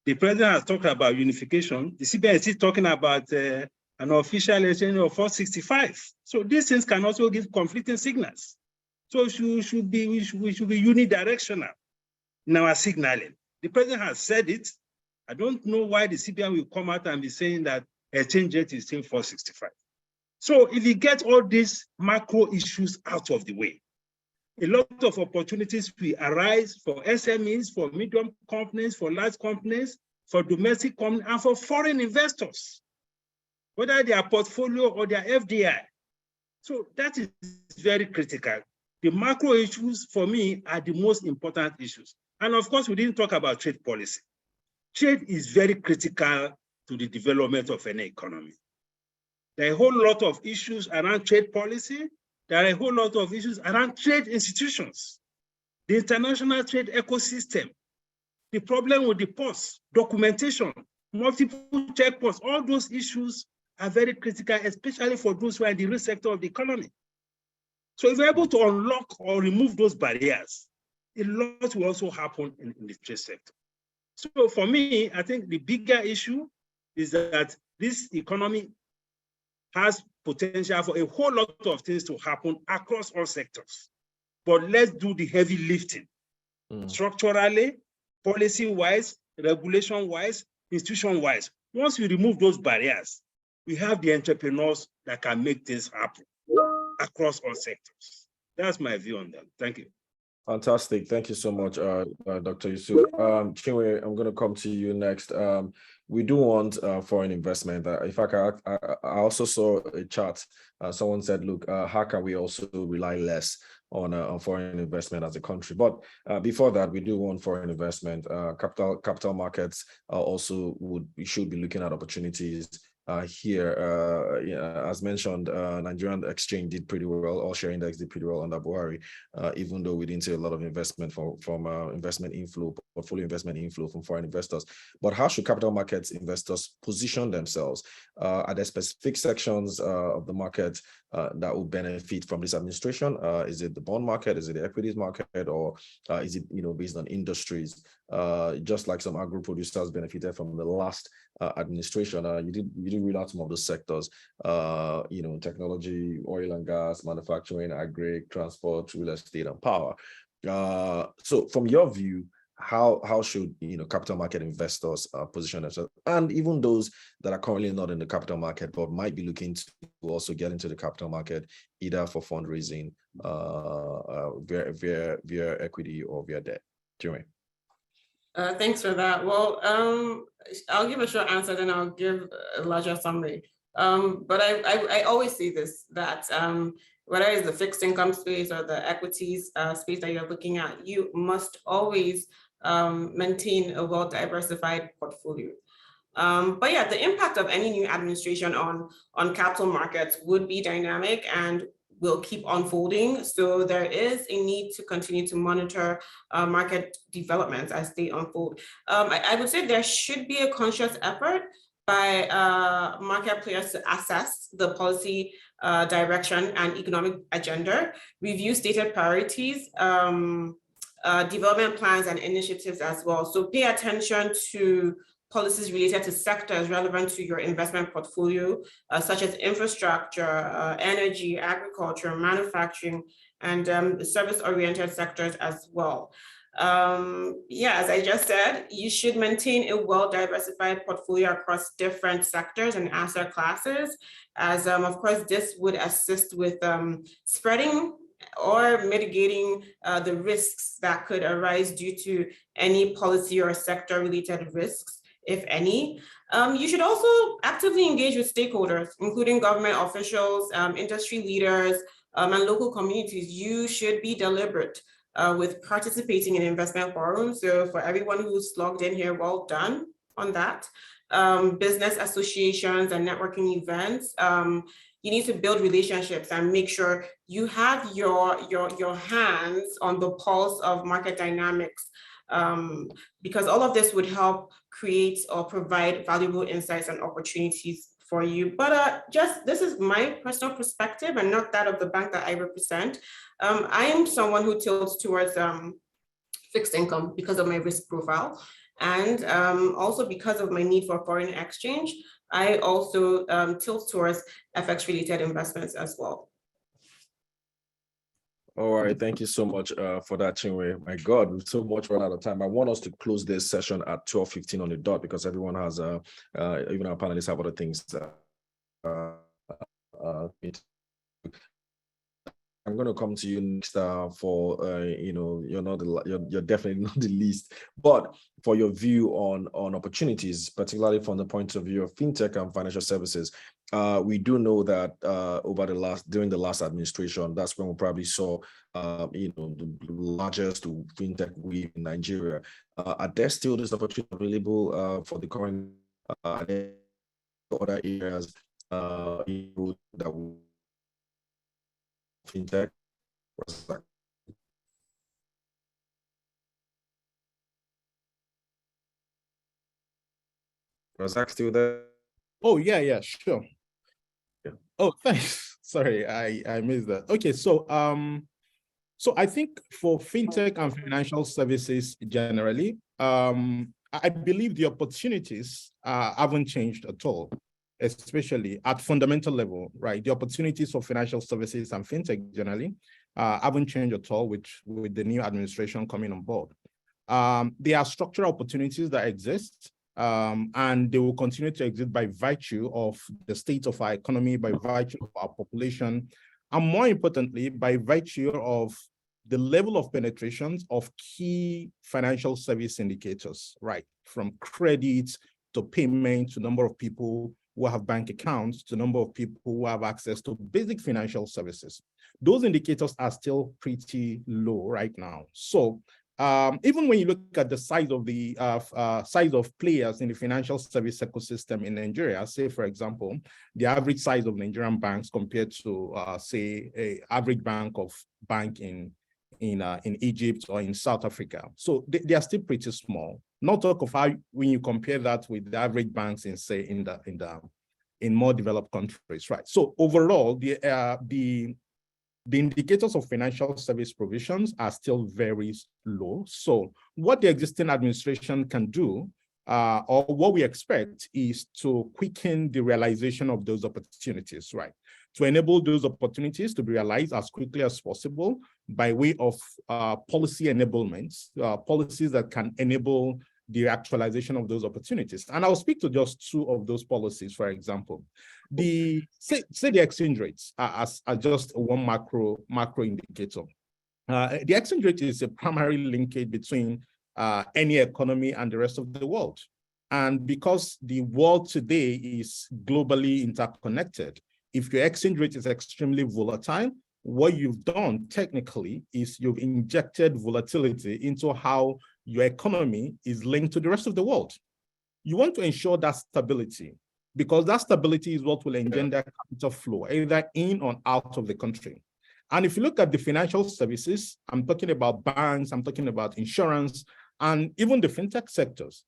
the president has talked about unification. The CBN is still talking about an official exchange of 465. So these things can also give conflicting signals. So we should be unidirectional in our signaling. The president has said it. I don't know why the CBN will come out and be saying that exchange rate is still 465. So if you get all these macro issues out of the way, a lot of opportunities will arise for SMEs, for medium companies, for large companies, for domestic companies, and for foreign investors, whether their portfolio or their FDI. So that is very critical. The macro issues, for me, are the most important issues. And of course, we didn't talk about trade policy. Trade is very critical to the development of any economy. There are a whole lot of issues around trade policy. There are a whole lot of issues around trade institutions, the international trade ecosystem, the problem with the ports, documentation, multiple checkpoints. All those issues are very critical, especially for those who are in the real sector of the economy. So if we're able to unlock or remove those barriers, a lot will also happen in the trade sector. So for me, I think the bigger issue is that this economy has potential for a whole lot of things to happen across all sectors. But let's do the heavy lifting. Structurally, policy-wise, regulation-wise, institution-wise. Once we remove those barriers, we have the entrepreneurs that can make things happen across all sectors. That's my view on that. Thank you. Fantastic. Thank you so much, Dr. Yusuf. Chinwe, I'm going to come to you next. We do want foreign investment. In fact, I also saw a chart. Someone said, look, how can we also rely less on foreign investment as a country? But before that, we do want foreign investment. Capital markets we should be looking at opportunities here. As mentioned, Nigerian exchange did pretty well. All share index did pretty well under Buhari, even though we didn't see a lot of investment from investment inflow, portfolio investment inflow from foreign investors. But how should capital markets investors position themselves? Are there specific sections of the market that will benefit from this administration? Is it the bond market? Is it the equities market? Or is it based on industries? Just like some agro producers benefited from the last administration, you did read out some of those sectors, technology, oil and gas, manufacturing, agri, transport, real estate, and power. So from your view, how should capital market investors position themselves, and even those that are currently not in the capital market but might be looking to also get into the capital market, either for fundraising, via equity or via debt? Jimmy. Thanks for that. Well, I'll give a short answer, then I'll give a larger summary. But I always say this, that whether it's the fixed income space or the equities space that you're looking at, you must always maintain a well-diversified portfolio. But yeah, the impact of any new administration on capital markets would be dynamic and will keep unfolding. So there is a need to continue to monitor market developments as they unfold. I would say there should be a conscious effort by market players to assess the policy direction and economic agenda, review stated priorities, development plans and initiatives as well. So pay attention to policies related to sectors relevant to your investment portfolio, such as infrastructure, energy, agriculture, manufacturing, and service-oriented sectors as well. As I just said, you should maintain a well-diversified portfolio across different sectors and asset classes, as of course, this would assist with spreading or mitigating the risks that could arise due to any policy or sector-related risks, if any. You should also actively engage with stakeholders, including government officials, industry leaders, and local communities. You should be deliberate with participating in investment forums. So for everyone who's logged in here, well done on that. Business associations and networking events. You need to build relationships and make sure you have your hands on the pulse of market dynamics, because all of this would help create or provide valuable insights and opportunities for you. But this is my personal perspective and not that of the bank that I represent. I am someone who tilts towards fixed income because of my risk profile, and also because of my need for foreign exchange. I also tilt towards FX related investments as well. All right, thank you so much for that, Chinwe. My God, we've so much run out of time. I want us to close this session at 12:15 on the dot, because everyone has, even our panelists have other things. I'm going to come to you next for, you're definitely not the least, but for your view on opportunities, particularly from the point of view of fintech and financial services. We do know that during the last administration, that's when we probably saw, the largest fintech wave in Nigeria. Are there still this opportunity available for the current other areas that will fintech? Razak still there? Oh, yeah, sure. Yeah. Oh, thanks. Sorry, I missed that. Okay, so I think for fintech and financial services generally, I believe the opportunities haven't changed at all, especially at fundamental level, right? The opportunities for financial services and fintech generally haven't changed at all with the new administration coming on board. There are structural opportunities that exist, and they will continue to exist by virtue of the state of our economy, by virtue of our population, and more importantly, by virtue of the level of penetrations of key financial service indicators, right? From credit to payment to number of people who have bank accounts to number of people who have access to basic financial services. Those indicators are still pretty low right now. So even when you look at the size of the size of players in the financial service ecosystem in Nigeria, say, for example, the average size of Nigerian banks compared to, say, an average bank in Egypt or in South Africa. So they are still pretty small. Not talk of how when you compare that with the average banks in, say, in more developed countries, right? So overall, the indicators of financial service provisions are still very low. So what the existing administration can do, or what we expect, is to quicken the realization of those opportunities, right? To enable those opportunities to be realized as quickly as possible by way of policy enablements, policies that can enable the actualization of those opportunities. And I'll speak to just two of those policies, for example. Say the exchange rates as just one macro indicator. The exchange rate is a primary linkage between any economy and the rest of the world. And because the world today is globally interconnected, if your exchange rate is extremely volatile, what you've done technically is you've injected volatility into how your economy is linked to the rest of the world. You want to ensure that stability, because that stability is what will engender capital flow, either in or out of the country. And if you look at the financial services, I'm talking about banks, I'm talking about insurance, and even the fintech sectors,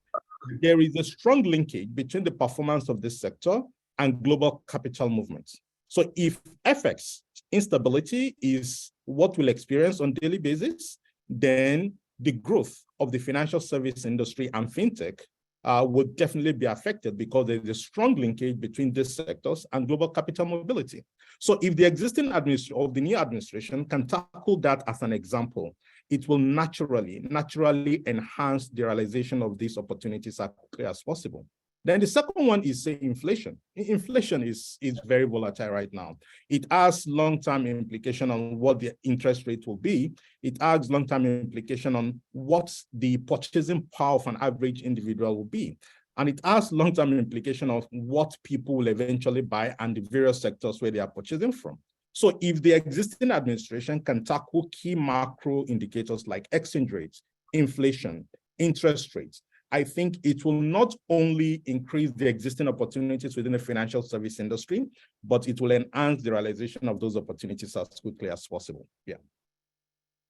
there is a strong linkage between the performance of this sector and global capital movements. So if FX instability is what we'll experience on a daily basis, then the growth of the financial service industry and fintech would definitely be affected, because there's a strong linkage between these sectors and global capital mobility. So if the existing the new administration can tackle that as an example, it will naturally enhance the realization of these opportunities as quickly as possible. Then the second one is, say, inflation. Inflation is very volatile right now. It has long-term implication on what the interest rate will be. It has long-term implication on what the purchasing power of an average individual will be. And it has long-term implication of what people will eventually buy and the various sectors where they are purchasing from. So if the existing administration can tackle key macro indicators like exchange rates, inflation, interest rates, I think it will not only increase the existing opportunities within the financial service industry, but it will enhance the realization of those opportunities as quickly as possible. Yeah.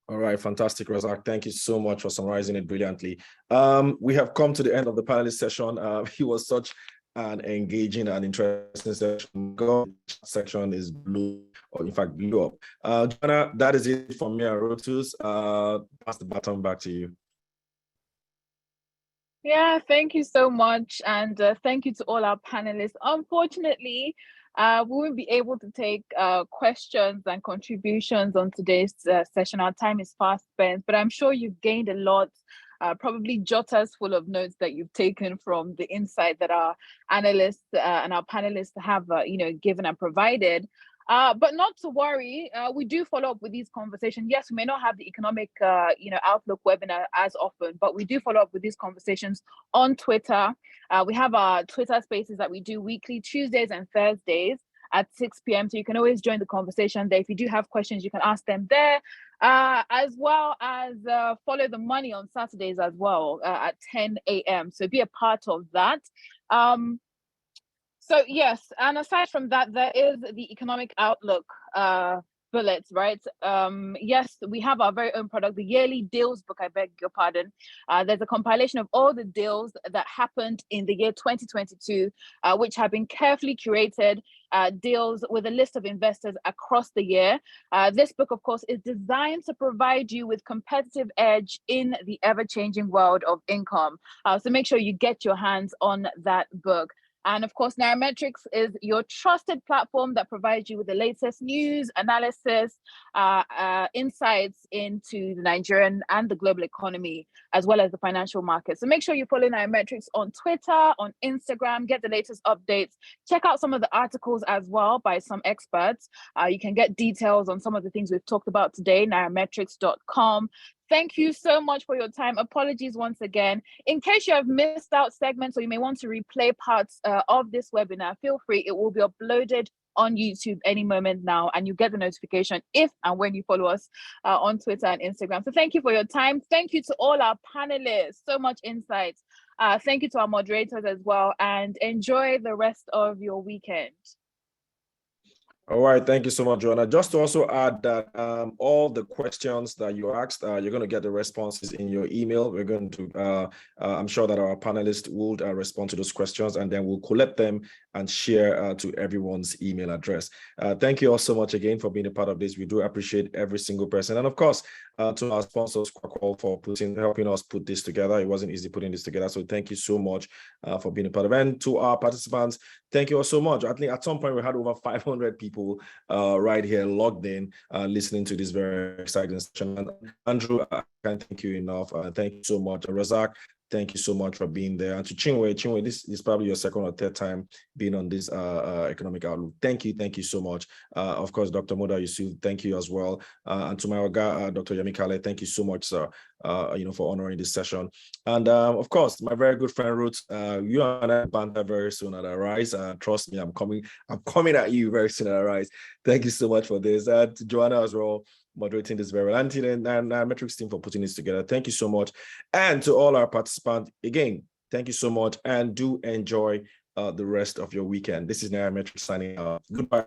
All right, fantastic, Razak. Thank you so much for summarizing it brilliantly. We have come to the end of the panelist session. It was such an engaging and interesting session. The section is blue, or in fact blew up. Joanna, that is it from me and Rotus. Pass the baton back to you. Yeah, thank you so much. And thank you to all our panelists. Unfortunately, we won't be able to take questions and contributions on today's session. Our time is fast spent, but I'm sure you've gained a lot, probably jotters full of notes that you've taken from the insight that our analysts and our panelists have given and provided. But not to worry, we do follow up with these conversations. Yes, we may not have the economic, outlook webinar as often, but we do follow up with these conversations on Twitter. We have our Twitter spaces that we do weekly, Tuesdays and Thursdays at 6 p.m. So you can always join the conversation there. If you do have questions, you can ask them there, as well as follow the money on Saturdays as well at 10 a.m. So be a part of that. So yes, and aside from that, there is the economic outlook bullets, right? Yes, we have our very own product, the yearly deals book, I beg your pardon. There's a compilation of all the deals that happened in the year 2022, which have been carefully curated deals with a list of investors across the year. This book, of course, is designed to provide you with competitive edge in the ever-changing world of income. So make sure you get your hands on that book. And of course, Nairametrics is your trusted platform that provides you with the latest news, analysis, insights into the Nigerian and the global economy, as well as the financial market. So make sure you follow Nairametrics on Twitter, on Instagram, get the latest updates. Check out some of the articles as well by some experts. You can get details on some of the things we've talked about today, nairametrics.com. Thank you so much for your time. Apologies once again. In case you have missed out segments or you may want to replay parts of this webinar, feel free. It will be uploaded on YouTube any moment now, and you get the notification if and when you follow us on Twitter and Instagram. So thank you for your time. Thank you to all our panelists. So much insights. Thank you to our moderators as well, and enjoy the rest of your weekend. All right, thank you so much, Joanna. Just to also add that all the questions that you asked, you're going to get the responses in your email. We're going to, I'm sure that our panelists will respond to those questions, and then we'll collect them and share to everyone's email address. Thank you all so much again for being a part of this. We do appreciate every single person. And of course, to our sponsors, Quackle, for helping us put this together. It wasn't easy putting this together. So thank you so much for being a part of it. And to our participants, thank you all so much. I think at some point we had over 500 people right here logged in, listening to this very exciting session. And Andrew, I can't thank you enough. Thank you so much. Razak, thank you so much for being there. And to Chinwe, this is probably your second or third time being on this economic outlook. Thank you so much. Of course, Dr. Moda Yusuf, thank you as well. And to my Oga, Dr. Yemi Kale, thank you so much, sir, for honoring this session. And of course, my very good friend Ruth, you and I banter very soon at Arise. Trust me, I'm coming at you very soon at Arise. Thank you so much for this. To Joanna as well, moderating this very well, and Nairametrics team for putting this together. Thank you so much. And to all our participants, again, thank you so much, and do enjoy the rest of your weekend. This is Nairametrics signing out. Goodbye.